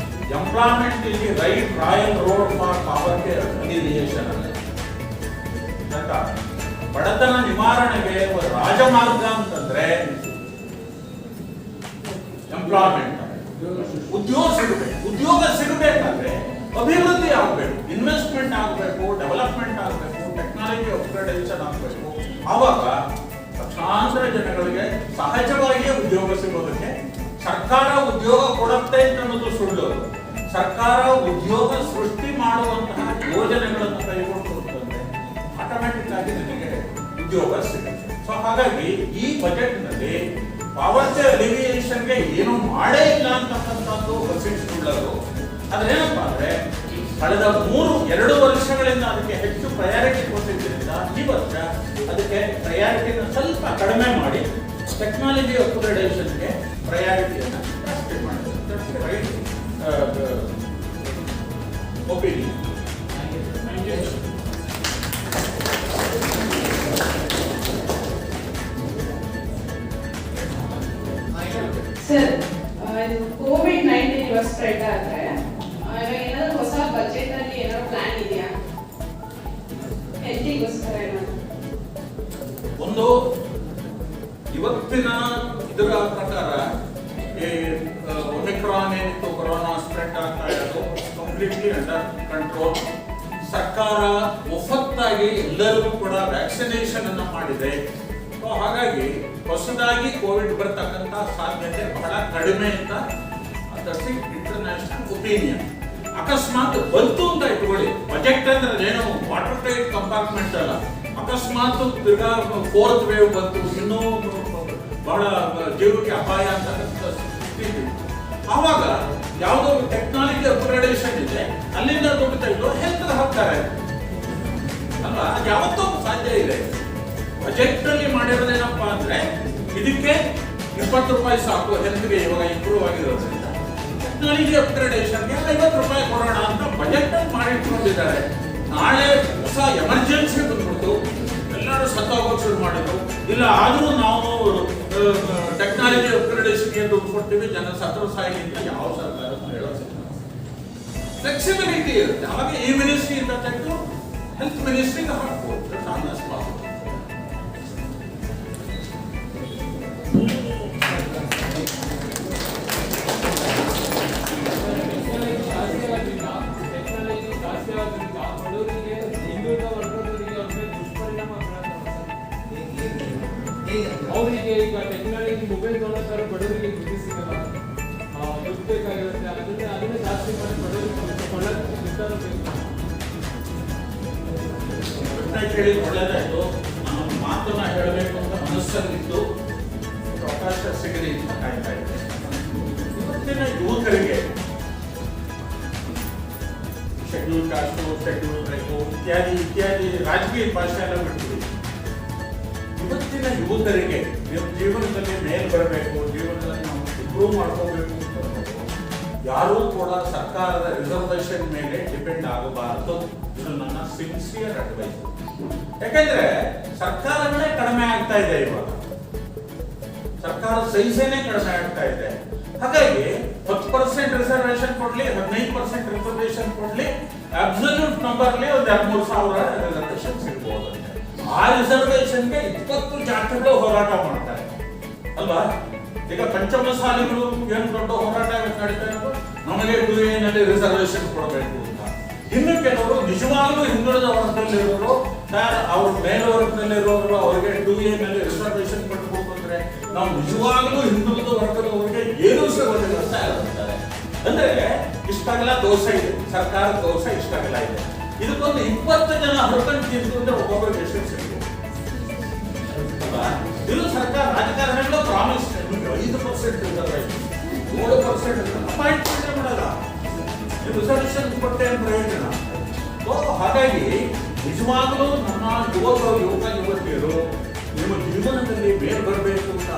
employment is the right royal road for poverty alleviation ಅಂತ. ಬಡತನ ನಿವಾರಣೆಗೆ ಒಂದು ರಾಜಮಾರ್ಗ ಅಂತಂದ್ರೆ ಎಂಪ್ಲಾಯ್ಮೆಂಟ್, ಉದ್ಯೋಗ ಸಿಗಬೇಕು. ಉದ್ಯೋಗ ಸಿಗಬೇಕಾದ್ರೆ ಅಭಿವೃದ್ಧಿ ಆಗಬೇಕು, ಇನ್ವೆಸ್ಟ್ಮೆಂಟ್ ಆಗಬೇಕು, ಡೆವಲಪ್ಮೆಂಟ್ ಆಗಬೇಕು, ಟೆಕ್ನಾಲಜಿ ಅಪ್ಗ್ರೇಡೇಷನ್ ಆಗಬೇಕು. ಆವಾಗ ಲಕ್ಷಾಂತರ ಜನಗಳಿಗೆ ಸಹಜವಾಗಿಯೇ ಉದ್ಯೋಗ ಸಿಗೋದಕ್ಕೆ ಸರ್ಕಾರ ಉದ್ಯೋಗ ಕೊಡುತ್ತೆ ಅಂತ ಅನ್ನೋದು ಸುಳ್ಳು. ಸರ್ಕಾರ ಉದ್ಯೋಗ ಸೃಷ್ಟಿ ಮಾಡುವಂತಹ ಯೋಜನೆಗಳನ್ನು ಕೈಗೊಂಡು ಅಂತಂದ್ರೆ ಆಟೋಮ್ಯಾಟಿಕ್ ಆಗಿ ನಿಮಗೆ ಉದ್ಯೋಗ ಸಿಗುತ್ತೆ. ಸೊ ಹಾಗಾಗಿ ಈ ಬಜೆಟ್ ನಲ್ಲಿ ಪಾವರ್ಟಿ ಅಲಿವಿಯೇಷನ್ಗೆ ಏನು ಮಾಡೇ ಇಲ್ಲ ಅಂತಕ್ಕಂಥದ್ದು ವಸಿಷ್ಠುಳ್ಳರು. ಅದೇನಪ್ಪ ಅಂದ್ರೆ ಕಳೆದ 2 ವರ್ಷಗಳಿಂದ ಅದಕ್ಕೆ ಹೆಚ್ಚು ಪ್ರಯಾರಿಟಿ ಕೊಟ್ಟಿದ್ದರಿಂದ ಈ ವರ್ಷ ಅದಕ್ಕೆ ಪ್ರಯಾರಿಟಿನ ಸ್ವಲ್ಪ ಕಡಿಮೆ ಮಾಡಿ ಟೆಕ್ನಾಲಜಿ ಅಪ್ಗ್ರೇಡೇಷನ್ಗೆ ಪ್ರಯಾರಿಟಿಯನ್ನು ಜಾಸ್ತಿ ಮಾಡಿದ್ದಾರೆ. ಒಪಿನಿಯನ್. ಸರ್, ಕೋವಿಡ್-19 ಇವಾಗ ಸ್ಪ್ರೆಡ್ ಆದ್ರೆ ಏನಾದ್ರು ಹೊಸ ಬಜೆಟ್ ಅಲ್ಲಿ ಏನಾದ್ರು ಪ್ಲಾನ್ ಇದೆಯಾ ಹೆಲ್ತಿಗೋಸ್ಕರ? ಏನಾದ್ರು ಒಂದು ಇವತ್ತಿನ ಇದರ ಪ್ರಕಾರ ಒಮಿಕ್ರಾನ್ ಏನಿತ್ತು ಕೊರೋನಾ ಸ್ಪ್ರೆಡ್ ಆಗ್ತಾ ಇರೋದು ಕಂಪ್ಲೀಟ್ಲಿ ಅಂಡರ್ ಕಂಟ್ರೋಲ್. ಸರ್ಕಾರ ಒಫತ್ತಾಗಿ ಎಲ್ಲರಿಗೂ ಕೂಡ ವ್ಯಾಕ್ಸಿನೇಷನ್ ಅನ್ನು ಮಾಡಿದೆ. ಹಾಗಾಗಿ ಹೊಸದಾಗಿ ಕೋವಿಡ್ ಬರ್ತಕ್ಕಂಥ ಸಾಧ್ಯತೆ ಬಹಳ ಕಡಿಮೆ ಅಂತ ಇಂಟರ್ನ್ಯಾಷನಲ್ ಒಪಿನಿಯನ್. ಅಕಸ್ಮಾತ್ ಬಂತು ಅಂತ ಇಟ್ಕೊಳ್ಳಿ, ಬಜೆಟ್ ಅಂದ್ರೆ ಏನು ವಾಟರ್ ಟೈಟ್ ಕಂಪಾರ್ಟ್ಮೆಂಟ್ ಅಲ್ಲ, ಅಕಸ್ಮಾತ್ ತಿರ್ಗಾ 4th ವೇವ್ ಬಂತು, ಇನ್ನೂ ಬಹಳ ಜೀವಕ್ಕೆ ಅಪಾಯ ಅಂತಕ್ಕಂಥ ಸ್ಥಿತಿ, ಆವಾಗ ಯಾವುದೋ ಟೆಕ್ನಾಲಜಿ ಅಪ್ಗ್ರೇಡೇಷನ್ ಇದೆ, ಅಲ್ಲಿಂದ ದುಡ್ಡು ತೆಗೆದು ಹೆಲ್ತ್ ಹಾಕ್ತಾರೆ ಅಲ್ವಾ? ಅದು ಯಾವತ್ತೂ ಸಾಧ್ಯ ಇದೆ. ಬಜೆಟ್ ಅಲ್ಲಿ ಮಾಡಿರೋದೇನಪ್ಪಾ ಅಂದ್ರೆ ಇದಕ್ಕೆ 20 ರೂಪಾಯಿ ಸಾಕು ಹೆಲ್ತ್ಗೆ ಇವಾಗ ಇಂಪ್ರೂವ್ ಆಗಿರೋದ್ರಿಂದ, ಟೆಕ್ನಾಲಜಿ ಅಪ್ಗ್ರೇಡೇಷನ್ಗೆ 50 ರೂಪಾಯಿ ಕೊಡೋಣ ಅಂತ ಬಜೆಟ್ ಅಲ್ಲಿ ಮಾಡಿಟ್ಕೊಂಡಿದ್ದಾರೆ. ನಾಳೆ ಹೊಸ ಎಮರ್ಜೆನ್ಸಿ ಬಂದ್ಬಿಟ್ಟು ಎಲ್ಲರೂ ಸತ್ತೋಗೋಕೆ ಶುರು ಮಾಡಿದ್ರು, ಇಲ್ಲ ಆದ್ರೂ ನಾವು ಟೆಕ್ನಾಲಜಿ ಅಪ್ಗ್ರೇಡೇಷನ್ಗೆ ದುಡ್ಡು ಕೊಡ್ತೀವಿ, ಜನ ಸತ್ರು ಸಾಯಿ ಅಂತ ಯಾವ ಸರ್ಕಾರ ಹೇಳೋದು. ಫ್ಲೆಕ್ಸಿಬಿಲಿಟಿ ಇರುತ್ತೆ. ಅವಾಗ ಈ ಮಿನಿಸ್ಟ್ರಿಯಿಂದ ತೆಗೆದು ಹೆಲ್ತ್ ಮಿನಿಸ್ಟ್ರಿಗೆ ಹಾಕ್ಬೋದು. ಅವರಿಗೆ ಈಗ ಟೆಕ್ನಾಲಜಿ ಮೊಬೈಲ್ ತೊಗೊಳ್ತಾರೆ, ಬಡವರಿಗೆ ದುಡ್ಡು ಸಿಗಲ್ಲ, ದುಡ್ಡು ಬೇಕಾಗಿರುತ್ತೆ, ಅದನ್ನೇ ಜಾಸ್ತಿ ಮಾಡಿ ಬಡವರಿಗೆ ಕೇಳಿ ಒಳ್ಳೆದಾಯ್ತು. ನಾನು ಮಾತನ್ನ ಹೇಳಬೇಕು ಅಂತ ಮನಸ್ಸಲ್ಲಿದ್ದು ಅವಕಾಶ ಸಿಗಲಿ ಅಂತ ಕಾಯ್ತಾ ಇದ್ದೆ. ಇವತ್ತಿನ ಯುವಕರಿಗೆ ಶೆಡ್ಯೂಲ್ ಕಾಸ್ಟು, ಶೆಡ್ಯೂಲ್ ಟ್ರೈಬು ಇತ್ಯಾದಿ ಇತ್ಯಾದಿ ರಾಜಕೀಯ ಭಾಷೆ ಎಲ್ಲ ಬಿಡ್ತೀವಿ. ಇವತ್ತಿನ ಯುವಕರಿಗೆ ಜೀವನದಲ್ಲಿ ಮೇಲ್ ಬರಬೇಕು, ಜೀವನದಲ್ಲಿ ನಾವು ಇಂಪ್ರೂವ್ ಮಾಡ್ಕೋಬೇಕು ಅಂತ ಯಾರೂ ಕೂಡ ಸರ್ಕಾರದ ರಿಸರ್ವೇಶನ್ ಮೇಲೆ ಡಿಪೆಂಡ್ ಆಗಬಾರದು. ಇದು ನನ್ನ ಸಿನ್ಸಿಯರ್ ಅಡ್ವೈಸ್. ಯಾಕಂದ್ರೆ ಸರ್ಕಾರಗಳೇ ಕಡಿಮೆ ಆಗ್ತಾ ಇದೆ, ಇವಾಗ ಸರ್ಕಾರ ಸೈಜೇನೆ ಕಡಿಮೆ ಆಗ್ತಾ ಇದೆ. ಹಾಗಾಗಿ 10% ರಿಸರ್ವೇಶನ್ ಕೊಡ್ಲಿ, 15% ರಿಸರ್ವೇಶನ್ ಕೊಡ್ಲಿ, ಅಬ್ಸಲ್ಯೂಟ್ ನಂಬರ್ಲಿ ಒಂದು 13,000 ರಿಸರ್ವೇಶನ್ ಸಿಗ್ಬೋದು. ಆ ರಿಸರ್ವೇಶನ್ಗೆ 20 ಜಾತಿಗಳು ಹೋರಾಟ ಮಾಡ್ತಾರೆ ಅಲ್ವಾ? ಈಗ ಪಂಚಮಸಾಲಿಗಳು ಏನು ದೊಡ್ಡ ಹೋರಾಟ ನಡೀತಾ ಇರೋದು, ನಮಗೆ 2A ನಲ್ಲಿ ರಿಸರ್ವೇಶನ್ ಕೊಡಬೇಕು ಅಂತ. ಇನ್ನು ಕೆಲವರು ನಿಜವಾಗ್ಲೂ ಹಿಂದುಳಿದ ವರ್ಗದಲ್ಲಿರೋರು, ಅವ್ರ ಮೇಲ್ವರ್ಗದಲ್ಲಿರೋರು ಅವರಿಗೆ 2A ನಲ್ಲಿ ರಿಸರ್ವೇಶನ್ ಕೊಡಬೇಕು ಅಂದ್ರೆ ನಾವು ನಿಜವಾಗ್ಲೂ ಹಿಂದುಳಿದ ವರ್ಗದವರಿಗೆ ಏನೂ ಸಿಗೋದಿಲ್ಲ ಅಂತ ಹೇಳ್ತಾರೆ. ಅಂದ್ರೆ ಇಷ್ಟಾಗಲ್ಲ ದೋಷ ಇದೆ, ಸರ್ಕಾರದ ದೋಷ ಇಷ್ಟಾಗಲ್ಲ ಇದೆ. ಇದಕ್ಕೊಂದು 20 ಜನ ಹೊರಕೊಂಡು ತಿಂದು ಅಂದ್ರೆ ಒಬ್ಬೊಬ್ಬರಿಗೆ ಎಷ್ಟು ಸಿಗ್ಬೋದು. ಇದು ಸರ್ಕಾರ ರಾಜಕಾರಣಿಗಳು ಪ್ರಾಮಿಸ್ 5% ರಿಸರ್ವೇಶನ್, 7% ಅಪಾಯಿಂಟ್ಮೆಂಟ್ ಮಾಡಲ್ಲ, ರಿಸರ್ವೇಶನ್ ಕೊಟ್ಟೆ ಪ್ರಯೋಜನ. ಹಾಗಾಗಿ ನಿಜವಾಗ್ಲೂ ನಮ್ಮ ಯುವಕ ಯುವತಿಯರು ನಿಮ್ಮ ಜೀವನದಲ್ಲಿ ಬೇರೆ ಬರಬೇಕು ಅಂತ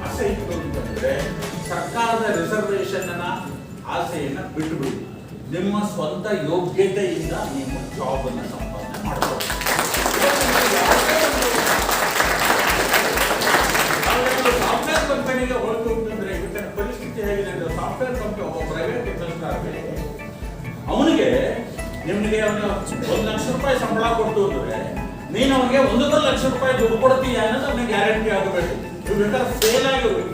ಆಸೆ ಇತ್ತು ಅಂತಂದ್ರೆ ಸರ್ಕಾರದ ರಿಸರ್ವೇಶನ್ ಆಸೆಯನ್ನ ಬಿಟ್ಟುಬಿಡಿ. ನಿಮ್ಮ ಸ್ವಂತ ಯೋಗ್ಯತೆಯಿಂದ ನೀವು ಜಾಬ್ ಅನ್ನು ಸಂಪಾದನೆ ಮಾಡಬಹುದು. ಕಂಪನಿಗೆ ಹೋಯ್ತು ಅಂತಂದ್ರೆ ಇವತ್ತಿನ ಪರಿಸ್ಥಿತಿ ಹೇಗಿದೆ ಅಂದ್ರೆ ಸಾಫ್ಟ್ವೇರ್ ಕಂಪನಿ ಒಬ್ಬ ಪ್ರೈವೇಟ್ ಇನ್ವೆಸ್ಟರ್ಗೆ ಅವನಿಗೆ ನಿಮಗೆ ಅವನು 1 ಲಕ್ಷ ರೂಪಾಯಿ ಸಂಬಳ ಕೊಟ್ಟು ಅಂದ್ರೆ ನೀನು ಅವನಿಗೆ 1.5 ಲಕ್ಷ ರೂಪಾಯಿ ದುಡ್ಡು ಕೊಡ್ತೀಯ ಅನ್ನೋದು ಅವನಿಗೆ ಗ್ಯಾರಂಟಿ ಆಗಬೇಕು. ನೀವು ಬೇಕಾದ್ರೆ ಫೇಲ್ ಆಗಿರ್ಬೇಕು.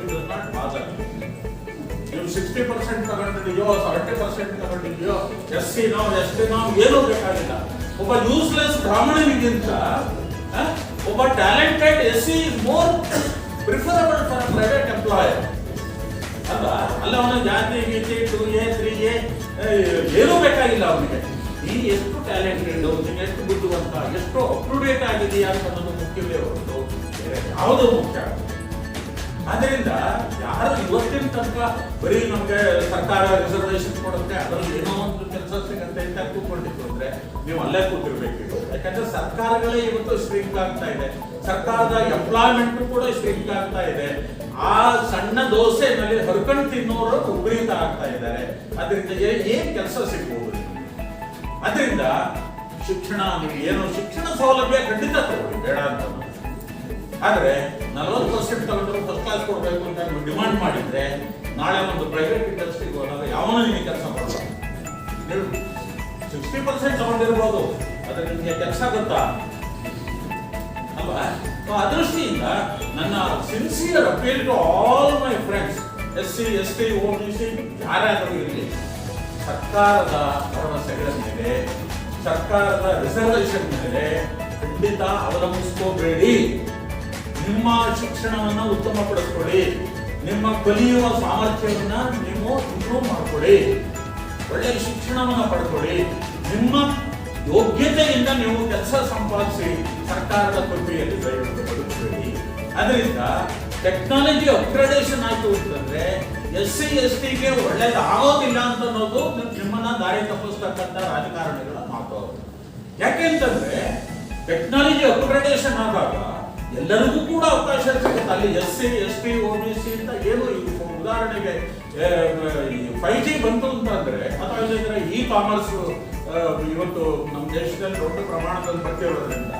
ನೀವು 60% ತಗೊಂಡಿದೆಯೋ 70% ತಗೊಂಡಿದೆಯೋ SC ನಾವು ST ನಾವು ಏನೂ ಬೇಕಾಗಿಲ್ಲ. ಒಬ್ಬ ಯೂಸ್ಲೆಸ್ ಬ್ರಾಹ್ಮಣನಿಗಿಂತ ಒಬ್ಬ talented SC is more preferable for private employer ಅಲ್ವಾ? ಅಲ್ಲ ಅವನ ಜಾತಿ ಗೀತಿ 2A 3A ಏನೂ ಬೇಕಾಗಿಲ್ಲ ಅವನಿಗೆ. ಈ ಎಷ್ಟು ಟ್ಯಾಲೆಂಟೆಡ್, ನೀನು ಎಷ್ಟು ಬುದ್ಧಿವಂತ, ಎಷ್ಟು ಅಪ್ ಟು ಡೇಟ್ ಆಗಿದೆಯಾ ಅಂತ ಅನ್ನೋದು ಮುಖ್ಯವೇ ಹೊರತು ಯಾವುದೂ ಮುಖ್ಯ. ಆದ್ದರಿಂದ ಯಾರು ಇವತ್ತಿನ ತನಕ ಬರೀ ನಮಗೆ ಸರ್ಕಾರ ರಿಸರ್ವೇಶನ್ ಕೊಡುತ್ತೆ ಅದರಲ್ಲಿ ಏನೋ ಒಂದು ಕೆಲಸ ಸಿಗುತ್ತೆ ಅಂತ ಕೂತ್ಕೊಂಡಿತ್ತು ಅಂದ್ರೆ ನೀವು ಅಲ್ಲೇ ಕೂತಿರ್ಬೇಕಿತ್ತು. ಯಾಕಂದ್ರೆ ಸರ್ಕಾರಗಳೇ ಇವತ್ತು ಶ್ರಿಂಕ್ ಆಗ್ತಾ ಇದೆ, ಸರ್ಕಾರದ ಎಂಪ್ಲಾಯ್ಮೆಂಟ್ ಕೂಡ ಶ್ರಿಂಕ್ ಆಗ್ತಾ ಇದೆ. ಆ ಸಣ್ಣ ದೋಸೆನಲ್ಲಿ ಹರ್ಕೊಂಡು ತಿನ್ನೋರು ಉಪರೀತ ಆಗ್ತಾ ಇದ್ದಾರೆ. ಅದರಿಂದ ಏನ್ ಕೆಲಸ ಸಿಗ್ಬೋದು? ಅದರಿಂದ ಶಿಕ್ಷಣ, ನೀವು ಏನು ಶಿಕ್ಷಣ ಸೌಲಭ್ಯ ಖಂಡಿತ ತಗೊಳ್ಳಿ, ಬೇಡ ಅಂತ. ಆದ್ರೆ 40% ತಗೊಂಡ್ರು ಫಸ್ಟ್ ಕ್ಲಾಸ್ ಕೊಡಬೇಕು ಅಂತ ನೀವು ಡಿಮಾಂಡ್ ಮಾಡಿದ್ರೆ ನಾಳೆ ಒಂದು ಪ್ರೈವೇಟ್ ಇಂಡಸ್ಟ್ರಿಗೆ ಹೋದಾಗ ಯಾವನೂ ನಿಮಗೆ ಕೆಲಸ ಮಾಡಲ್ಲ. ನೀವು 60% ತಗೊಂಡಿರ್ಬೋದು, ಆದ್ರೆ ನಿಮಗೆ ಕೆಲಸ ಗೊತ್ತಾ ಅಲ್ವಾ? ಆ ದೃಷ್ಟಿಯಿಂದ ನನ್ನ sincere appeal to all my friends, SC ST OBC ಯಾರಾದರೂ ಇರಲಿ, ಸರ್ಕಾರದ ಭರವಸೆಗಳ ಮೇಲೆ, ಸರ್ಕಾರದ ರಿಸರ್ವೇಶನ್ ಮೇಲೆ ಖಂಡಿತ ಅವಲಂಬಿಸ್ಕೋಬೇಡಿ. ನಿಮ್ಮ ಶಿಕ್ಷಣವನ್ನು ಉತ್ತಮಪಡಿಸ್ಕೊಳ್ಳಿ, ನಿಮ್ಮ ಕಲಿಯುವ ಸಾಮರ್ಥ್ಯವನ್ನು ನೀವು ಇಂಪ್ರೂವ್ ಮಾಡ್ಕೊಳ್ಳಿ, ಒಳ್ಳೆಯ ಶಿಕ್ಷಣವನ್ನು ಪಡ್ಕೊಳ್ಳಿ, ನಿಮ್ಮ ಯೋಗ್ಯತೆಯಿಂದ ನೀವು ಕೆಲಸ ಸಂಪಾದಿಸಿ ಸರ್ಕಾರದ ಕೃಪೆಯಲ್ಲಿ ದಯವಿಟ್ಟು ಬದುಕಬೇಡಿ. ಅದರಿಂದ ಟೆಕ್ನಾಲಜಿ ಅಪ್ಗ್ರೇಡೇಷನ್ ಆಯಿತು ಅಂತಂದ್ರೆ SC STಗೆ ಒಳ್ಳೇದಾಗೋದಿಲ್ಲ ಅಂತ ಅನ್ನೋದು ನಿಮ್ಮನ್ನ ದಾರಿ ತಪ್ಪಿಸ್ತಕ್ಕಂಥ ರಾಜಕಾರಣಿಗಳ ಮಾತು. ಯಾಕೆ ಅಂತಂದ್ರೆ ಟೆಕ್ನಾಲಜಿ ಅಪ್ಗ್ರೇಡೇಷನ್ ಆದಾಗ ಎಲ್ಲರಿಗೂ ಕೂಡ ಅವಕಾಶ ಸಿಗುತ್ತೆ. ಅಲ್ಲಿ SC ST OBC ಅಂತ ಏನು, ಉದಾಹರಣೆಗೆ 5G ಬಂತು ಅಂತಂದ್ರೆ ಅಥವಾ ಇಲ್ಲಂದ್ರೆ ಕಾಮರ್ಸ್ ಇವತ್ತು ನಮ್ಮ ದೇಶದಲ್ಲಿ ದೊಡ್ಡ ಪ್ರಮಾಣದಲ್ಲಿ ಬರ್ತಿರೋದ್ರಿಂದ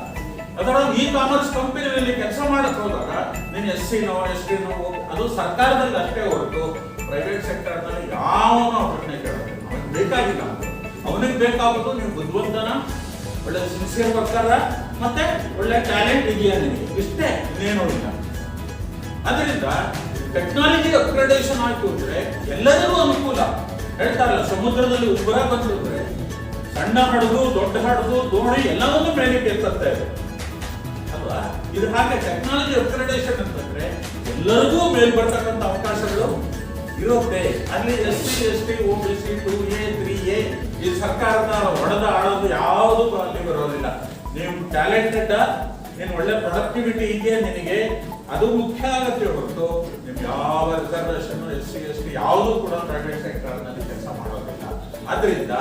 ಅದರ ಕಾಮರ್ಸ್ ಕಂಪನಿಯಲ್ಲಿ ಕೆಲಸ ಮಾಡಕ್ ಹೋದಾಗ ನೀನು SC ನೋ ST ನೋ ಅದು ಸರ್ಕಾರದಲ್ಲಿ ಅಷ್ಟೇ ಹೊರತು ಪ್ರೈವೇಟ್ ಸೆಕ್ಟರ್ ನಲ್ಲಿ ಯಾವನೂ ಪ್ರಶ್ನೆ ಕೇಳೋದು ಅವನಿಗೆ ಬೇಕಾಗಿಲ್ಲ. ಅವನಿಗೆ ಬೇಕಾಗೋದು ನೀವು ಬುದ್ಧಿವಂತನ, ಒಳ್ಳೆ ಸಿನ್ಸಿಯರ್ ವರ್ಕರ್, ಮತ್ತೆ ಒಳ್ಳೆ ಟ್ಯಾಲೆಂಟ್ ಇದೆಯಾ ನಿಮಗೆ, ಇಷ್ಟೇ, ಇನ್ನೇನೂ ಇಲ್ಲ. ಅದರಿಂದ ಟೆಕ್ನಾಲಜಿ ಅಪ್ಗ್ರೇಡೇಷನ್ ಆಯ್ತು ಅಂದ್ರೆ ಎಲ್ಲರಿಗೂ ಅನುಕೂಲ. ಹೇಳ್ತಾರಲ್ಲ, ಸಮುದ್ರದಲ್ಲಿ ಉಬ್ಬರ ಬಂದ್ರೆ ಸಣ್ಣ ಹಡಗು ದೊಡ್ಡ ಹಡಗು ದೋಣಿ ಎಲ್ಲವನ್ನೂ ಮೇಲಿಗೆ ಎತ್ತುತ್ತಾ ಇದೆ ಅಲ್ವಾ? ಇದು ಹಾಗೆ ಟೆಕ್ನಾಲಜಿ ಅಪ್ಗ್ರೇಡೇಷನ್ ಅಂತಂದ್ರೆ ಎಲ್ಲರಿಗೂ ಮೇಲ್ ಬರ್ತಕ್ಕಂಥ ಅವಕಾಶಗಳು ಇರುತ್ತೆ. ಅಲ್ಲಿ SC ST OBC 2A 3A ಈ ಸರ್ಕಾರದ ಹೊಡೆದ ಆಡೋದು ಯಾವುದು ಅಲ್ಲಿ ಬರೋದಿಲ್ಲ. ನೀವು ಟ್ಯಾಲೆಂಟೆಡ್, ನೀನು ಒಳ್ಳೆ ಪ್ರೊಡಕ್ಟಿವಿಟಿ ಇದೆಯಾ ನಿನಗೆ, ಅದು ಮುಖ್ಯ ಆಗುತ್ತೆ ಹೊರತು ನಿಮ್ಗೆ ಯಾವ ರಿಸರ್ವೇಶನ್ SC ST ಯಾವುದು ಕೂಡ ಪ್ರೈವೇಟ್ ಸೆಕ್ಟರ್ ನಲ್ಲಿ ಕೆಲಸ ಮಾಡೋದಿಲ್ಲ. ಆದ್ರಿಂದ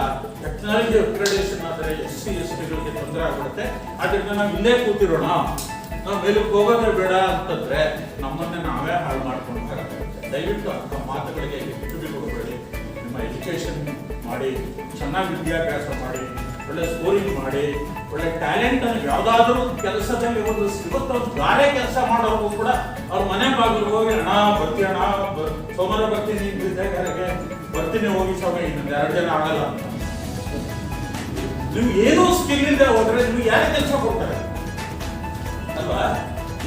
ಟೆಕ್ನಾಲಜಿ ಅಪ್ಗ್ರೇಡೇಷನ್ ಆದರೆ SC STಗಳಿಗೆ ತೊಂದರೆ ಆಗ್ಬಿಡುತ್ತೆ. ಆದ್ರಿಂದ ನಾವು ಇಲ್ಲೇ ಕೂತಿರೋಣ, ನಾವು ಮೇಲಕ್ಕೆ ಹೋಗೋದೇ ಬೇಡ ಅಂತಂದ್ರೆ ನಮ್ಮನ್ನೇ ನಾವೇ ಹಾಳು ಮಾಡ್ಕೊಳ್ತಾರೆ. ದಯವಿಟ್ಟು ಅಂತ ಮಾತುಗಳಿಗೆ ಕಿವಿ ಕೊಡಬೇಡಿ. ನಿಮ್ಮ ಎಜುಕೇಶನ್ ಮಾಡಿ, ಚೆನ್ನಾಗಿ ವಿದ್ಯಾಭ್ಯಾಸ ಮಾಡಿ, ಒಳ್ಳೆ ಸ್ಕೋರಿಂಗ್ ಮಾಡಿ, ಒಳ್ಳೆ ಟ್ಯಾಲೆಂಟ್ ಅನ್ನು ಯಾವುದಾದ್ರೂ ಕೆಲಸದಲ್ಲಿ ಒಂದು ಇವತ್ತೊಂದು ಗಾರೆ ಕೆಲಸ ಮಾಡೋರ್ಗೂ ಕೂಡ ಅವ್ರ ಮನೆ ಬಾಗಿಲು ಹೋಗಿ ಅಣ್ಣ ಬರ್ತೀನಿ, ಅಣ್ಣ ಸೋಮವಾರ ಬರ್ತೀನಿ, ಬಿದ್ದಾಗೆ ಬರ್ತೀನಿ, ಹೋಗಿ ಸ್ವಾಮಿ ಇನ್ನೊಂದು 2 ಜನ ಆಗಲ್ಲ ಅಂತ. ನೀವು ಏನೂ ಸ್ಕಿಲ್ ಇಲ್ಲದೆ ಹೋದ್ರೆ ನಿಮ್ಗೆ ಯಾರೇ ಕೆಲಸ ಕೊಡ್ತಾರೆ ಅಲ್ವಾ?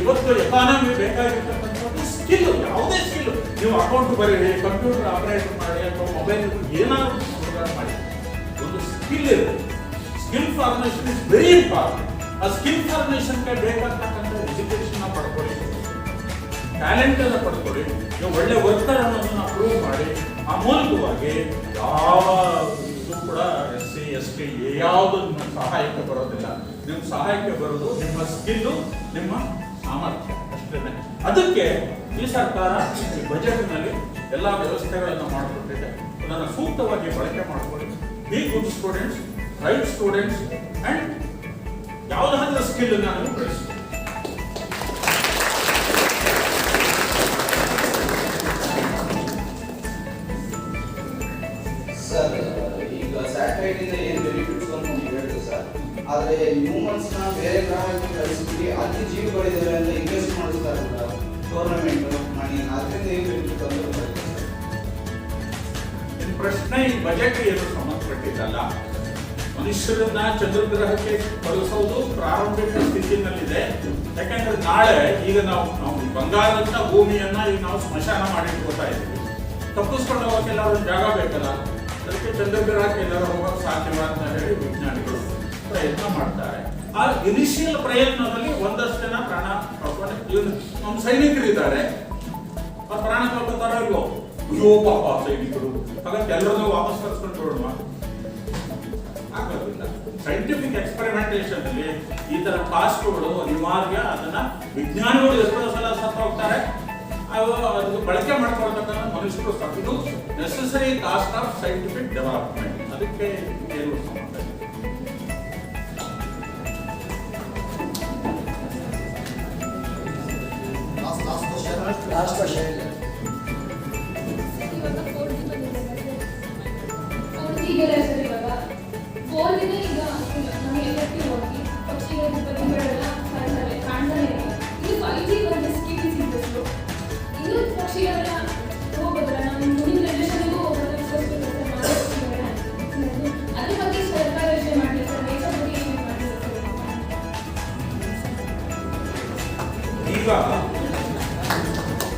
ಇವತ್ತು ಎಕಾನಮಿ ಬೇಕಾಗಿರ್ತಕ್ಕಂಥದ್ದು ಸ್ಕಿಲ್, ಯಾವುದೇ ಸ್ಕಿಲ್. ನೀವು ಅಕೌಂಟ್ ಬರೀರಿ, ಕಂಪ್ಯೂಟರ್ ಆಪರೇಟ್ ಮಾಡಿ, ಅಥವಾ ಮೊಬೈಲ್ ಏನಾದ್ರು ಮಾಡಿ, ಒಂದು ಸ್ಕಿಲ್ ಇರುತ್ತೆ. Skill formation is very important. ಆ ಸ್ಕಿಲ್ ಫಾರ್ಮೇಷನ್ಗೆ ಬೇಕಾಗ್ತಕ್ಕಂಥ ಎಜುಕೇಶನ್ ಪಡ್ಕೊಳ್ಳಿ, ಟ್ಯಾಲೆಂಟ್ ಅನ್ನು ಪಡ್ಕೊಳ್ಳಿ, ನೀವು ಒಳ್ಳೆ ವರ್ಕರ್ ಅನ್ನೋದನ್ನ ಪ್ರೂವ್ ಮಾಡಿ, ಆ ಮೂಲಕವಾಗಿ ಯಾವ ಇದು ಕೂಡ SC ST ಯಾವುದು ನಿಮ್ಮ ಸಹಾಯಕ್ಕೆ ಬರೋದಿಲ್ಲ. ನಿಮ್ಮ ಸಹಾಯಕ್ಕೆ ಬರೋದು ನಿಮ್ಮ ಸ್ಕಿಲ್ಲು, ನಿಮ್ಮ ಸಾಮರ್ಥ್ಯ ಅಷ್ಟೇ. ಅದಕ್ಕೆ ಈ ಸರ್ಕಾರ ಈ ಬಜೆಟ್ನಲ್ಲಿ ಎಲ್ಲ ವ್ಯವಸ್ಥೆಗಳನ್ನು ಮಾಡಿಕೊಟ್ಟಿದೆ. ಅದನ್ನು ಸೂಕ್ತವಾಗಿ ಬಳಕೆ ಮಾಡಿಕೊಳ್ಳಿ. Be good students, right students, and ಯಾವುದಾದ್ರೂ ಸ್ಕಿಲ್ ನಾವು ಬೆಳೆಸ್ತೀವಿ. ಸರ್, ಈಗ ಸ್ಯಾಟಲೈಟ್ ಇಂದ ಏನು ಬೆನಿಫಿಟ್ಸ್ ಅಂತ ನೀವು ಹೇಳ್ತೀವಿ ಸರ್, ಆದರೆ ಹ್ಯೂಮನ್ಸ್ ನ ಬೇರೆ ಗ್ರಹಕ್ಕೆ ಕಳಿಸ್ಬಿಟ್ಟು ಅಲ್ಲಿ ಜೀವಿಗಳಿದ್ದಾವೆ ಅಂತ ಇನ್ವೆಸ್ಟ್ ಮಾಡಿಸ್ತಾರಲ್ಲ, ಟೂರ್ನಮೆಂಟ್ ಮಣಿ ಅದರಿಂದ ಏನು ಬೆನಿಫಿಟ್ ಅಂತ ಬರುತ್ತೆ ಸರ್? ನಿಮ್ ಪ್ರಶ್ನೆ ಈ ಬಜೆಟ್ ಏನು ಸಂಬಂಧಪಟ್ಟಿದ್ದಲ್ಲ. ಮನುಷ್ಯರನ್ನ ಚಂದ್ರಗ್ರಹಕ್ಕೆ ಕಳಿಸೋದು ಪ್ರಾರಂಭಿಕ ಸ್ಥಿತಿನಲ್ಲಿದೆ. ಯಾಕಂದ್ರೆ ನಾಳೆ ಈಗ ನಾವು ಬಂಗಾರದ ಭೂಮಿಯನ್ನ ಈಗ ನಾವು ಸ್ಮಶಾನ ಮಾಡಿಟ್ಕೋತಾ ಇದ್ದೀವಿ. ತಪ್ಪಿಸ್ಕೊಂಡು ಹೋಗಕ್ಕೆಲ್ಲ ಒಂದು ಜಾಗ ಬೇಕಲ್ಲ, ಅದಕ್ಕೆ ಚಂದ್ರಗ್ರಹಕ್ಕೆ ಎಲ್ಲರೂ ಹೋಗಕ್ಕೆ ಸಾಧ್ಯವ ಅಂತ ಹೇಳಿ ವಿಜ್ಞಾನಿಗಳು ಪ್ರಯತ್ನ ಮಾಡ್ತಾರೆ. ಆ ಇನಿಷಿಯಲ್ ಪ್ರಯತ್ನದಲ್ಲಿ ಒಂದಷ್ಟು ಜನ ಪ್ರಾಣ ಕಳ್ಕೊಂಡು ನಮ್ಮ ಸೈನಿಕರಿದ್ದಾರೆ, ಆ ಪ್ರಾಣ ಕಳ್ಕೊತಾರೋ ಇಲ್ವೋ, ಅಯ್ಯೋ ಪಾಪ ಸೈನಿಕರು, ಹಾಗಾಗಿ ಎಲ್ಲರನ್ನೂ ವಾಪಸ್ ಕರ್ಸ್ಕೊಂಡು ಬಿಡೋಣ ಆಗೋದಿಲ್ಲ. ಸೈಂಟಿಫಿಕ್ ಎಕ್ಸ್ಪೆರಿಮೆಂಟೇಷನ್ ಅಲ್ಲಿ ಈ ತರ ಕಾಸ್ಟ್ಗಳು ಅನಿವಾರ್ಯ. ಅದನ್ನ ವಿಜ್ಞಾನಿಗಳು ಎಷ್ಟೋ ಸಲ ಸತ್ತು ಹೋಗ್ತಾರೆ, ಅದು ಬಳಕೆ ಮಾಡ್ಕೊಳ್ತಕ್ಕಂಥ ಮನುಷ್ಯರು ಸತ್ತು. Necessary cost of scientific development, ಅದಕ್ಕೆ ಏನು ಸಂಬಂಧ ಇದೆ? ಲಾಸ್ಟ್ ಕ್ವಶನ್ ಇವಾಗ 4G ಬಂದಿದೆ ಸರ್. 4G ಇದೆಲ್ಲ ಸರ್. ಇವಾಗ 4G ಈಗ ನಮ್ಮ ಎಫೆಕ್ಟಿವ್ ಆಗಿ ಪಕ್ಷಿಗಳ ಪ್ರತಿಗಳೆಲ್ಲ ಕಾಣ್ತಾನೆ ಇದೆ. ಇದು 5G ಬಂದ ಸ್ಕಿಪ್ ಸಿಗ್ಬೇಕು. ಇನ್ನು ಪಕ್ಷಿಗಳೆಲ್ಲ ಹೋಗೋದ್ರ ನಮ್ಮ ಮುಂದಿನ ಜನರೇಷನ್ಗೂ ಹೋಗೋದಕ್ಕೋಸ್ಕರ ಅದ್ರ ಬಗ್ಗೆ ಸರ್ಕಾರ ಯೋಚನೆ ಮಾಡಲಿ ಸರ್. ನೇಚರ್ ಬಗ್ಗೆ ಏನು ಮಾಡಲಿ ಸರ್? ಈಗ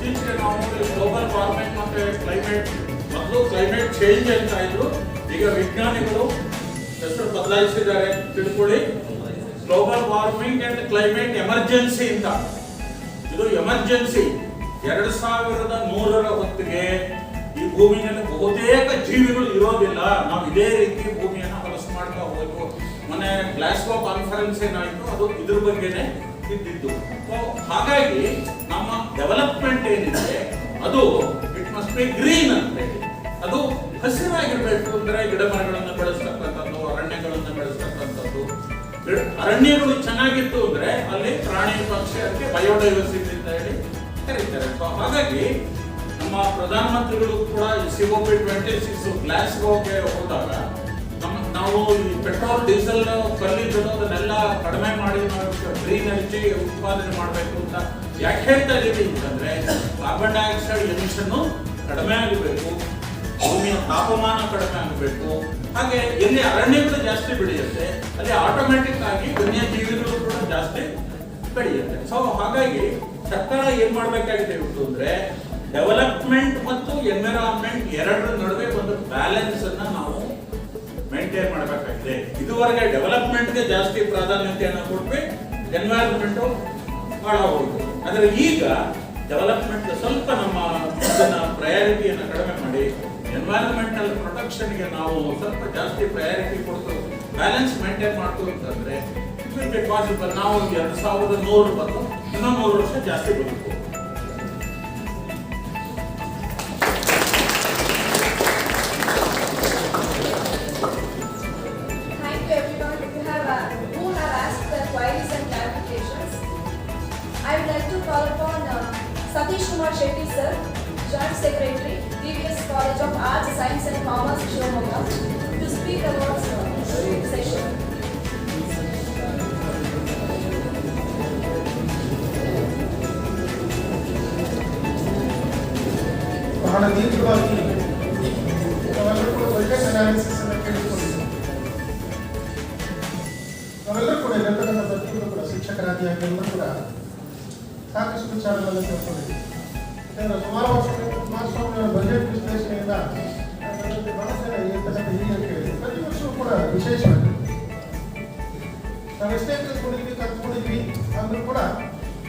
ಇತ್ತೀಚೆಗೆ ನಾವು ಗ್ಲೋಬಲ್ ವಾರ್ಮಿಂಗ್ ಮತ್ತೆ ಕ್ಲೈಮೇಟ್, ಮೊದಲು ಕ್ಲೈಮೇಟ್ ಚೇಂಜ್ ಅಂತ ಇದ್ರು, ಈಗ ವಿಜ್ಞಾನಿಗಳು ಹೆಸರು ಬದಲಾಯಿಸಿದ್ದಾರೆ. ತಿಳ್ಕೊಳ್ಳಿ, global warming and climate emergency ಅಂತ. ಇದು ಎಮರ್ಜೆನ್ಸಿ. 2100ರ ಹೊತ್ತಿಗೆ ಈ ಭೂಮಿಯಲ್ಲಿ ಬಹುತೇಕ ಜೀವಿಗಳು ಇರೋದಿಲ್ಲ. ನಾವು ಇದೇ ರೀತಿ ಭೂಮಿಯನ್ನು ಹೊಲಸು ಮಾಡ್ತಾ ಹೋಗ್ಬೇಕು. ಮೊನ್ನೆ ಗ್ಲಾಸ್ಗೋ ಕಾನ್ಫರೆನ್ಸ್ ಏನಾಯಿತು, ಅದು ಇದ್ರ ಬಗ್ಗೆನೆ ಇದ್ದಿದ್ದು. ಹಾಗಾಗಿ ನಮ್ಮ ಡೆವಲಪ್ಮೆಂಟ್ ಏನಿದೆ ಅದು ಇಟ್ ಮಸ್ಟ್ ಬಿ ಗ್ರೀನ್ ಅಂತ ಹೇಳಿ, ಅದು ಹಸಿರಾಗಿರ್ಬೇಕು. ಅಂದ್ರೆ ಗಿಡ ಮರಗಳನ್ನು ಬೆಳೆಸ್ತಕ್ಕಂಥದ್ದು, ಅರಣ್ಯಗಳನ್ನು ಬೆಳೆಸ್ತಕ್ಕಂಥದ್ದು. ಅರಣ್ಯಗಳು ಚೆನ್ನಾಗಿತ್ತು ಅಂದ್ರೆ ಅಲ್ಲಿ ಪ್ರಾಣಿ ಪಕ್ಷಿ, ಅದಕ್ಕೆ ಬಯೋಡೈವರ್ಸಿಟಿ ಅಂತ ಹೇಳಿ ಕರೀತಾರೆ. ಸೊ ಹಾಗಾಗಿ ನಮ್ಮ ಪ್ರಧಾನಮಂತ್ರಿಗಳು ಕೂಡ COP 26 ಗ್ಲಾಸ್ಗೋಗೆ ಹೋದಾಗ ನಾವು ಈ ಪೆಟ್ರೋಲ್ ಡೀಸೆಲ್ ಕಲ್ಲಿದ್ದಲು ಅದನ್ನೆಲ್ಲ ಕಡಿಮೆ ಮಾಡಿ ನಾವು ಗ್ರೀನ್ ಎನರ್ಜಿ ಉತ್ಪಾದನೆ ಮಾಡಬೇಕು ಅಂತ ಯಾಕೆ ಹೇಳ್ತಾ ಇದ್ದೀವಿ ಅಂತಂದ್ರೆ, ಕಾರ್ಬನ್ ಡೈಆಕ್ಸೈಡ್ ಎಮಿಷನ್ ಕಡಿಮೆ ಆಗಬೇಕು, ಭೂಮಿಯ ತಾಪಮಾನ ಕಡಿಮೆ ಆಗಬೇಕು. ಹಾಗೆ ಎಲ್ಲಿ ಅರಣ್ಯಗಳು ಜಾಸ್ತಿ ಬೆಳೆಯುತ್ತೆ ಅಲ್ಲಿ ಆಟೋಮ್ಯಾಟಿಕ್ ಆಗಿ ವನ್ಯಜೀವಿಗಳು ಕೂಡ ಜಾಸ್ತಿ ಬೆಳೆಯುತ್ತೆ. ಸೊ ಹಾಗಾಗಿ ಸರ್ಕಾರ ಏನ್ ಮಾಡ್ಬೇಕಾಗಿದೆ ಇವತ್ತು ಅಂದ್ರೆ, ಡೆವಲಪ್ಮೆಂಟ್ ಮತ್ತು ಎನ್ವಿರಾನ್ಮೆಂಟ್ ಎರಡರ ನಡುವೆ ಒಂದು ಬ್ಯಾಲೆನ್ಸ್ ಅನ್ನ ನಾವು ಮೇಂಟೈನ್ ಮಾಡಬೇಕಾಗಿದೆ. ಇದುವರೆಗೆ ಡೆವಲಪ್ಮೆಂಟ್ಗೆ ಜಾಸ್ತಿ ಪ್ರಾಧಾನ್ಯತೆಯನ್ನು ಕೊಟ್ವಿ, ಎನ್ವೈರನ್ಮೆಂಟ್ ಬಹಳ ಹೋಯಿತು. ಆದರೆ ಈಗ ಡೆವಲಪ್ಮೆಂಟ್ ಸ್ವಲ್ಪ ನಮ್ಮ ಪ್ರಯಾರಿಟಿಯನ್ನು ಕಡಿಮೆ ಮಾಡಿ ಎನ್ವೈರನ್ಮೆಂಟಲ್ ಪ್ರೊಟೆಕ್ಷನ್ಗೆ ನಾವು ಸ್ವಲ್ಪ ಜಾಸ್ತಿ ಪ್ರಯಾರಿಟಿ ಕೊಡ್ತು ಬ್ಯಾಲೆನ್ಸ್ ಮೇಂಟೈನ್ ಮಾಡ್ತು ಅಂತಂದ್ರೆ ಇಟ್ ವಿಲ್ ಬಿ ಪಾಸಿಬಲ್. ನಾವು 2100 ಬಂದು ಇನ್ನೂ 100 ವರ್ಷ ಜಾಸ್ತಿ ಬದುಕು. Thank you everyone who have asked the queries and clarifications. I would like to call upon Satish Kumar Shetty sir, Joint Secretary, DVS College of Arts, Science and Commerce, Shivamogga, to speak about the session. ಬಹಳ ದೀರ್ಘವಾಗಿ ನಾವೆಲ್ಲರೂ ಕೂಡ budget analysis ಅನ್ನು ಕೇಳಿಕೊಂಡಿದ್ದೇವೆ. ನಾವೆಲ್ಲರೂ ಕೂಡ ಇಲ್ಲಿರ್ತಕ್ಕಂಥ ಪ್ರತಿಯೊಬ್ಬರು ಕೂಡ ಶಿಕ್ಷಕರಾಗಿ ಎಲ್ಲರೂ ಕೂಡ ಸಾಕಷ್ಟು ವಿಚಾರಗಳನ್ನು ತಿಳ್ಕೊಂಡಿದ್ದೀವಿ. ಯಾಕಂದ್ರೆ ಸುಮಾರು ವರ್ಷಗಳಿಂದ ಕುಮಾರಸ್ವಾಮಿ ಅವರ ಬಜೆಟ್ ವಿಶ್ಲೇಷಣೆಯಿಂದ ಬಹಳ ಜನ ಇರ್ತಕ್ಕಂಥ ಹಿರಿಯರು ಕೇಳಿದ್ರು. ಪ್ರತಿ ವರ್ಷವೂ ಕೂಡ ವಿಶೇಷವಾಗಿದೆ. ನಾವೆಷ್ಟೇ ತಿಳ್ಕೊಂಡಿದ್ವಿ ಕಲ್ತ್ಕೊಂಡಿದ್ವಿ ಅಂದ್ರೂ ಕೂಡ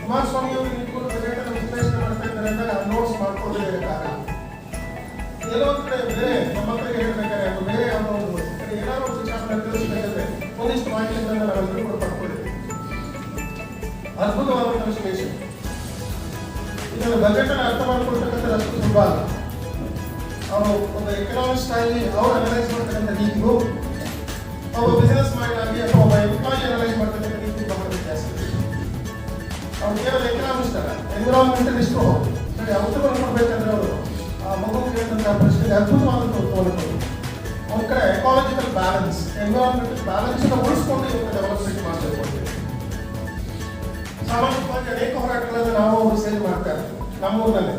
ಕುಮಾರಸ್ವಾಮಿ ಅವರು ನಿಂತ್ಕೊಂಡು ಬಜೆಟ್ ಅನ್ನು ವಿಶ್ಲೇಷಣೆ ಮಾಡ್ತಾ ಇದ್ದಾರೆ ಅಂದಾಗ ನೋಟ್ಸ್ ಮಾಡ್ಕೊಳ್ಳೋದೇ ಕಾರಣ. ಎಲ್ಲೋ ಒಂದು ಕಡೆ ಬೇರೆ ನಮ್ಮ ಮಕ್ಕಳಿಗೆ ಹೇಳ್ಬೇಕಾದ್ರೆ ಅಥವಾ ಬೇರೆ ಯಾವುದೋ ಒಂದು ಏನಾದ್ರು ಒಂದು ವಿಚಾರವನ್ನು ತಿಳಿಸಬೇಕಾದ್ರೆ ಒಂದಿಷ್ಟು ಮಾಹಿತಿಗಳನ್ನು ನಾವೆಲ್ಲರೂ ಕೂಡ ಪಡ್ಕೊಂಡಿದ್ದೀವಿ. ಅದ್ಭುತವಾದಂಥ ವಿಶ್ಲೇಷಣೆ. ಇದನ್ನು ಬಜೆಟ್ ಅನ್ನು ಅರ್ಥ ಮಾಡ್ಕೊಳ್ತಕ್ಕಂಥ ಅಷ್ಟು ಸುಲಭ ಅಲ್ಲ. ಅವರು ಒಂದು ಎಕನಾಮಿಸ್ಟ್ ಆಗಿ ಅವರು ಅನಲೈಸ್ ಮಾಡ್ತಕ್ಕಂಥ ರೀತಿಗೂ ಒಬ್ಬ ಬಿಸಿನೆಸ್ ಮೈಂಡ್ ಆಗಿ ಅಥವಾ ಒಬ್ಬ ಎಂಪ್ಲಾಯಿ ಅನಲೈಸ್ ಮಾಡ್ತಕ್ಕಂಥ ರೀತಿ ಬಹಳ ವ್ಯತ್ಯಾಸ ಇದೆ. ಅವ್ರು ಕೇವಲ ಎಕನಾಮಿಸ್ಟ್ ಅಲ್ಲ, ಎನ್ವಿರಾನ್ಮೆಂಟಲಿಸ್ಟು ಸರಿ ಉತ್ತರವನ್ನು ಕೊಡಬೇಕಂದ್ರೆ ಅವರು ಆ ಮಗು ಕೇಳಿದಂತಹ ಪ್ರಶ್ನೆಗೆ ಅದ್ಭುತವಾದಂಥ ಉತ್ತರವನ್ನು ಕೊಡಬೇಕು. ಒಂದು ಕಡೆ ಎಕಾಲಜಿಕಲ್ ಬ್ಯಾಲೆನ್ಸ್, ಎನ್ವಿರಾನ್ಮೆಂಟಲ್ ಬ್ಯಾಲೆನ್ಸ್ ಅನ್ನು ಉಳಿಸ್ಕೊಂಡು ಇವತ್ತು ಡೆವಲಪ್ಮೆಂಟ್ ಮಾಡಬೇಕು. ಸಾಮಾಜಿಕವಾಗಿ ಅನೇಕ ಹೋರಾಟಗಳನ್ನು ನಾವು ಅವರು ಸೇರಿ ಮಾಡ್ತಾ ಇರ್ತೀವಿ. ನಮ್ಮೂರಿನಲ್ಲಿ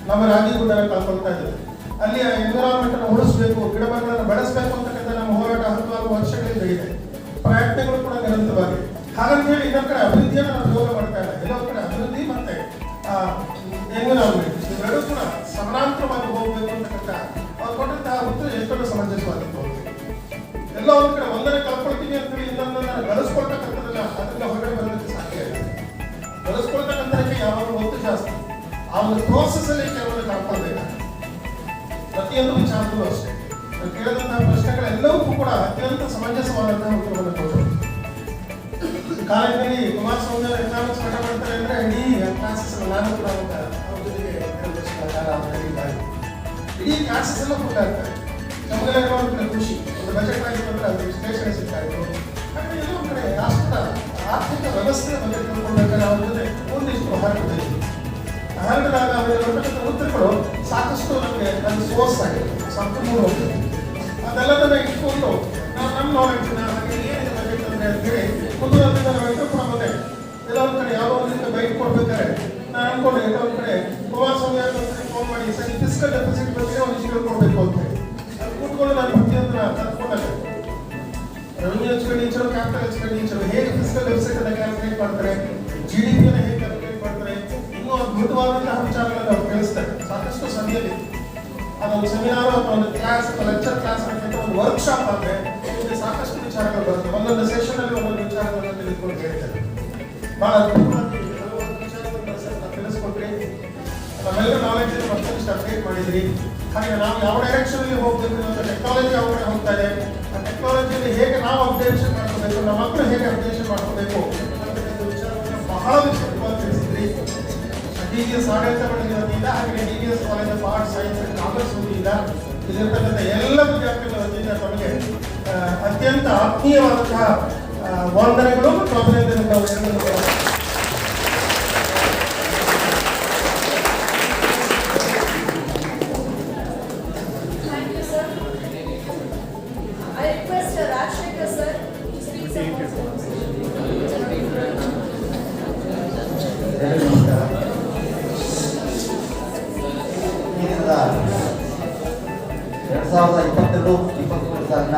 ನಮ್ಮ ರಾಗಿಗುಡ್ಡನ ಕಳ್ಕೊಳ್ತಾ ಇದ್ದೇವೆ. ಅಲ್ಲಿ ಎನ್ವಿರಾನ್ಮೆಂಟ್ ಅನ್ನು ಉಳಿಸಬೇಕು, ಗಿಡ ಮರಗಳನ್ನು ಬೆಳೆಸಬೇಕು ಅಂತಕ್ಕಂಥ ನಮ್ಮ ಹೋರಾಟ ಹಲವಾರು ವರ್ಷಗಳಿಂದ ಇದೆ. ಪ್ರಯತ್ನಗಳು ಕೂಡ ನಿರಂತರವಾಗಿದೆ. ಹಾಗಂತ ಹೇಳಿ ಇನ್ನೊಂದು ಕಡೆ ಅಭಿವೃದ್ಧಿಯನ್ನು ನಾವು ಯೋಗ ಮಾಡ್ತಾ ಇಲ್ಲ. ಎಲ್ಲೊಂದು ಕಡೆ ಅಭಿವೃದ್ಧಿ ಮತ್ತೆ ಎನ್ವಿರಾನ್ಮೆಂಟ್ ಇವೆರಡೂ ಕೂಡ ಸಮಾನಾಂತರವಾಗಿ ಹೋಗಬೇಕು ಅಂತಕ್ಕಂಥ ಅವ್ರು ಕೊಟ್ಟಂತಹ ಉತ್ತರ ಎಷ್ಟೊಂದು ಸಮಂಜಸವಾಗಿತ್ತು. ಎಲ್ಲ ಒಂದು ಕಡೆ ಒಂದನೇ ಕಳ್ಕೊಳ್ತೀವಿ ಅಂತೇಳಿ ಇನ್ನೊಂದನ್ನು ಗಳಿಸ್ಕೊಳ್ತಕ್ಕಂಥದ್ದಲ್ಲ, ಅದರಿಂದ ಹೊರಗಡೆ ಬರೋದಕ್ಕೆ ಸಾಧ್ಯ ಇಲ್ಲ. ಗಳಿಸ್ಕೊಳ್ತಕ್ಕಂಥದಕ್ಕೆ ಯಾವಾಗ ಒತ್ತು ಜಾಸ್ತಿ, ಆ ಒಂದು ಪ್ರೋಸೆಸ್ ಅಲ್ಲಿ ಕೆಲವೊಂದು ಕಳ್ಕೊಳ್ಬೇಕಾಗುತ್ತೆ. ಪ್ರತಿಯೊಂದು ವಿಚಾರದಲ್ಲೂ ಅಷ್ಟೇ ನಾವು ಕೇಳಿದಂತಹ ಪ್ರಶ್ನೆಗಳೆಲ್ಲವಕ್ಕೂ ಕೂಡ ಅತ್ಯಂತ ಸಮಂಜಸವಾದಂತಹ ಉತ್ತರವನ್ನು ಕೊಟ್ಟರು. ಕಾಲೇಜಿನಲ್ಲಿ ಕುಮಾರಸ್ವಾಮಿ ಅವರು ಎಕನಾಮಿಕ್ಸ್ ಪಾಠ ಮಾಡ್ತಾರೆ ಅಂದ್ರೆ ಇಡೀ ಕ್ಲಾಸಸ್ ನಾನು ಕೂಡ ಅವ್ರ ಜೊತೆಗೆ ಇಡೀ ಕ್ಲಾಸಸ್ ಎಲ್ಲ ಫುಲ್ ಆಗ್ತಾರೆ. ನಮಗೆಲ್ಲ ಒಂದು ಕಡೆ ಖುಷಿ, ಒಂದು ಬಜೆಟ್ ಆಯಿತು ಅಂದ್ರೆ ಅದು ವಿಶ್ಲೇಷಣೆ ಸಿಗ್ತಾ ಇತ್ತು. ಹಾಗೆ ಎಲ್ಲ ಒಂದು ಕಡೆ ರಾಷ್ಟ್ರದ ಆರ್ಥಿಕ ವ್ಯವಸ್ಥೆಯ ಬಗ್ಗೆ ತಿಳ್ಕೊಳ್ಬೇಕಾದ್ರೆ ಅವ್ರ ಜೊತೆ ಒಂದಿಷ್ಟು ಹರಡಿದೆ. ಹರಡಿದಾಗ ಅವರಿಗೆ ಬರ್ತಕ್ಕಂಥ ಉತ್ತರಗಳು ಸಾಕಷ್ಟು ನಮಗೆ ನನ್ನ ಸೋರ್ಸ್ ಆಗಿದೆ, ಸಂಪೂರ್ಣ ಹೋಗಿದೆ. ಅದೆಲ್ಲದನ್ನ ಇಟ್ಕೊಂಡು ನಾವು ನಮ್ಮ ನಾಲೆಡ್ಜ್ನ ಹಾಗೆ ಏನಿದೆ ಬಜೆಟ್ ಅಂದ್ರೆ ಅಂತೇಳಿ ಮುಂದುವರೆದ ನಾವೆಲ್ಲರೂ ಕೂಡ ಮತ್ತೆ ಎಲ್ಲ ಒಂದು ಕಡೆ ಯಾವುದೋ ಒಂದು ರೀತಿ ಬೈಕ್ ಕೊಡ್ಬೇಕಾದ್ರೆ ನಾನು ಅನ್ಕೊಂಡೆ ಎಲ್ಲ ಒಂದು ಕಡೆ ಕುಮಾರಸ್ವಾಮಿ ಅವರು ಫೋನ್ ಮಾಡಿ ಸರಿ ಫಿಸ್ಕಲ್ ಡೆಫಿಸಿಟ್ ಬಗ್ಗೆ ಒಂದು ವಿಷಯ ಕೊಡಬೇಕು ಅಂತ ಹೇಳಿ ಅದು ಕೂತ್ಕೊಂಡು ನಾನು ಪ್ರತಿಯೊಂದನ್ನ ಕಲ್ತ್ಕೊಂಡಾಗ ರೆವಿನ್ಯೂ ಎಕ್ಸ್ಪೆಂಡಿಚರ್, ಕ್ಯಾಪಿಟಲ್ ಎಕ್ಸ್ಪೆಂಡಿಚರ್ ಹೇಗೆ ಫಿಸ್ಕಲ್ ಡೆಫಿಸಿಟ್ ಅನ್ನ ಕ್ಯಾಲ್ಕುಲೇಟ್ ಮಾಡ್ತಾರೆ, GDP ಅನ್ನ ಹೇಗೆ ಕ್ಯಾಲ್ಕುಲೇಟ್ ಮಾಡ್ತಾರೆ, ಇನ್ನೂ ಅದ್ಭುತವಾದಂತಹ ವಿಚಾರಗಳನ್ನು ಅವ್ರು ತಿಳಿಸ್ತಾರೆ. ಸಾಕಷ್ಟು ಸಮಯದಲ್ಲಿ ಅದೊಂದು ಸೆಮಿನಾರ್ ಅಥವಾ ಒಂದು ಕ್ಲಾಸ್ ಅಥವಾ ಲೆಕ್ಚರ್ ಕ್ಲಾಸ್ ಅಂತ ಒಂದು ವರ್ಕ್ಶಾಪ್ ಆದರೆ ನಿಮಗೆ ಸಾಕಷ್ಟು ವಿಚಾರಗಳು ಬರುತ್ತೆ. ಒಂದೊಂದು ಸೆಷನ್ ಅಲ್ಲಿ ಒಂದೊಂದು ವಿಚಾರಗಳನ್ನು ತಿಳಿದುಕೊಂಡು ಹೇಳ್ತಾರೆ. ಬಹಳ ಅದ್ಭುತವಾಗಿ ಹಲವಾರು ವಿಚಾರಗಳನ್ನು ತಿಳಿಸ್ಕೊಟ್ರಿ. ನಮ್ಮೆಲ್ಲ ನಾಲೆಡ್ಜ್ ಮತ್ತೊಂದಿಷ್ಟು ಅಪ್ಡೇಟ್ ಮಾಡಿದ್ರಿ. ಹಾಗೆ ನಾವು ಯಾವ ಡೈರೆಕ್ಷನ್ ಅಲ್ಲಿ ಹೋಗ್ಬೇಕು ಅಂತ ಟೆಕ್ನಾಲಜಿ ಯಾವ ಕಡೆ ಹೋಗ್ತಾ ಇದೆ, ಆ ಟೆಕ್ನಾಲಜಿಯಲ್ಲಿ ಹೇಗೆ ನಾವು ಅಪ್ಡೇಷನ್ ಮಾಡ್ಕೋಬೇಕು, ನಮ್ಮ ಮಕ್ಕಳು ಹೇಗೆ ಅಪ್ಡೇಷನ್ ಮಾಡ್ಕೋಬೇಕು ಅಂತಕ್ಕಂಥ ವಿಚಾರವನ್ನು ಬಹಳ ವಿಷಯವಾಗಿ ತಿಳಿಸಿದ್ರಿ. DGS ಆಡಳಿತ ಮಂಡಳಿ ವತಿಯಿಂದ ಹಾಗೆ DGS college of arts, science and commerce ವತಿಯಿಂದ ಇಲ್ಲಿರ್ತಕ್ಕಂಥ ಎಲ್ಲ ವಿದ್ಯಾರ್ಥಿಗಳ ವತಿಯಿಂದ ತಮಗೆ ಅತ್ಯಂತ ಆತ್ಮೀಯವಾದಂತಹ ವಂದನೆಗಳು ಮತ್ತು ಅಭಿನಂದನೆಗಳು. Thank you, sir. I request Rajshekar sir to speak some more. ಕೇಂದ್ರದ 2022-23 ಸಾಲಿನ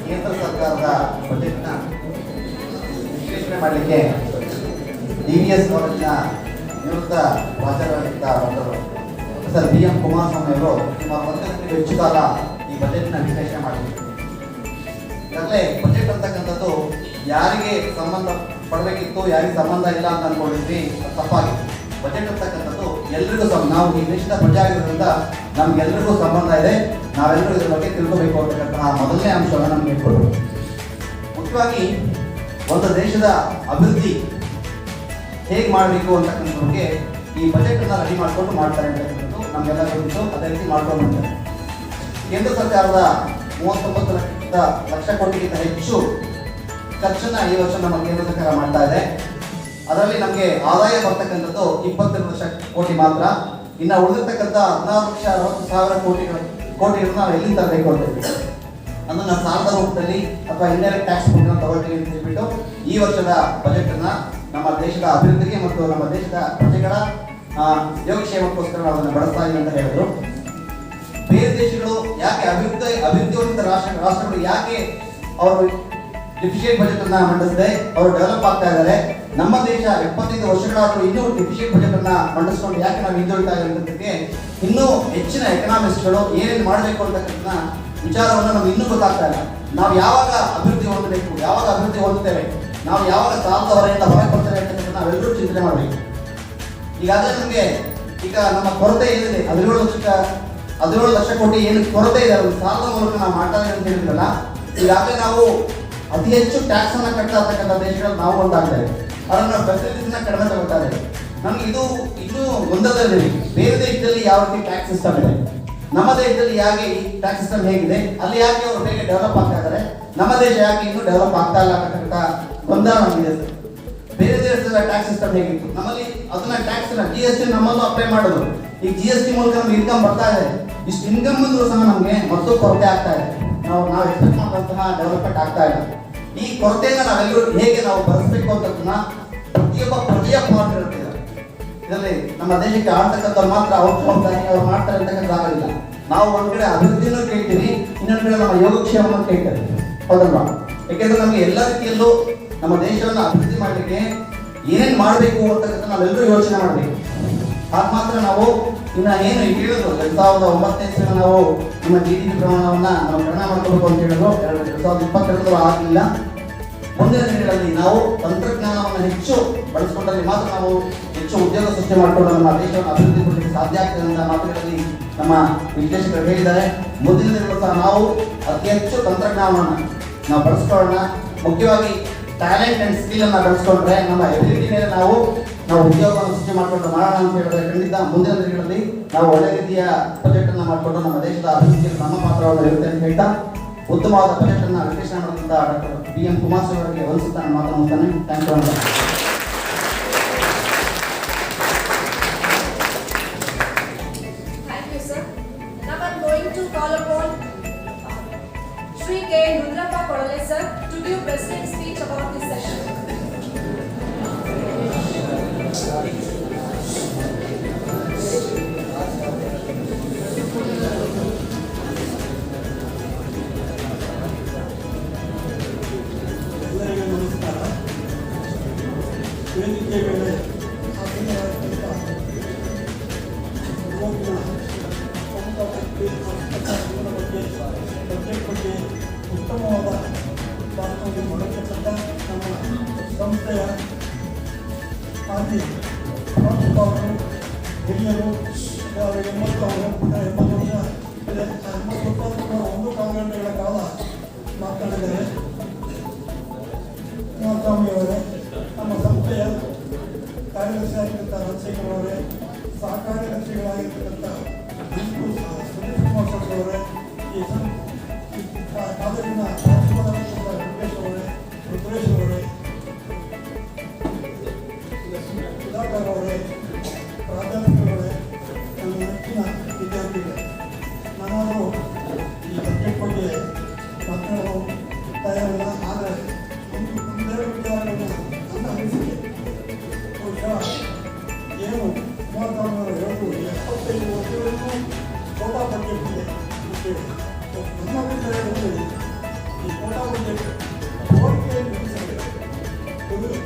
ಕೇಂದ್ರ ಸರ್ಕಾರದ ಬಜೆಟ್ನ ವಿಶ್ಲೇಷಣೆ ಮಾಡಲಿಕ್ಕೆ DVS ಕಾಲೇಜಿನ ನಿವೃತ್ತ ಪ್ರಾಚಾರ್ಯರಾಗಿದ್ದ ಪ್ರೊಫೆಸರ್ BM ಕುಮಾರಸ್ವಾಮಿ ಅವರು ಸುಮಾರು 1 ಗಂಟೆಗೂ ಹೆಚ್ಚು ಕಾಲ ಈ ಬಜೆಟ್ನ ವಿಶ್ಲೇಷಣೆ ಮಾಡಿದರು. ಈಗಾಗಲೇ ಬಜೆಟ್ ಅಂತಕ್ಕಂಥದ್ದು ಯಾರಿಗೆ ಸಂಬಂಧ ಪಡಬೇಕಿತ್ತು, ಯಾರಿಗೆ ಸಂಬಂಧ ಇಲ್ಲ ಅಂತ ಅನ್ಕೊಂಡಿದ್ವಿ, ಅದು ತಪ್ಪಾಗಿದೆ. ಬಜೆಟ್ ಅಂತಕ್ಕಂಥದ್ದು ಎಲ್ರಿಗೂ ನಾವು ಈ ದೇಶದ ಪ್ರಜೆ ಆಗಿರೋದ್ರಿಂದ ನಮ್ಗೆಲ್ರಿಗೂ ಸಂಬಂಧ ಇದೆ. ನಾವೆಲ್ಲರೂ ಇದ್ರ ಬಗ್ಗೆ ತಿಳ್ಕೋಬೇಕು ಅಂತಕ್ಕಂತಹ ಮೊದಲನೇ ಅಂಶವನ್ನು ನಮ್ಗೆ ಇಟ್ಕೊಳ್ಬೇಕು. ಮುಖ್ಯವಾಗಿ ಒಂದು ದೇಶದ ಅಭಿವೃದ್ಧಿ ಹೇಗೆ ಮಾಡಬೇಕು ಅಂತಕ್ಕಂಥ ಬಗ್ಗೆ ಈ ಬಜೆಟ್ ಅನ್ನ ರೆಡಿ ಮಾಡಿಕೊಂಡು ಮಾಡ್ತಾರೆ ಅಂತಕ್ಕಂಥದ್ದು ನಮಗೆಲ್ಲ ಗೊತ್ತಿತ್ತು. ಅದೇ ರೀತಿ ಮಾಡ್ಕೊಂಡು ಮಾಡ್ತಾರೆ. ಕೇಂದ್ರ ಸರ್ಕಾರದ 39 ಲಕ್ಷ ಕೋಟಿಗಿಂತ ಹೆಚ್ಚು ಖರ್ಚನ್ನ ಈ ವರ್ಷ ನಮ್ಮ ಕೇಂದ್ರ ಸರ್ಕಾರ ಮಾಡ್ತಾ ಇದೆ. ಅದರಲ್ಲಿ ನಮಗೆ ಆದಾಯ ಬರ್ತಕ್ಕಂಥದ್ದು 22 ಲಕ್ಷ ಕೋಟಿ ಮಾತ್ರ. ಇನ್ನು ಉಳಿದಿರ್ತಕ್ಕಂಥ 16,60,000 ಕೋಟಿಗಳನ್ನ ನಾವು ಎಲ್ಲಿಂದ ತರಬೇಕು ಅಂತ ಹೇಳಿ ಅದನ್ನ ಸಾಲದ ರೂಪದಲ್ಲಿ ಅಥವಾ ಇಂಡೈರೆಕ್ಟ್ ಟ್ಯಾಕ್ಸ್ ತಗೊಳ್ತೀವಿ ಅಂತ ಹೇಳ್ಬಿಟ್ಟು ಈ ವರ್ಷದ ಬಜೆಟ್ ಅನ್ನ ನಮ್ಮ ದೇಶದ ಅಭಿವೃದ್ಧಿಗೆ ಮತ್ತು ನಮ್ಮ ದೇಶದ ಪ್ರಜೆಗಳ ಯೋಗಕ್ಷೇಮಕ್ಕೋಸ್ಕರ ನಾವು ಅದನ್ನು ಬಳಸ್ತಾ ಇದ್ದೀವಿ ಅಂತ ಹೇಳಿದ್ರು. ಬೇರೆ ದೇಶಗಳು ಯಾಕೆ ಅಭಿವೃದ್ಧಿ ಹೊಂದಿದ ರಾಷ್ಟ್ರಗಳು ಯಾಕೆ ಅವರು ಡಿಫಿಷಿಯಂಟ್ ಬಜೆಟ್ ಅನ್ನ ಮಂಡಿಸಿದೆ, ಅವರು ಡೆವಲಪ್ ಆಗ್ತಾ ಇದ್ದಾರೆ. ನಮ್ಮ ದೇಶ 75 ವರ್ಷಗಳಾದರೂ ಇನ್ನೂ ಡಿಫಿಷಿಯಂಟ್ ಬಜೆಟ್ ಅನ್ನ ಮಂಡಿಸ್ಕೊಂಡು ಯಾಕೆ ನಾವು ಹಿಂದುಳಿತಾ ಇರೋದಕ್ಕೆ ಇನ್ನೂ ಹೆಚ್ಚಿನ ಎಕನಾಮಿಸ್ಟ್ಗಳು ಏನೇನು ಮಾಡಬೇಕು ಅಂತಕ್ಕಂಥ ವಿಚಾರವನ್ನು ನಮ್ಗೆ ಇನ್ನೂ ಗೊತ್ತಾಗ್ತಾ ಇಲ್ಲ. ನಾವು ಯಾವಾಗ ಅಭಿವೃದ್ಧಿ ಹೊಂದಬೇಕು, ಯಾವಾಗ ಅಭಿವೃದ್ಧಿ ಹೊಂದುತ್ತೇವೆ, ನಾವು ಯಾವಾಗ ಸಾಲದ ಹೊರೆಯಿಂದ ಹೊರಗೆ ಬರ್ತೇವೆ ಅಂತಕ್ಕಂಥ ನಾವೆಲ್ಲರೂ ಚಿಂತನೆ ಮಾಡಬೇಕು. ಈಗಾಗಲೇ ನಮಗೆ ಈಗ ನಮ್ಮ ಕೊರತೆ ಏನಿದೆ 17 ಲಕ್ಷ ಕೋಟಿ ಏನು ಕೊರತೆ ಇದೆ ಅದು ಸಾಲದ ಮೂಲಕ ನಾವು ಮಾಡ್ತಾ ಇದ್ದೀವಿ ಅಂತ ಹೇಳಿದ್ರಲ್ಲ, ಈಗಾಗಲೇ ನಾವು ಅತಿ ಹೆಚ್ಚು ಟ್ಯಾಕ್ಸ್ ಅನ್ನ ಕಟ್ತಾ ಇರ್ತಕ್ಕಂಥ ದೇಶಗಳು ನಾವು ಒಂದಾಗ್ತಾ ಇದೆ. ಅದನ್ನ ಫೆಸಿಲಿಟೀಸ್ನ ಕಡಿಮೆ ತಗೊಳ್ತಾ ಇದೆ. ನಮ್ಗೆ ಇದು ಇನ್ನೂ ಗೊಂದಲದಲ್ಲಿ ಬೇರೆ ದೇಶದಲ್ಲಿ ಯಾವ ರೀತಿ ಟ್ಯಾಕ್ಸ್ ಸಿಸ್ಟಮ್ ಇದೆ, ನಮ್ಮ ದೇಶದಲ್ಲಿ ಯಾಕೆ ಈ ಟ್ಯಾಕ್ಸ್ ಸಿಸ್ಟಮ್ ಹೇಗಿದೆ, ಅಲ್ಲಿ ಯಾಕೆ ಅವರು ಬೇಗ ಡೆವಲಪ್ ಆಗ್ತಾ ಇದ್ದಾರೆ, ನಮ್ಮ ದೇಶ ಯಾಕೆ ಇನ್ನೂ ಡೆವಲಪ್ ಆಗ್ತಾ ಇಲ್ಲ ಅಂತಕ್ಕಂಥ ಗೊಂದಲ ನಮಗಿದೆ. ಬೇರೆ ದೇಶದ ಟ್ಯಾಕ್ಸ್ ಸಿಸ್ಟಮ್ ಹೇಗಿತ್ತು, ನಮ್ಮಲ್ಲಿ ಅದನ್ನ ಟ್ಯಾಕ್ಸ್ GST ನಮ್ಮಲ್ಲೂ ಅಪ್ಲೈ ಮಾಡೋದು. ಈಗ GST ಮೂಲಕ ನಮ್ಗೆ ಇನ್ಕಮ್ ಬರ್ತಾ ಇದೆ. ಇಷ್ಟು ಇನ್ಕಮ್ ಬಂದರೂ ಸಹ ನಮಗೆ ಮತ್ತು ಕೊರತೆ ಆಗ್ತಾ ಇದೆ. ನಾವು ಎಕ್ಸ್ಪೆಕ್ಟ್ ಮಾಡುವಂತಹ ಡೆವಲಪ್ಮೆಂಟ್ ಆಗ್ತಾ ಇಲ್ಲ. ಈ ಕೊರತೆಯನ್ನು ನಾವೆಲ್ಲರೂ ಹೇಗೆ ನಾವು ಭರಿಸಬೇಕು ಅಂತದನ್ನ ಪ್ರತಿಯೊಬ್ಬ ಪ್ರಜೆಯ ಪಾತ್ರ ಇರ್ತಿದ್ದಾರೆ. ಇದರಲ್ಲಿ ನಮ್ಮ ದೇಶಕ್ಕೆ ಆಡ್ತಕ್ಕಂಥವ್ರು ಮಾತ್ರ ಔಟ್ಸೋರ್ಸ್ ಅವ್ರು ಮಾಡ್ತಾರೆ ಅಂತಕ್ಕಂಥ ಆಗಲಿಲ್ಲ. ನಾವು ಒಂದ್ ಕಡೆ ಅಭಿವೃದ್ಧಿನೂ ಕೇಳ್ತೀವಿ, ಇನ್ನೊಂದ್ ಕಡೆ ನಮ್ಮ ಯೋಗಕ್ಷೇಮವನ್ನು ಕೇಳ್ತೇವೆ, ಹೌದಲ್ವಾ? ಯಾಕೆಂದ್ರೆ ನಮಗೆ ಎಲ್ಲ ರೀತಿಯಲ್ಲೂ ನಮ್ಮ ದೇಶವನ್ನು ಅಭಿವೃದ್ಧಿ ಮಾಡಲಿಕ್ಕೆ ಏನೇನು ಮಾಡಬೇಕು ಅಂತಕ್ಕಂಥ ನಾವೆಲ್ಲರೂ ಯೋಚನೆ ಮಾಡಬೇಕು. ಆಗ ಮಾತ್ರ ನಾವು ಇನ್ನು ಏನು ಹೇಳಿದ್ರು 2009 ನಾವು ನಮ್ಮ GDP ಪ್ರಮಾಣವನ್ನ ನಾವು ಗಣನೆ ಮಾಡ್ಕೋಬೇಕು ಅಂತ ಹೇಳಿದ್ರು. 2022 ಆಗಲಿಲ್ಲ. ಮುಂದಿನ ದಿನಗಳಲ್ಲಿ ನಾವು ತಂತ್ರಜ್ಞಾನವನ್ನು ಹೆಚ್ಚು ಬಳಸಿಕೊಂಡಲ್ಲಿ ಮಾತ್ರ ನಾವು ಹೆಚ್ಚು ಉದ್ಯೋಗ ಸೃಷ್ಟಿ ಮಾಡಿಕೊಂಡು ನಮ್ಮ ದೇಶವನ್ನು ಅಭಿವೃದ್ಧಿ ಪಡಿಸಲಿಕ್ಕೆ ಸಾಧ್ಯ ಆಗ್ತದೆ ಅಂತ ಮಾತುಗಳಲ್ಲಿ ನಮ್ಮ ವಿಶ್ಲೇಷಕರು ಹೇಳಿದ್ದಾರೆ. ಮುಂದಿನ ದಿನಗಳು ಸಹ ನಾವು ಅತಿ ಹೆಚ್ಚು ತಂತ್ರಜ್ಞಾನವನ್ನು ನಾವು ಬಳಸ್ಕೊಳ್ಳೋಣ. ಮುಖ್ಯವಾಗಿ ಟ್ಯಾಲೆಂಟ್ ಅಂಡ್ ಸ್ಕಿಲ್ ಅನ್ನು ಬಳಸ್ಕೊಂಡ್ರೆ ನಮ್ಮ ಎಬಿಲಿಟಿ ಮೇಲೆ ನಾವು ಉದ್ಯೋಗವನ್ನು ಸೃಷ್ಟಿ ಮಾಡಿಕೊಂಡು ಮಾಡೋಣ ಅಂತ ಹೇಳಿದ್ರೆ ಖಂಡಿತ ಮುಂದಿನ ದಿನಗಳಲ್ಲಿ ನಾವು ಒಳ್ಳೆ ರೀತಿಯ ಬಜೆಟ್ ಅನ್ನು ಮಾಡಿಕೊಂಡು ನಮ್ಮ ದೇಶದ ಅಭಿವೃದ್ಧಿಯಲ್ಲಿ ನಮ್ಮ ಪಾತ್ರವನ್ನು ಇರುತ್ತೆ ಅಂತ ಹೇಳ್ತಾ ಉತ್ತಮವಾದ ಬಜೆಟ್ ಅನ್ನು ವಿಶ್ಲೇಷಣೆ ಮಾಡಿದಂತ ಡಾಕ್ಟರ್ PM ಕುಮಾರಸ್ವಾಮಿ ಅವರಿಗೆ ವಂದಿಸುತ್ತಾ ನಾನು ಮಾತನಾಡುತ್ತೇನೆ. Thank you. Thank you, sir. Now I'm going to call upon Shri K. Rundrappa Kodale, sir, to give President's speech about this session. ಎಲ್ಲರಿಗೂ ನಮಸ್ಕಾರ. ವೇದಿಕೆ ಮೇಲೆ ಆಸೀನರಾಗಿದ್ದಂಥ ಇವತ್ತಿನ ಬಜೆಟ್ ಬಗ್ಗೆ ಉತ್ತಮವಾದ ಭಾಷಣವನ್ನು ಮಾಡತಕ್ಕಂಥ ನಮ್ಮ ಸಂಸ್ಥೆಯ ಮಾಜಿ ಪ್ರಾಂಶುಪಾಲರು, ಹಿರಿಯರು, 80 ವರ್ಷ ಇದೆ. 80 ವರ್ಷ ಒಂದು ಕಾಲಘಟ್ಟಗಳ ಕಾಲ ಮಾತನಾಡಿದ್ದಾರೆ. ಕುಮಾರಸ್ವಾಮಿಯವರೇ, ನಮ್ಮ ಸಂಸ್ಥೆಯ ಕಾರ್ಯದರ್ಶಿ ಆಗಿರ್ತಕ್ಕಂಥ ರಾಜಶೇಖರ್ ಅವರೇ, ಸಹ ಕಾರ್ಯದರ್ಶಿಗಳಾಗಿರ್ತಕ್ಕಂಥ ಸುನೀಲ್ ಕುಮಾರ್ ಶೆಟ್ಟಿ ಅವರೇ, ಈ ಕಾಲೇಜಿನ ಪ್ರಾಂಶುಪಾಲರಾಗಿರ್ತಕ್ಕಂಥ ವೆಂಕಟೇಶ್ ಅವರೇ, ರುದ್ರೇಶ್ ಅವರೇ, ಸುಧಾಕರ್ ಅವರೇ, ಪ್ರಾಧ್ಯಾಪಕರವರೇ, ನನ್ನ ನೆಚ್ಚಿನ ವಿದ್ಯಾರ್ಥಿಗಳೇ, ನಾನಾದರೂ ಈ ಬಜೆಟ್ ಬಗ್ಗೆ ಮಾತನಾಡಲು ತಯಾರಿಲ್ಲ. ಆದರೆ ಒಂದೆರಡು ವಿಚಾರಗಳನ್ನು ನನ್ನ ಅನಿಸಿಕೆ ಬಹುಶಃ ಏನು ಕುಮಾರಸ್ವಾಮಿಯವರು ಹೇಳೋದು 75 ವರ್ಷಗಳಿಗೂ ಕೋಟಾ ಬಜೆಟ್ ಇದೆ ಅಂತೇಳಿ ನನ್ನ ಅಭಿಪ್ರಾಯದಲ್ಲಿ ಈ ಕೋಟಾ ಬಜೆಟ್ ಕೋರಿಕೆ ನಿಲ್ಲಿಸಬೇಕು.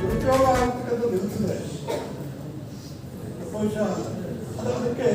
ದುರುಪಯೋಗ ಆಗ್ತಕ್ಕಂಥ ನಿಲ್ಲಿಸಿದ್ರೆ ಬಹುಶಃ ಅದಕ್ಕೆ